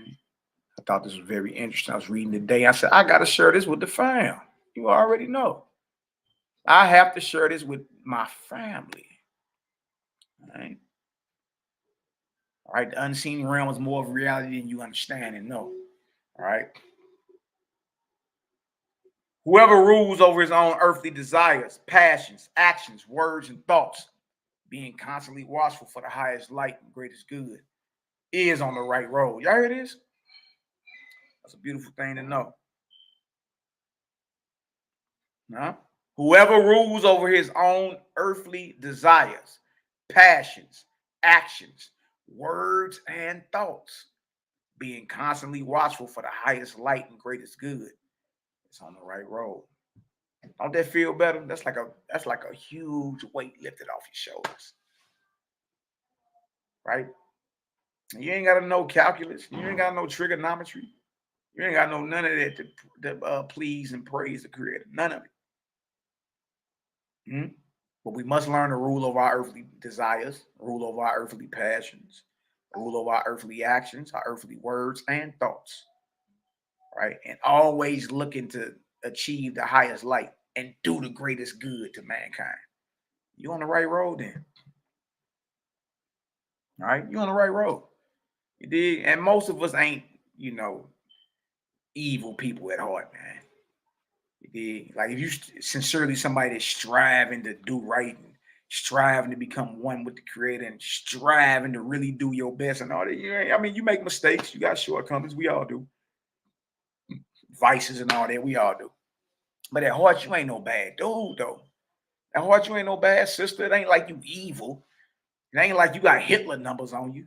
I thought this was very interesting. I was reading today. I said, I got to share this with the fam. You already know. I have to share this with my family. All right. All right. The unseen realm is more of reality than you understand and know. All right. Whoever rules over his own earthly desires, passions, actions, words, and thoughts, being constantly watchful for the highest light and greatest good, is on the right road. Y'all hear this? That's a beautiful thing to know. Huh? Whoever rules over his own earthly desires, passions, actions, words, and thoughts, being constantly watchful for the highest light and greatest good, is on the right road. Don't that feel better? That's like a huge weight lifted off your shoulders. Right? You ain't got to know calculus. You ain't got to know trigonometry. You ain't got to know none of that to please and praise the Creator. None of it. But we must learn to rule over our earthly desires, rule over our earthly passions, rule over our earthly actions, our earthly words and thoughts. Right? And always looking to achieve the highest light and do the greatest good to mankind. You on the right road then. All right? You on the right road. You dig? And most of us ain't, evil people at heart, man. You dig? Like if you sincerely somebody that's striving to do right and striving to become one with the Creator and striving to really do your best and all that. You make mistakes. You got shortcomings. We all do. Vices and all that. We all do. But at heart, you ain't no bad dude, though. At heart, you ain't no bad sister. It ain't like you evil. It ain't like you got Hitler numbers on you.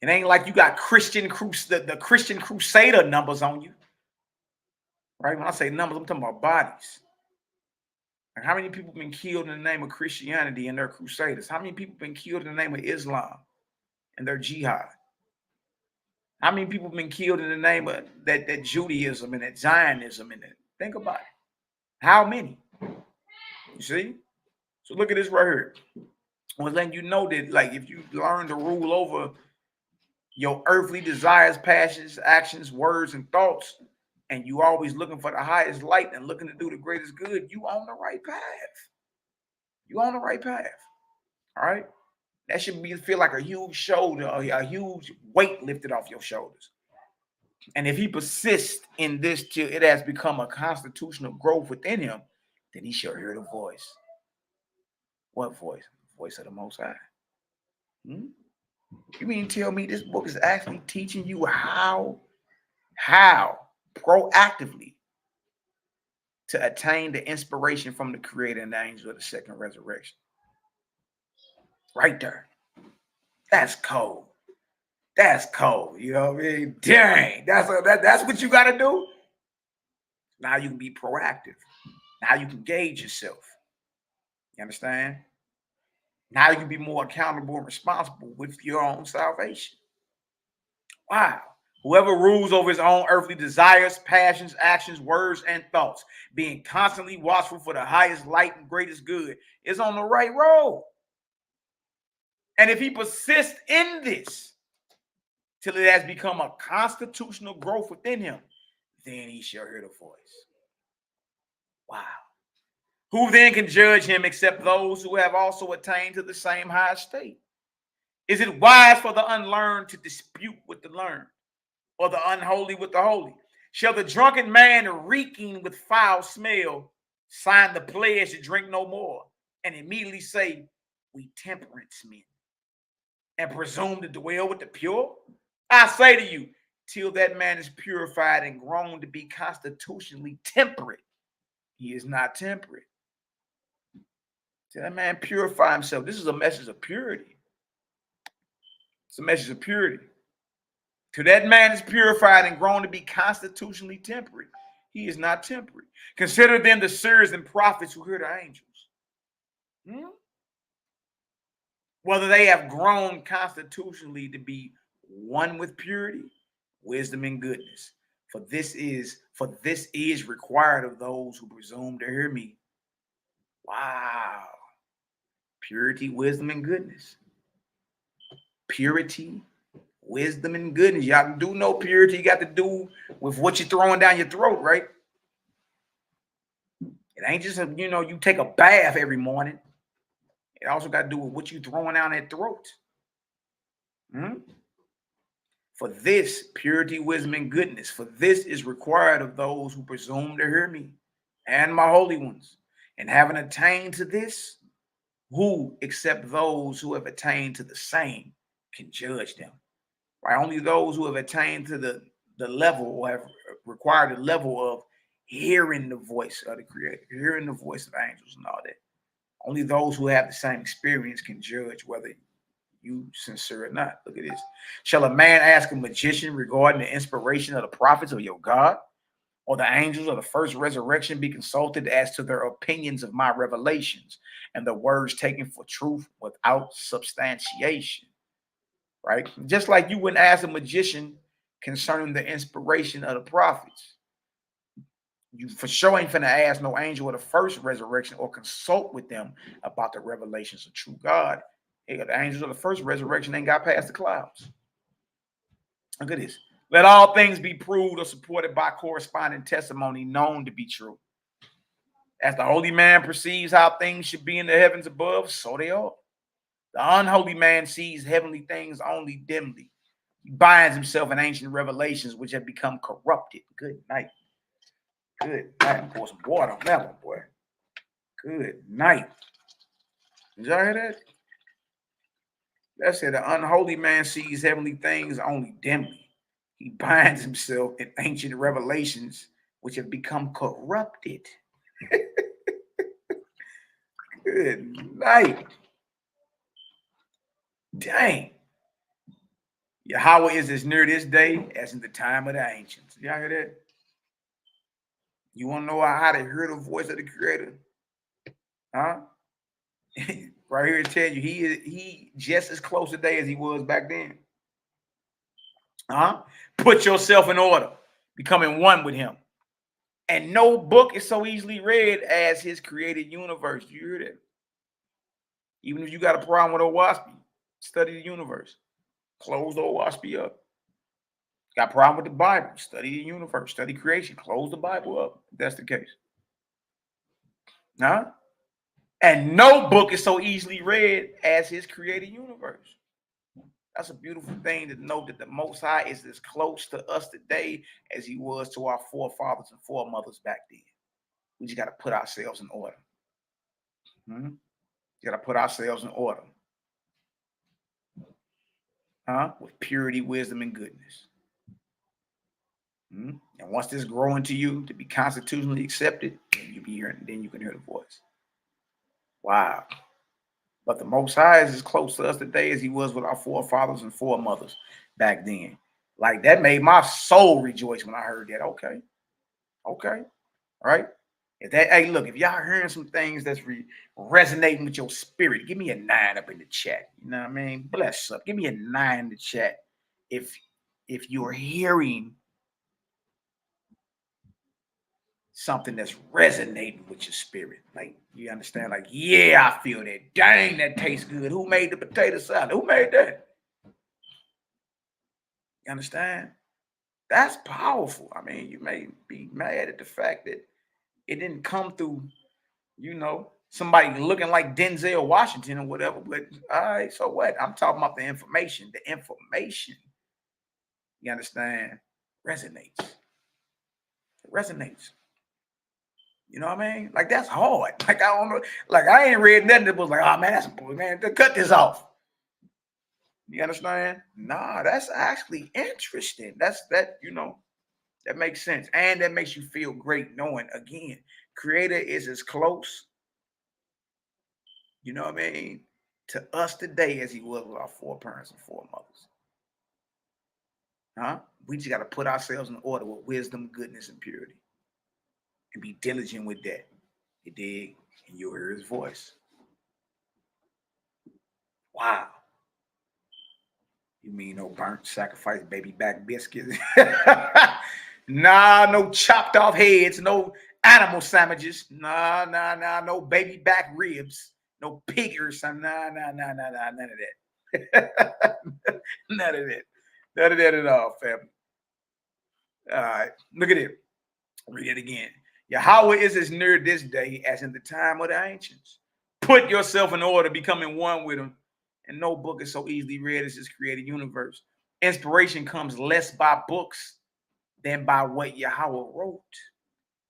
It ain't like you got the Christian Crusader numbers on you. Right? When I say numbers, I'm talking about bodies. Like how many people been killed in the name of Christianity and their crusaders? How many people been killed in the name of Islam and their jihad? How many people been killed in the name of that Judaism and that Zionism and that? Think about it. How many? You see? So look at this right here. I was letting you know that, like, if you learn to rule over your earthly desires, passions, actions, words, and thoughts, and you always looking for the highest light and looking to do the greatest good, you on the right path. You on the right path. All right? That should feel like a huge shoulder, a huge weight lifted off your shoulders. And if he persists in this till it has become a constitutional growth within him, then he shall hear the voice. What voice? Voice of the Most High. You mean tell me this book is actually teaching you how proactively to attain the inspiration from the Creator and the angel of the second resurrection? Right there. That's cold. That's cold. You know what I mean? Dang. That's what you got to do. Now you can be proactive. Now you can gauge yourself. You understand? Now you can be more accountable and responsible with your own salvation. Wow. Whoever rules over his own earthly desires, passions, actions, words, and thoughts, being constantly watchful for the highest light and greatest good, is on the right road. And if he persists in this till it has become a constitutional growth within him, then he shall hear the voice. Wow. Who then can judge him except those who have also attained to the same high state? Is it wise for the unlearned to dispute with the learned, or the unholy with the holy? Shall the drunken man reeking with foul smell sign the pledge to drink no more, and immediately say, we temperance men, and presume to dwell with the pure? I say to you, till that man is purified and grown to be constitutionally temperate, he is not temperate. Till that man purify himself. This is a message of purity. It's a message of purity. Till that man is purified and grown to be constitutionally temperate, he is not temperate. Consider then the seers and prophets who hear the angels. Whether they have grown constitutionally to be one with purity, wisdom, and goodness. For this is required of those who presume to hear me. Wow. Purity, wisdom, and goodness. Purity, wisdom, and goodness. Y'all do know purity got to do with what you're throwing down your throat, right? It ain't just, you take a bath every morning. It also got to do with what you're throwing down that throat. For this, purity, wisdom, and goodness, for this is required of those who presume to hear me and my holy ones. And having attained to this, who except those who have attained to the same can judge them? Right? Only those who have attained to the level, or have required the level of hearing the voice of the Creator, hearing the voice of angels and all that. Only those who have the same experience can judge whether you sincere or not. Look at this. Shall a man ask a magician regarding the inspiration of the prophets of your God, or the angels of the first resurrection be consulted as to their opinions of my revelations, and the words taken for truth without substantiation? Right? Just like you wouldn't ask a magician concerning the inspiration of the prophets. You for sure ain't finna ask no angel of the first resurrection or consult with them about the revelations of true God. Hey, the angels of the first resurrection ain't got past the clouds. Look at this. Let all things be proved or supported by corresponding testimony known to be true. As the holy man perceives how things should be in the heavens above, so they are. The unholy man sees heavenly things only dimly. He binds himself in ancient revelations which have become corrupted. Good night. Good night. Pour some water on that one, boy. Good night. Did y'all hear that? That said, the unholy man sees heavenly things only dimly. He binds himself in ancient revelations which have become corrupted. Good night. Dang. Yahweh is as near this day as in the time of the ancients. Y'all hear that? You want to know how to hear the voice of the Creator? Huh? Right here it tells you he just as close today as he was back then. Put yourself in order, becoming one with him. And no book is so easily read as his created universe. Do you hear that? Even if you got a problem with OWASP, study the universe. Close the OWASP up. Got a problem with the Bible, study the universe, study creation. Close the Bible up, if that's the case. And no book is so easily read as his created universe. That's a beautiful thing to know, that the Most High is as close to us today as he was to our forefathers and foremothers back then. We just got to put ourselves in order. You got to put ourselves in order. With purity, wisdom, and goodness. And once this grow into you to be constitutionally accepted, then you be hearing, then you can hear the voice. Wow. But the Most High is as close to us today as he was with our forefathers and foremothers back then. Like, that made my soul rejoice when I heard that. Okay. All right. If that, hey, look, if y'all hearing some things that's resonating with your spirit, give me a 9 up in the chat. You know what I mean? Bless up. Give me a 9 in the chat. If you're hearing something that's resonating with your spirit, like, you understand, like, yeah, I feel that. Dang, that tastes good. Who made the potato salad? Who made that? You understand? That's powerful. I mean, you may be mad at the fact that it didn't come through, you know, somebody looking like Denzel Washington or whatever, but all right, so what? I'm talking about the information. The information, you understand, resonates. It resonates. You know what I mean? Like, that's hard. Like, I don't know. Like, I ain't read nothing that was like, oh, man, that's a boy, man. Cut this off. You understand? Nah, that's actually interesting. That, you know, that makes sense. And that makes you feel great knowing, again, Creator is as close, you know what I mean, to us today as he was with our foreparents and foremothers. We just got to put ourselves in order with wisdom, goodness, and purity. And be diligent with that. You dig? And you'll hear his voice. Wow. You mean no burnt sacrifice baby back biscuits? Nah, no chopped off heads, no animal sandwiches. Nah, no baby back ribs, no pig or something. Nah, none of that. None of that at all, family. All right, look at it. Read it again. Yahweh is as near this day as in the time of the ancients. Put yourself in order, becoming one with him. And no book is so easily read as his created universe. Inspiration comes less by books than by what Yahweh wrote,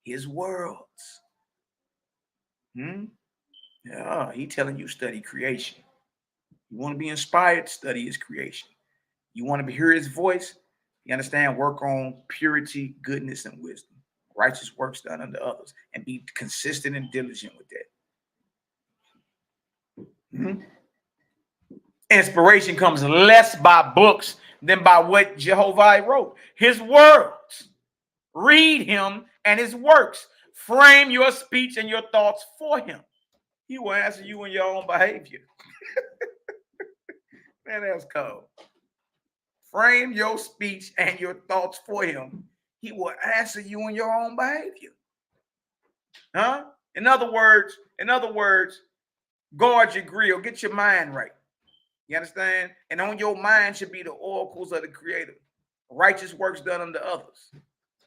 his worlds. Yeah, he telling you study creation. You want to be inspired, study his creation. You want to hear his voice, you understand, work on purity, goodness, and wisdom. Righteous works done unto others, and be consistent and diligent with that. Inspiration comes less by books than by what Jehovah wrote. His words. Read him and his works. Frame your speech and your thoughts for him. He will answer you in your own behavior. Man, that's cold. Frame your speech and your thoughts for him. He will answer you in your own behavior. In other words, guard your grill. Get your mind right. You understand? And on your mind should be the oracles of the Creator. Righteous works done unto others.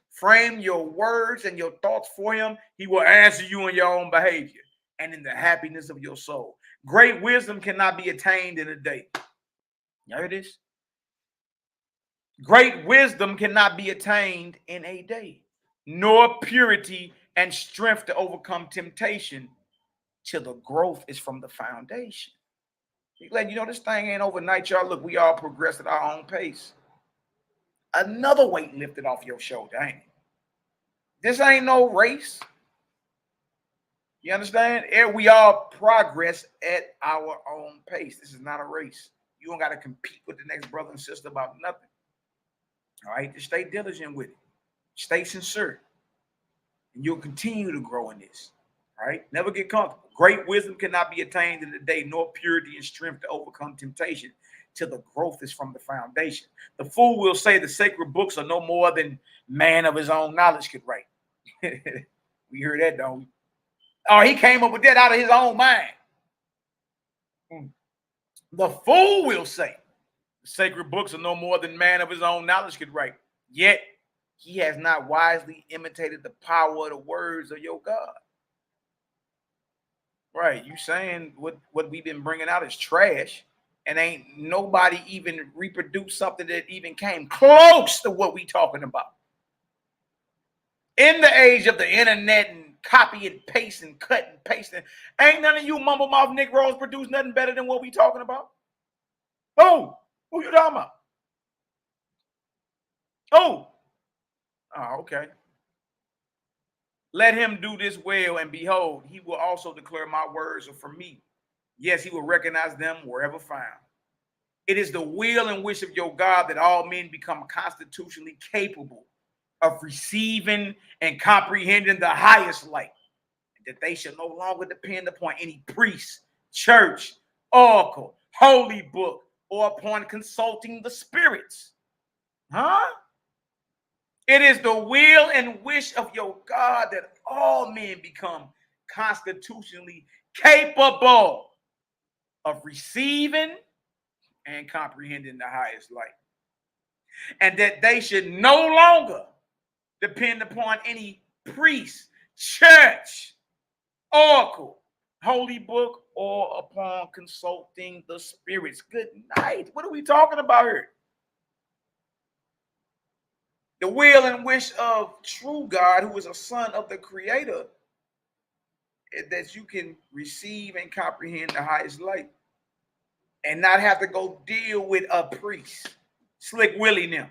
Frame your words and your thoughts for him. He will answer you in your own behavior and in the happiness of your soul. Great wisdom cannot be attained in a day. You heard this? Great wisdom cannot be attained in a day, nor purity and strength to overcome temptation till the growth is from the foundation. Like, you know, this thing ain't overnight, y'all. Look, we all progress at our own pace. Another weight lifted off your shoulder, ain't it? This ain't no race. You understand? We all progress at our own pace. This is not a race. You don't got to compete with the next brother and sister about nothing. All right? Just stay diligent with it. Stay sincere. And you'll continue to grow in this. All right? Never get comfortable. Great wisdom cannot be attained in a day, nor purity and strength to overcome temptation till the growth is from the foundation. The fool will say the sacred books are no more than man of his own knowledge could write. We hear that, don't we? Oh, he came up with that out of his own mind. The fool will say the sacred books are no more than man of his own knowledge could write. Yet he has not wisely imitated the power of the words of your God. Right, you saying what we've been bringing out is trash, and ain't nobody even reproduced something that even came close to what we talking about. In the age of the internet and copy and paste and cut and paste. Ain't none of you mumble mouth Negroes produce nothing better than what we talking about. Who you talking about? Oh, okay. Let him do this well, and behold, he will also declare my words are from me. Yes, he will recognize them wherever found. It is the will and wish of your God that all men become constitutionally capable of receiving and comprehending the highest light, and that they shall no longer depend upon any priest, church, oracle, holy book, or upon consulting the spirits. It is the will and wish of your God that all men become constitutionally capable of receiving and comprehending the highest light, and that they should no longer depend upon any priest, church, oracle, holy book, or upon consulting the spirits. Good night. What are we talking about here? The will and wish of true God, who is a son of the Creator, is that you can receive and comprehend the highest light and not have to go deal with a priest, Slick Willie now,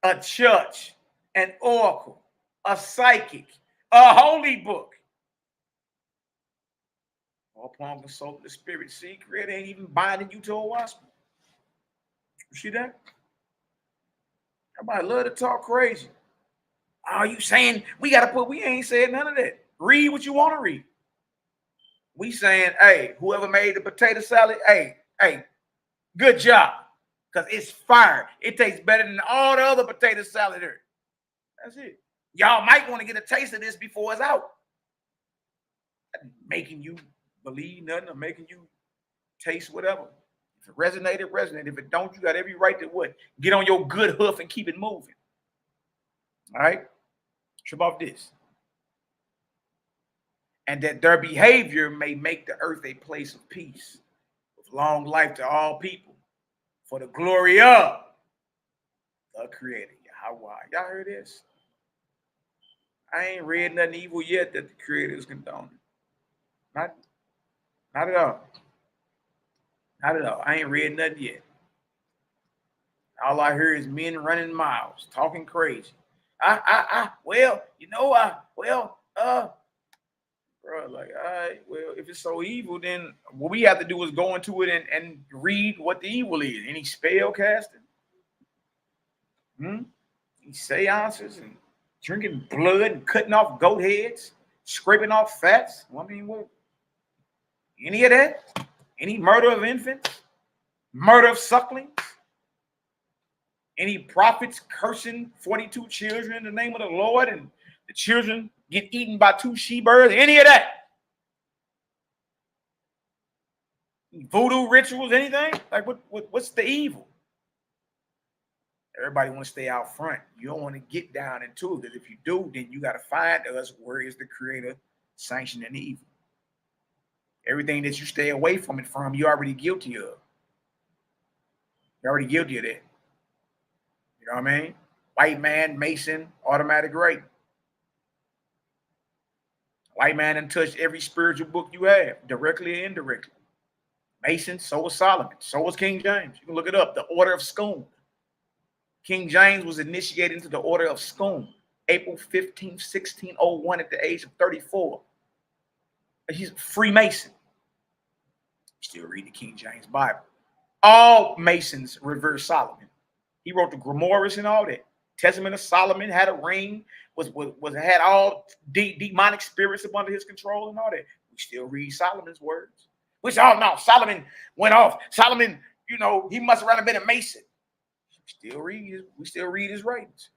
a church, an oracle, a psychic, a holy book, or upon consulting the spirit. See, Creator ain't even binding you to a wasp. You see that? Everybody love to talk crazy. Are you saying we ain't said none of that. Read what you want to read. We saying, hey, whoever made the potato salad, hey, good job. Because it's fire. It tastes better than all the other potato salad here. That's it. Y'all might want to get a taste of this before it's out. Making you believe nothing or making you taste whatever. If it resonated, resonate. If it don't, you got every right to what? Get on your good hoof and keep it moving. All right? Trip off this. And that their behavior may make the earth a place of peace, with long life to all people, for the glory of the Creator, YAHWH. Y'all heard this? I ain't read nothing evil yet that the Creator is condoning. Not at all. Not at all. I ain't read nothing yet. All I hear is men running miles, talking crazy. Bro, like, all right, well, if it's so evil, then what we have to do is go into it and read what the evil is. Any spell casting? Any seances and drinking blood and cutting off goat heads, scraping off fats? Well, I mean, what? Any of that? Any murder of infants? Murder of sucklings? Any prophets cursing 42 children in the name of the Lord and the children get eaten by 2 she-birds? Any of that? Voodoo rituals, anything? Like, what's the evil? Everybody want to stay out front. You don't want to get down into it, because if you do, then you got to find us where is the Creator sanctioning the evil. Everything that you stay away from it from, you're already guilty of. You're already guilty of that. You know what I mean? White man, Mason, automatic rape. White man done touched every spiritual book you have, directly or indirectly. Mason, so was Solomon, so was King James. You can look it up, the Order of Scone. King James was initiated into the Order of Scone, April 15, 1601, at the age of 34. He's a Freemason. Still read the King James Bible. All Masons revere Solomon. He wrote the Grimoires and all that. Testament of Solomon, had a ring, had all demonic spirits up under his control and all that. We still read Solomon's words. Which, oh no, Solomon went off. Solomon, you know, he must have rather been a Mason. We still read his writings.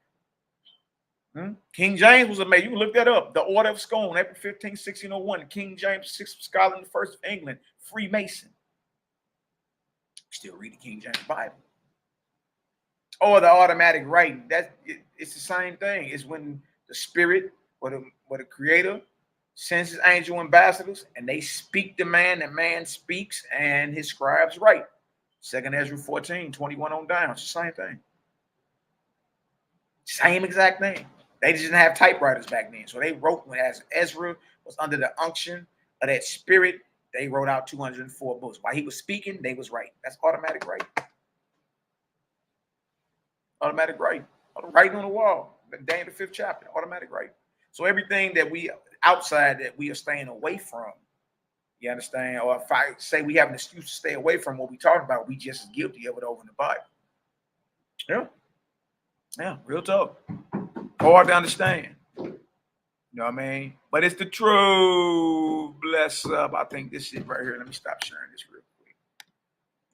King James was a Mason. You can look that up. The Order of Scone, April 15, 1601. King James, 6th scholar, the first of England, Freemason. Still read the King James Bible. Or the automatic writing. It's the same thing. It's when the spirit or the Creator sends his angel ambassadors and they speak the man speaks, and his scribes write. 2nd Ezra 14, 21 on down. It's the same thing. Same exact thing. They didn't have typewriters back then. So they wrote, as Ezra was under the unction of that spirit, they wrote out 204 books. While he was speaking, they was writing. That's automatic writing. Automatic writing. Writing on the wall. Daniel the 5th chapter. Automatic writing. So everything that we outside that we are staying away from, you understand? Or if I say we have an excuse to stay away from what we talking about, we just as guilty of it over in the Bible. Yeah. Yeah, real talk. Hard to understand. You know what I mean? But it's the truth. Bless up. I think this shit right here. Let me stop sharing this real quick.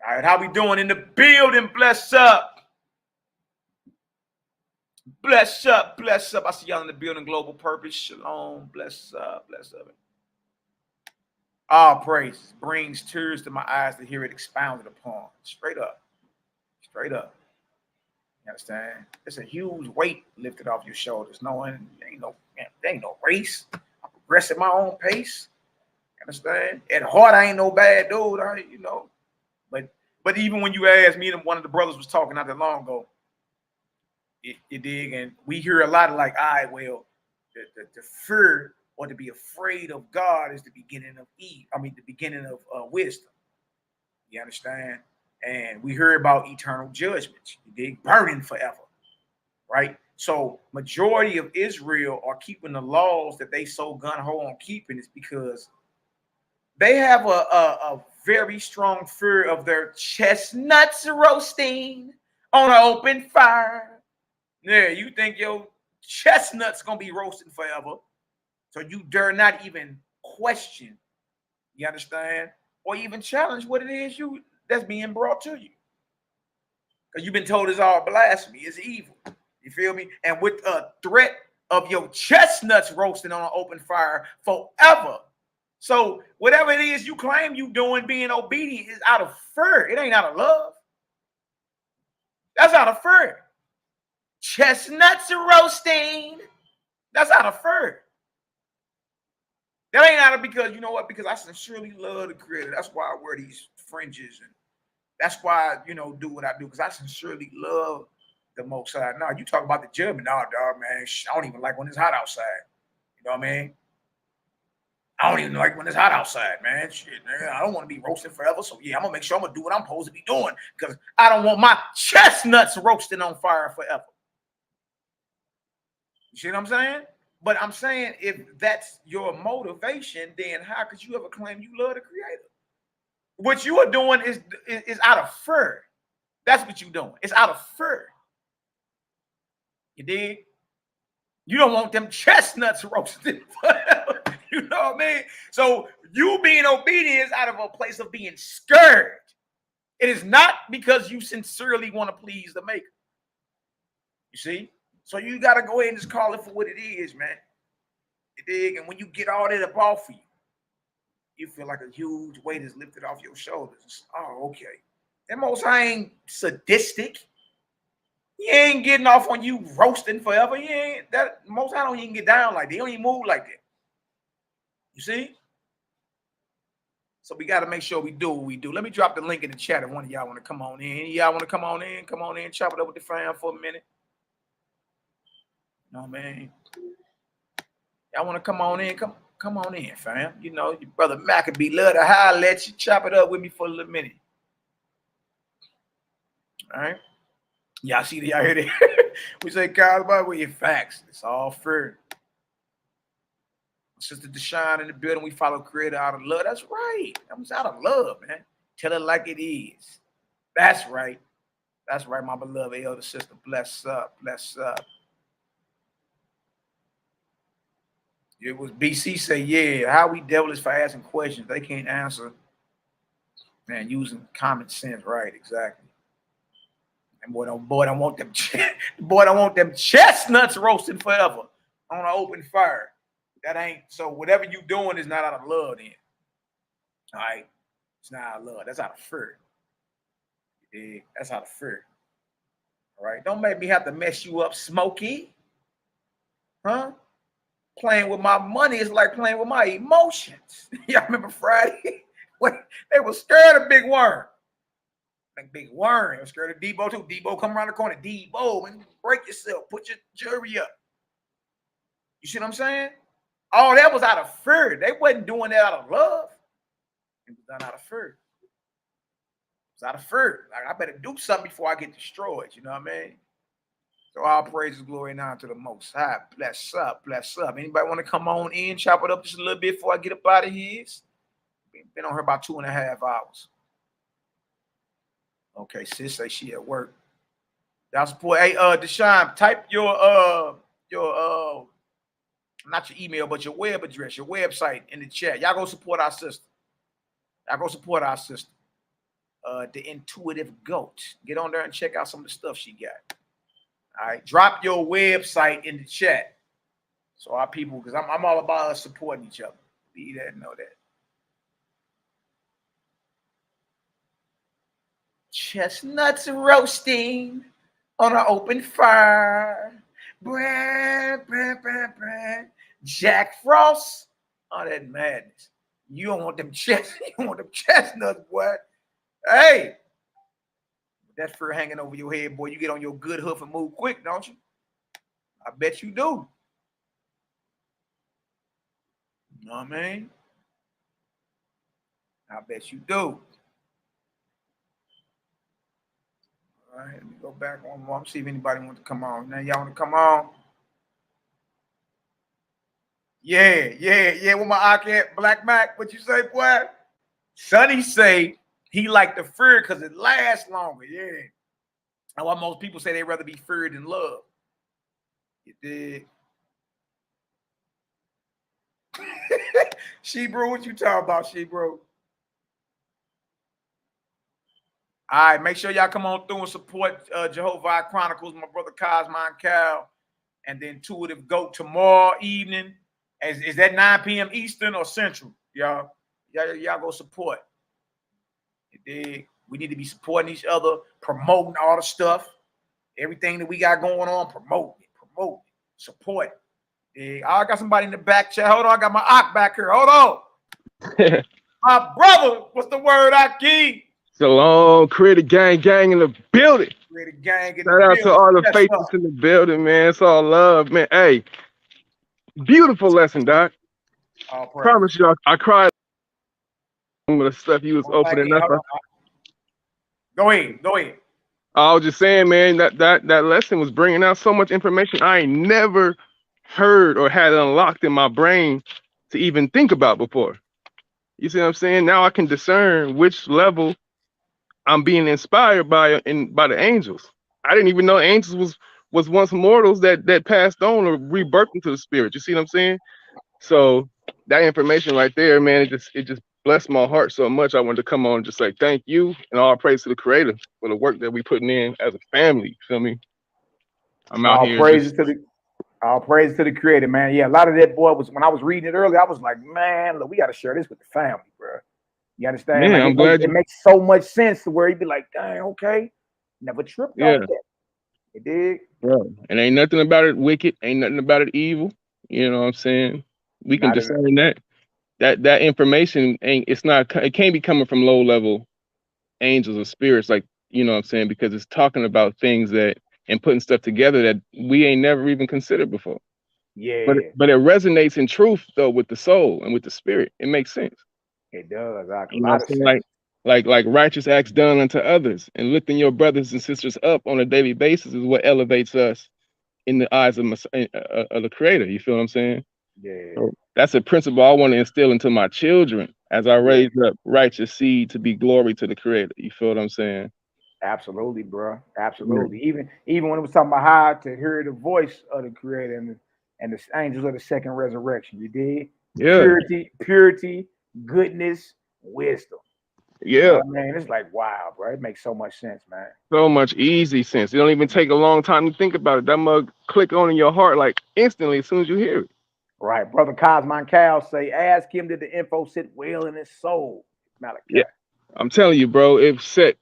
All right, how we doing in the building? Bless up. Bless up, bless up. I see y'all in the building. Global purpose. Shalom. Bless up, bless up. All praise brings tears to my eyes to hear it expounded upon. Straight up. Straight up. You understand? It's a huge weight lifted off your shoulders, knowing there ain't no race. I'm progressing my own pace. You understand? At heart, I ain't no bad dude. But even when you ask me, and one of the brothers was talking not that long ago, you dig, and we hear a lot of like, all right, well, the fear or to be afraid of God is the beginning of the beginning of wisdom. You understand? And we hear about eternal judgments. You dig? Burning forever, right? So majority of Israel are keeping the laws that they so gun-ho on keeping is because they have a very strong fear of their chestnuts roasting on an open fire. Yeah, you think your chestnut's gonna be roasting forever, so you dare not even question, you understand, or even challenge what it is that's being brought to you, because you've been told it's all blasphemy, it's evil. You feel me? And with a threat of your chestnuts roasting on an open fire forever. So whatever it is you claim you doing, being obedient, is out of fear. It ain't out of love. That's out of fear. Chestnuts roasting. That's out of fear. That ain't out of because, you know what? Because I sincerely love the Creator. That's why I wear these fringes, and that's why I, do what I do, because I sincerely love the Most High. No, you talk about the judgment. No, dog, man. I don't even like when it's hot outside. You know what I mean? I don't even like when it's hot outside, man. Shit, man. I don't want to be roasting forever. So yeah, I'm gonna make sure I'm gonna do what I'm supposed to be doing, because I don't want my chestnuts roasting on fire forever. You see what I'm saying? But I'm saying, if that's your motivation, then how could you ever claim you love the Creator? What you are doing is out of fear. That's what you're doing. It's out of fear. You dig? You don't want them chestnuts roasted forever. You know what I mean? So you being obedient is out of a place of being scared. It is not because you sincerely want to please the Maker. You see? So you got to go ahead and just call it for what it is, man. You dig? And when you get all that up off of you, you feel like a huge weight is lifted off your shoulders. Oh, okay. That Most High ain't sadistic. He ain't getting off on you roasting forever. He ain't that. Most High don't even get down like that. He don't even move like that. You see? So we got to make sure we do what we do. Let me drop the link in the chat if one of y'all want to come on in. Y'all want to come on in, chop it up with the fam for a minute. You know what I mean? Y'all want to come on in? Come on in, fam. You know, your brother Maccabee love to holler at you. Chop it up with me for a little minute. All right? Y'all see that? Y'all hear that? We say, Kyle, about with your facts. It's all fair. Sister Deshaun in the building, we follow Creator out of love. That's right. That was out of love, man. Tell it like it is. That's right. That's right, my beloved elder sister. Bless up. Bless up. It was BC say, yeah, how we devilish for asking questions. They can't answer. Man, using common sense. Right, exactly. And boy don't want them chestnuts roasting forever on an open fire. That ain't so. Whatever you doing is not out of love, then. All right, it's not out of love. That's out of fear. Yeah, that's out of fear. All right, don't make me have to mess you up, Smokey. Huh? Playing with my money is like playing with my emotions. Y'all remember Friday when they were scared of Big Worm? Like Big Worm, they were scared of Debo too. Debo come around the corner. Debo, man, break yourself. Put your jury up. You see what I'm saying? All that was out of fear. They wasn't doing that out of love. It was done out of fear. It was out of fear. Like, I better do something before I get destroyed. You know what I mean? So all praise and glory now to the Most High. Bless up, bless up. Anybody want to come on in, chop it up just a little bit before I get up out of here? Been on her about 2.5 hours. Okay, sis say she at work. Y'all support. Hey, Deshaun, type your not your email, but your web address, your website in the chat. Y'all go support our sister. Y'all go support our sister. The Intuitive Goat. Get on there and check out some of the stuff she got. All right, drop your website in the chat. So our people, because I'm all about us supporting each other. Be that, know that. Chestnuts roasting on an open fire. Brand, brand, brand, brand. Jack Frost. Oh, that madness. You don't want them chestnuts, boy. Hey. That fur hanging over your head, boy. You get on your good hoof and move quick, don't you? I bet you do. You know what I mean? I bet you do. All right, let me go back one more. See if anybody wants to come on. Now, y'all want to come on? Yeah. With my YAH'KI Black Mac, what you say, boy? Sonny say he like the fear because it lasts longer. Yeah. And why most people say they'd rather be feared than loved. You did. She-Bro, what you talking about, She-Bro? All right, make sure y'all come on through and support Jehovah Chronicles, my brother Cosmine Cal, and the Intuitive Goat tomorrow evening. Is that 9 p.m. Eastern or Central? Y'all go support. You dig? We need to be supporting each other, promoting all the stuff, everything that we got going on, promote it, support it. I got somebody in the back chat. Hold on, I got my Ak back here. Hold on. My brother, what's the word, Aki? Shalom, Creative Gang in the building. Creative Gang in the Shout out building. to all the faithfuls in the building, man. It's all love, man. Hey, beautiful lesson, Doc. Promise you, I cried some of the stuff you was opening up. Go ahead. I was just saying, man, that lesson was bringing out so much information I ain't never heard or had unlocked in my brain to even think about before. You see what I'm saying? Now I can discern which level I'm being inspired by the angels. I didn't even know angels was once mortals that passed on or rebirthed into the spirit. You see what I'm saying? So that information right there, man, it just blessed my heart so much. I wanted to come on and just say thank you and all praise to the Creator for the work that we putting in as a family. You feel me? I'm out here. All praise to the Creator, man. Yeah, a lot of that, boy, was when I was reading it earlier, I was like, man, look, we got to share this with the family, bro. You understand? Man, like, I'm glad it makes so much sense to where he'd be like, dang, okay, never tripped off that. You dig? Bro, and ain't nothing about it wicked, ain't nothing about it evil. You know what I'm saying? We can discern that information it can't be coming from low level angels or spirits, like, you know what I'm saying, because it's talking about things that and putting stuff together that we ain't never even considered before. Yeah. But it resonates in truth though with the soul and with the spirit. It makes sense. It does. You know what I'm saying? Like righteous acts done unto others and lifting your brothers and sisters up on a daily basis is what elevates us in the eyes of the Creator. You feel what I'm saying? Yeah. So that's a principle I want to instill into my children as I raise up righteous seed to be glory to the Creator. You feel what I'm saying? Absolutely, bro. Absolutely. Yeah. Even when it was talking about how to hear the voice of the Creator and the angels of the second resurrection, you did? Yeah. Purity, goodness, wisdom. Yeah. Man, it's like, wow, bro. It makes so much sense, man. So much easy sense. It don't even take a long time to think about it. That mug click on in your heart like instantly as soon as you hear it. Right. Brother Cosmine Cal say, ask him did the info sit well in his soul. Malaki. Yeah. I'm telling you, bro, it set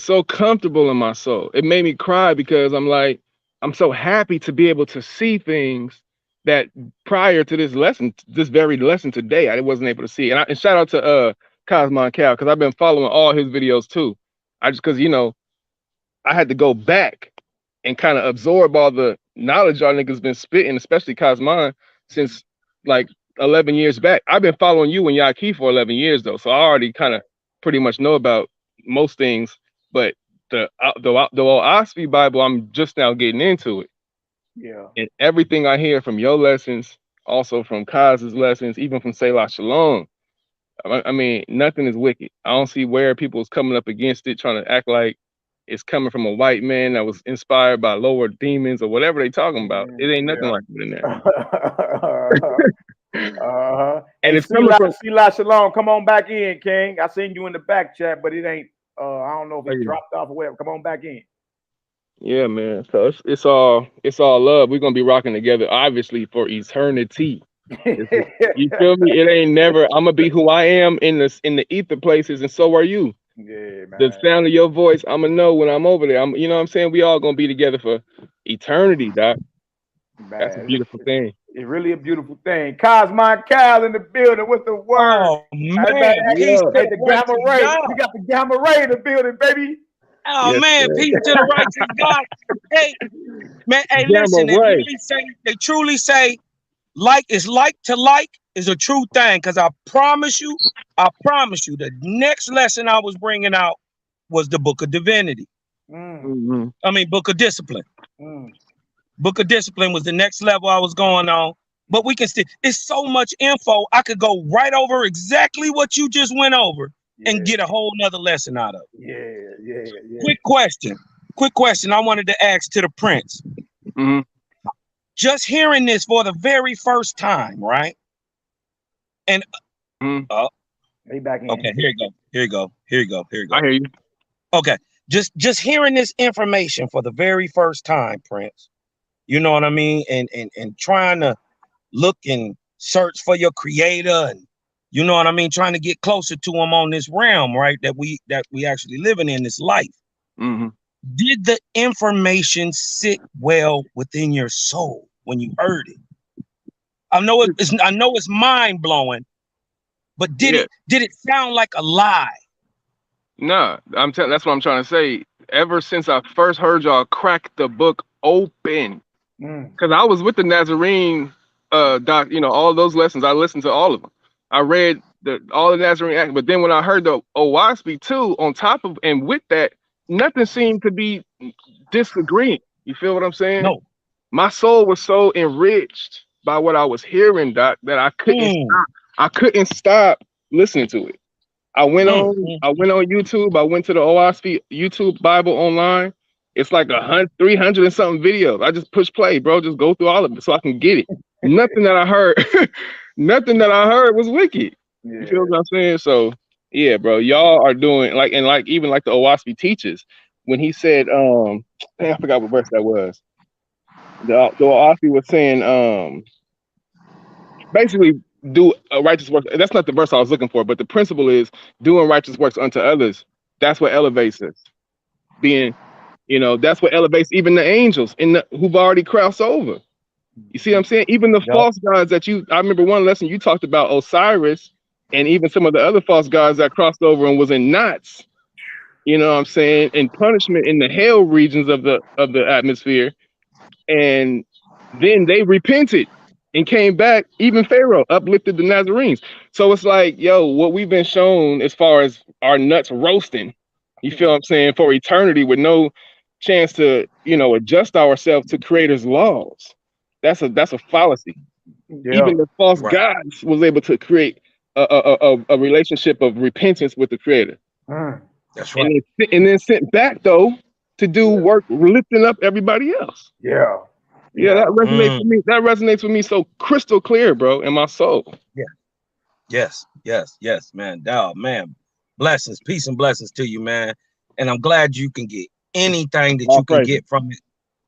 so comfortable in my soul. It made me cry because I'm so happy to be able to see things that prior to this very lesson today, I wasn't able to see. And shout out to Cosmine Cal, because I've been following all his videos too. Because I had to go back and kind of absorb all the knowledge y'all niggas been spitting, especially Cosmine, since like 11 years back. I've been following you and YAH'KI for 11 years though, so I already kind of pretty much know about most things. But the OSFI Bible, I'm just now getting into it. Yeah. And everything I hear from your lessons, also from Kaz's lessons, even from Selah Shalom, I mean, nothing is wicked. I don't see where people is coming up against it, trying to act like it's coming from a white man that was inspired by lower demons or whatever they talking about. It ain't nothing like that in there. And it's coming from Selah Shalom. Come on back in, King. I seen you in the back chat, but it ain't. I don't know if it dropped off or whatever. Come on back in. Yeah, man. So it's all love. We're gonna be rocking together, obviously, for eternity. You feel me? It ain't never. I'm gonna be who I am in the ether places, and so are you. Yeah, man. The sound of your voice, I'm gonna know when I'm over there. You know what I'm saying? We all gonna be together for eternity, Doc. Man, that's a beautiful thing. It's really a beautiful thing. Cosmine Cal in the building. What's the word? Oh man, peace to the Gamma Ray. We got the Gamma Ray in the building, baby. Oh Yes, man, sir. peace to the righteous God. Hey, man, hey, Gamma listen, Ray. they truly say, like is like to like is a true thing. Cause I promise you, the next lesson I was bringing out was the Book of Divinity. Mm-hmm. I mean, Book of Discipline. Mm. Book of Discipline was the next level I was going on. But we can still, it's so much info. I could go right over exactly what you just went over and get a whole nother lesson out of it. Yeah. Quick question I wanted to ask to the Prince. Mm-hmm. Just hearing this for the very first time, right? And Hey, back in. Okay, here you go. I hear you. Okay, just hearing this information for the very first time, Prince. You know what I mean? And trying to look and search for your creator, and you know what I mean, trying to get closer to him on this realm, right? That we actually living in this life. Mm-hmm. Did the information sit well within your soul when you heard it? I know it's mind blowing, but did it sound like a lie? Nah, that's what I'm trying to say. Ever since I first heard y'all crack the book open, because I was with the Nazarene doc, you know, all those lessons. I listened to all of them. I read all the Nazarene Act, but then when I heard the OSFI too, on top of and with that, nothing seemed to be disagreeing. You feel what I'm saying? No. My soul was so enriched by what I was hearing, Doc, that I couldn't stop listening to it. I went on YouTube. I went to the OSFI YouTube Bible online. It's like 300 and something videos. I just push play, bro. Just go through all of it so I can get it. Nothing that I heard was wicked. Yeah. You feel what I'm saying? So yeah, bro, y'all are doing even like the OSFI teaches when he said, I forgot what verse that was. The OSFI was saying, basically do a righteous work. That's not the verse I was looking for, but the principle is doing righteous works unto others. That's what elevates us. Being, you know, that's what elevates even the angels who've already crossed over. You see what I'm saying? Even the false gods I remember one lesson you talked about Osiris and even some of the other false gods that crossed over and was in knots. You know what I'm saying? In punishment in the hell regions of the atmosphere. And then they repented and came back. Even Pharaoh uplifted the Nazarenes. So it's like, yo, what we've been shown as far as our nuts roasting, you feel what I'm saying, for eternity with no chance to, you know, adjust ourselves to Creator's laws. That's a fallacy. Yeah. Even the false gods was able to create a relationship of repentance with the Creator. That's right. And then sent back though to do work lifting up everybody else. Yeah, that resonates with me. That resonates with me so crystal clear, bro, in my soul. Yeah. Yes, man. Oh, man. Blessings, peace and blessings to you, man. And I'm glad you can get anything that you can get from it.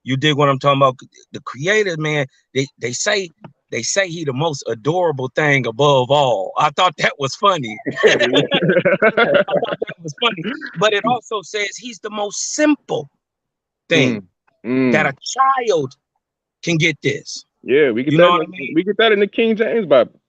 You dig what I'm talking about? The Creator, man, they say he the most adorable thing above all. I thought that was funny. But it also says he's the most simple thing that a child can get this. Yeah, we get you that. Know what I mean? We get that in the King James Bible.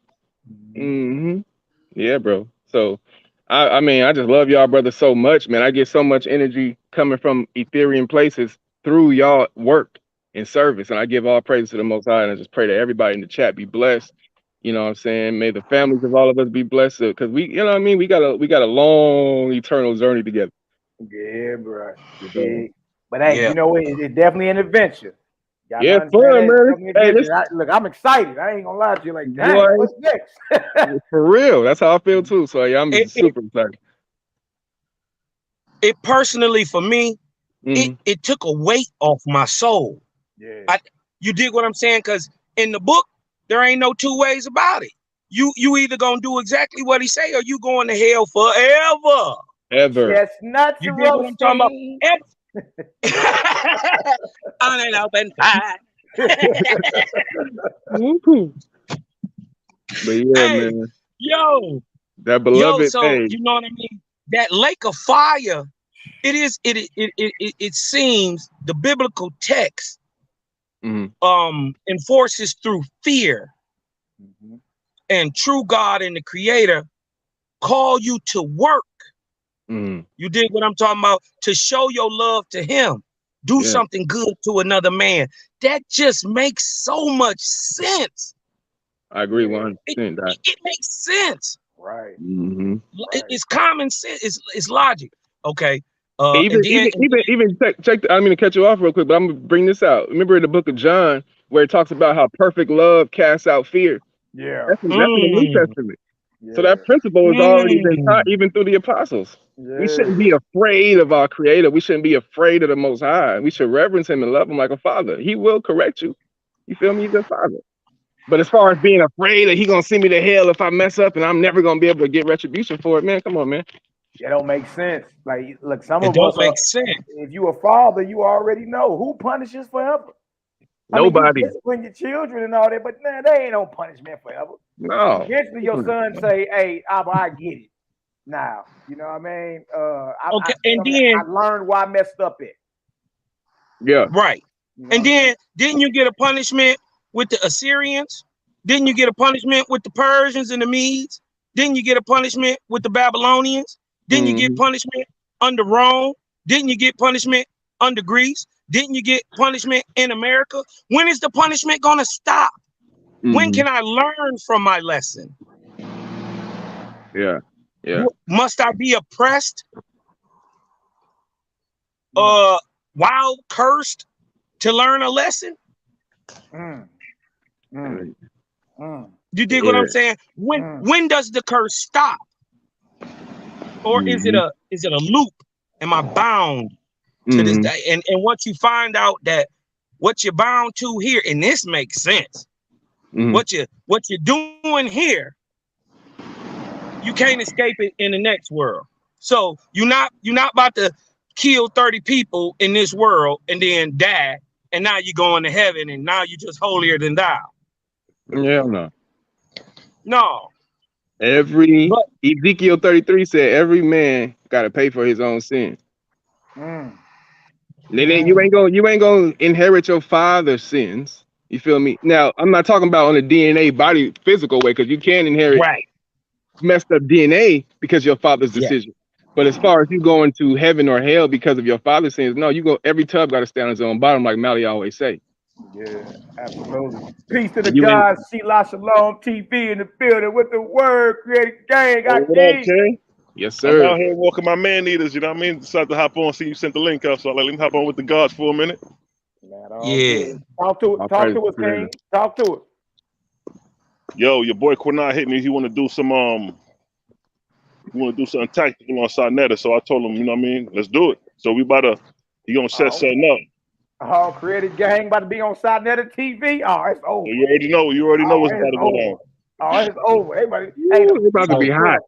Yeah, bro. So I mean, I just love y'all brothers so much, man. I get so much energy coming from Ethereum places through y'all work and service. And I give all praise to the Most High, and I just pray that everybody in the chat be blessed. You know what I'm saying? May the families of all of us be blessed, because we, you know what I mean? We got a long eternal journey together. Yeah, bro. So, But hey, Yeah. you know, it's definitely an adventure. Y'all yeah, understand fun, that? It's man. definitely an Hey, adventure. Look, I'm excited. I ain't gonna lie to you. Like, dang, boy, what's next? for real. That's how I feel too. So yeah, I'm super excited. It personally, for me, it took a weight off my soul. Yeah. You dig what I'm saying? Because in the book, there ain't no two ways about it. You either gonna do exactly what he say, or you going to hell forever. Ever. Chestnuts You dig what I'm talking about? roasting. On an open fire. But yeah, Hey, man. yo, That beloved, so hey. you know what I mean? That lake of fire, it seems the biblical text enforces through fear. And true God and the Creator call you to work. You dig what I'm talking about? To show your love to him. Do something good to another man. That just makes so much sense. I agree 100%. It makes sense. Right. It's common sense. It's logic. Okay. Even check. I mean to cut you off real quick, but I'm gonna bring this out. Remember in the book of John where it talks about how perfect love casts out fear. Yeah. That's in the New Testament. Yeah. So that principle has already been taught even through the apostles. Yeah. We shouldn't be afraid of our Creator. We shouldn't be afraid of the Most High. We should reverence him and love him like a father. He will correct you. You feel me? He's a father. But as far as being afraid that he's gonna send me to hell if I mess up and I'm never gonna be able to get retribution for it, man, come on, man. It don't make sense. Like, look, some it of don't us make sense. If you a father, you already know who punishes forever. Nobody. I mean, you discipline your children and all that, but man, they ain't no punishment forever. No. Eventually, your son say, "Hey, Abba, I get it now." You know what I mean? I learned why I messed up it. Yeah. Right. You know? And then didn't you get a punishment with the Assyrians? Didn't you get a punishment with the Persians and the Medes? Didn't you get a punishment with the Babylonians? Didn't you get punishment under Rome? Didn't you get punishment under Greece? Didn't you get punishment in America? When is the punishment gonna stop? When can I learn from my lesson? Yeah. Yeah. Must I be oppressed? While cursed to learn a lesson? You dig what I'm saying? When does the curse stop? Or is it a loop? Am I bound to this day? And once you find out that what you're bound to here, and this makes sense. What you're doing here, you can't escape it in the next world. So you're not about to kill 30 people in this world and then die, and now you're going to heaven, and now you're just holier than thou. Yeah, no. No. Ezekiel 33 said every man got to pay for his own sin. You ain't gonna inherit your father's sins. You feel me? Now, I'm not talking about on a DNA body physical way, because you can inherit messed up DNA because your father's decision. But as far as you going to heaven or hell because of your father's sins, no, every tub got to stand on its own bottom, like Malaki always say. Yeah, absolutely. Peace to the gods, Shalom TV in the building with the word, created gang. What up, King? Yes, sir. I'm out here walking my man eaters, you know what I mean? Decided to hop on, see you sent the link up, so let me hop on with the gods for a minute. Talk to us, King. Talk to us. Yo, your boy Quinai hit me. He want to do something tactical on Sarnetta, so I told him, you know what I mean? Let's do it. So he gonna set something up. Oh, created gang about to be on Sarnetta TV. Oh, it's over. So you already know what's about to go down. Oh, it's over. Everybody, it's about to be hot.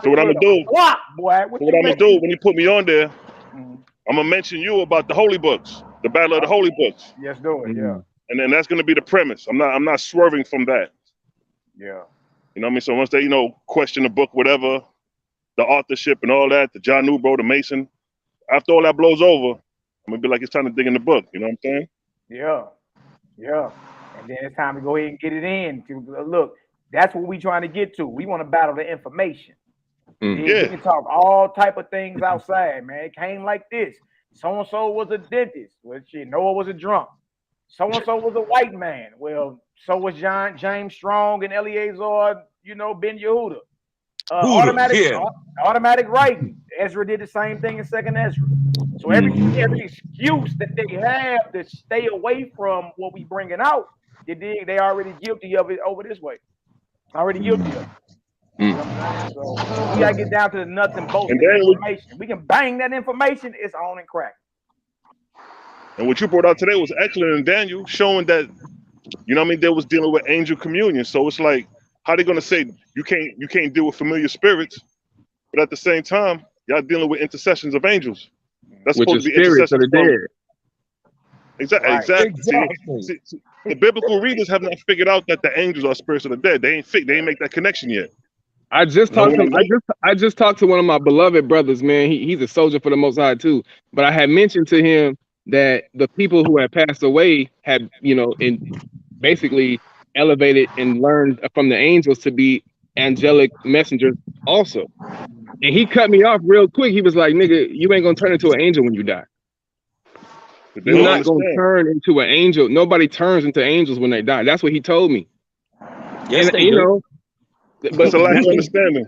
So what I'm gonna do? What I'm gonna do when you put me on there? I'm gonna mention you about the holy books, the battle of the holy books. Yes, do it. Yeah. And then that's gonna be the premise. I'm not swerving from that. Yeah. You know what I mean? So once they question the book, whatever, the authorship and all that, the John Newbro, the Mason, after all that blows over, I'm gonna be like, it's time to dig in the book. You know what I'm saying? Yeah. And then it's time to go ahead and get it in. Look, that's what we trying to get to. We want to battle the information. We can talk all type of things outside, man. It came like this. So-and-so was a dentist. Well, shit, Noah was a drunk. So-and-so was a white man. Well, so was James Strong and Eleazar, Ben Yehuda. Automatic writing. Ezra did the same thing in Second Ezra. So every excuse that they have to stay away from what we bringing out, they already guilty of it over this way. Already guilty of it. So we gotta get down to the nuts and bolts of the information. We can bang that information, it's on and crack. And what you brought out today was excellent in Daniel, showing that, they was dealing with angel communion. So it's like, how they gonna say you can't deal with familiar spirits, but at the same time, y'all dealing with intercessions of angels. That's supposed to be intercessions of the dead. Exactly. See, the biblical readers have not figured out that the angels are spirits of the dead. They ain't make that connection yet. I just talked to one of my beloved brothers, man. He's a soldier for the Most High too. But I had mentioned to him that the people who had passed away had, basically elevated and learned from the angels to be angelic messengers also. And he cut me off real quick. He was like, nigga, you ain't gonna turn into an angel when you die. You're not gonna turn into an angel. Nobody turns into angels when they die. That's what he told me. Yes, they do. But it's a lack of understanding.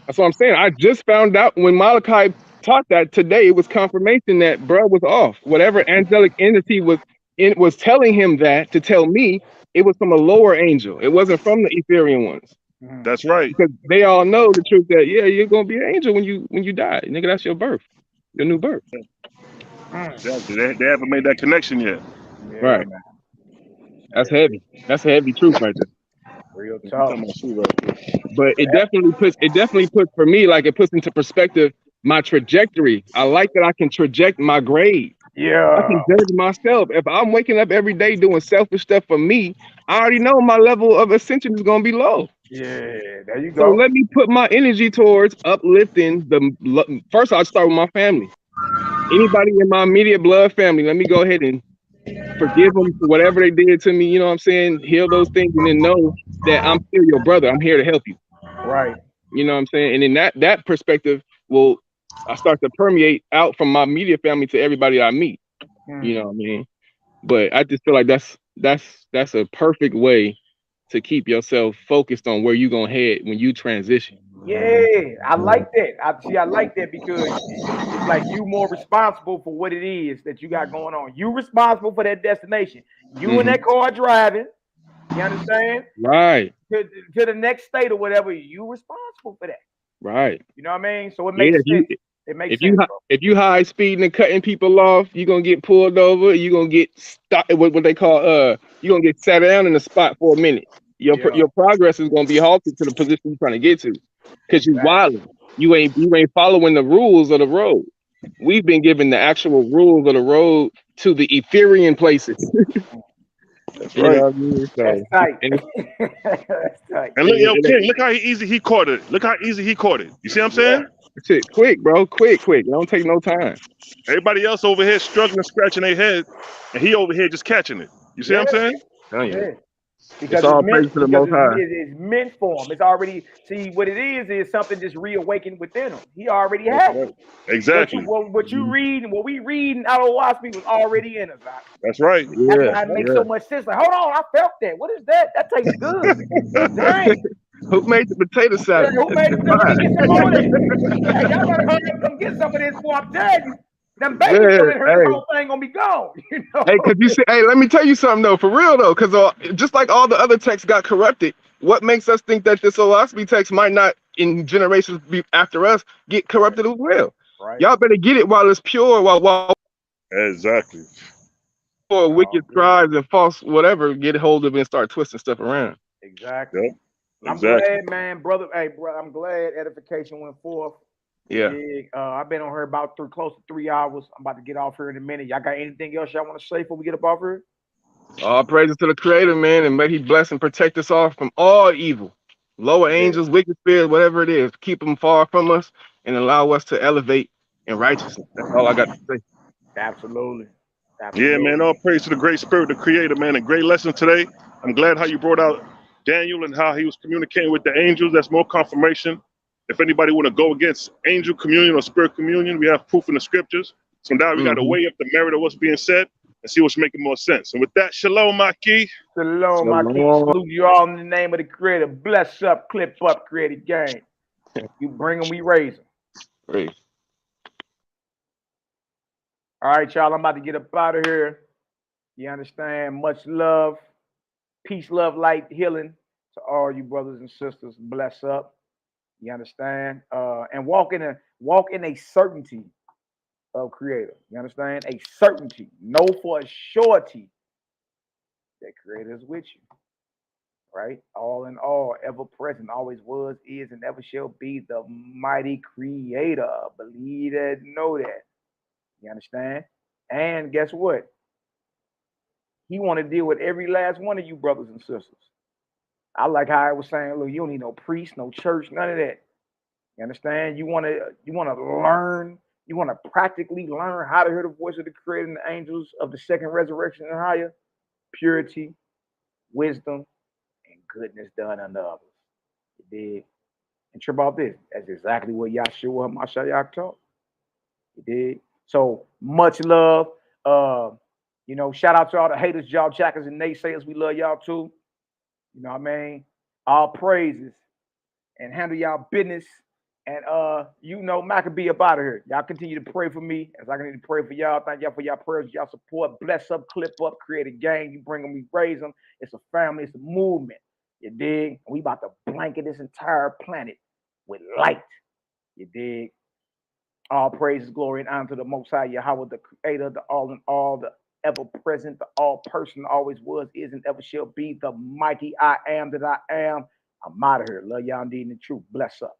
That's what I'm saying. I just found out when Malaki taught that today. It was confirmation that bro was off. Whatever angelic entity was telling him that to tell me, it was from a lower angel. It wasn't from the Ethereal ones. That's right. Because they all know the truth that you're gonna be an angel when you die, nigga. That's your birth, your new birth. Exactly. They haven't made that connection yet. Yeah, right. Man. That's heavy. That's a heavy truth right there. Real talk. But it definitely puts for me, like, it puts into perspective my trajectory. I like that I can traject my grade. Yeah. I can judge myself. If I'm waking up every day doing selfish stuff for me, I already know my level of ascension is gonna be low. Yeah, there you go. So let me put my energy towards uplifting first. I'll start with my family. Anybody in my immediate blood family, let me go ahead and forgive them for whatever they did to me. You know what I'm saying? Heal those things, and then know that I'm still your brother. I'm here to help you. Right. You know what I'm saying? And in that perspective I start to permeate out from my immediate family to everybody I meet. You know what I mean? But I just feel like that's a perfect way to keep yourself focused on where you're gonna head when you transition. Yeah, I like that. I like that because it's like you more responsible for what it is that you got going on. You responsible for that destination. You in that car driving. You understand? Right. To the next state or whatever. You responsible for that. Right. You know what I mean? So it makes sense. It makes sense. If you high speeding and cutting people off, you're gonna get pulled over. You're gonna get stopped. What they call you're gonna get sat down in the spot for a minute. Your progress is gonna be halted to the position you're trying to get to, because you're wilding. You ain't following the rules of the road. We've been given the actual rules of the road to the Ethereal places. That's right. You know what I mean? That's tight. That's tight. And look how easy he caught it. Look how easy he caught it. You see what I'm saying? Shit, quick, bro. Quick. It don't take no time. Everybody else over here struggling, scratching their head, and he over here just catching it. You see what I'm saying? Oh, yeah. Because it's all praise to the Most High. It's meant for him. It's already, what it is something just reawakened within him. He already has it. Exactly. What you read and what we read in our WAH'S was already in us. That's right. That's why it makes so much sense. Like, hold on, I felt that. What is that? That tastes good. Dang. Who made the potato salad? Who made it? Get some more of that. Hey, y'all better hurry up and get some of this before I'm telling you. Them babies the whole thing gonna be gone. You know? Hey, cause you see, let me tell you something though, for real though, cause just like all the other texts got corrupted, what makes us think that this philosophy text might not, in generations after us, get corrupted as well? Right. Y'all better get it while it's pure, while exactly. Or wicked scribes and false whatever get hold of it and start twisting stuff around. Exactly. Yep. I'm glad, man, brother. Hey, bro, I'm glad edification went forth. Yeah. I've been on here about close to 3 hours. I'm about to get off here in a minute. Y'all got anything else y'all want to say before we get up off here? All praises to the Creator, man, and may He bless and protect us all from all evil, lower angels, wicked spirits, whatever it is. Keep them far from us and allow us to elevate in righteousness. That's all I got to say. Absolutely. Yeah, man. All praise to the great spirit, the Creator, man. A great lesson today. I'm glad how you brought out Daniel and how he was communicating with the angels. That's more confirmation. If anybody want to go against angel communion or spirit communion, we have proof in the scriptures. So now we got to weigh up the merit of what's being said and see what's making more sense. And with that, shalom, Maki. Shalom, my king. Salute you all in the name of the Creator. Bless up, clip up, create a game. You bring them, we raise them. Great. All right, y'all, I'm about to get up out of here. You understand? Much love, peace, love, light, healing to all you brothers and sisters. Bless up. You understand? And walk in a certainty of Creator. You understand? A certainty. Know for a surety that Creator is with you. Right? All in all, ever present, always was, is, and ever shall be the mighty Creator. Believe that, know that. You understand? And guess what? He want to deal with every last one of you brothers and sisters. I like how I was saying, look, you don't need no priest, no church, none of that. You understand? You want to learn. You want to practically learn how to hear the voice of the Creator and the angels of the second resurrection and higher. Purity, wisdom, and goodness done unto others. You dig? And trip about this. That's exactly what YHWH'S taught. You dig? So much love. You know, shout out to all the haters, jaw jackers, and naysayers. We love y'all too. You know what I mean? All praises. And handle y'all business. And you know, Mac could be up out of here. Y'all continue to pray for me as I continue to pray for y'all. Thank y'all for y'all prayers, y'all support. Bless up, clip up, create a gang. You bring them, we raise them. It's a family, it's a movement. You dig? And we about to blanket this entire planet with light. You dig? All praises, glory, and honor to the Most High Yahweh, the Creator, the all in all, the ever present, the all person, always was, is, and ever shall be, the mighty I am that I am. I'm out of here. Love y'all indeed in the truth. Bless up.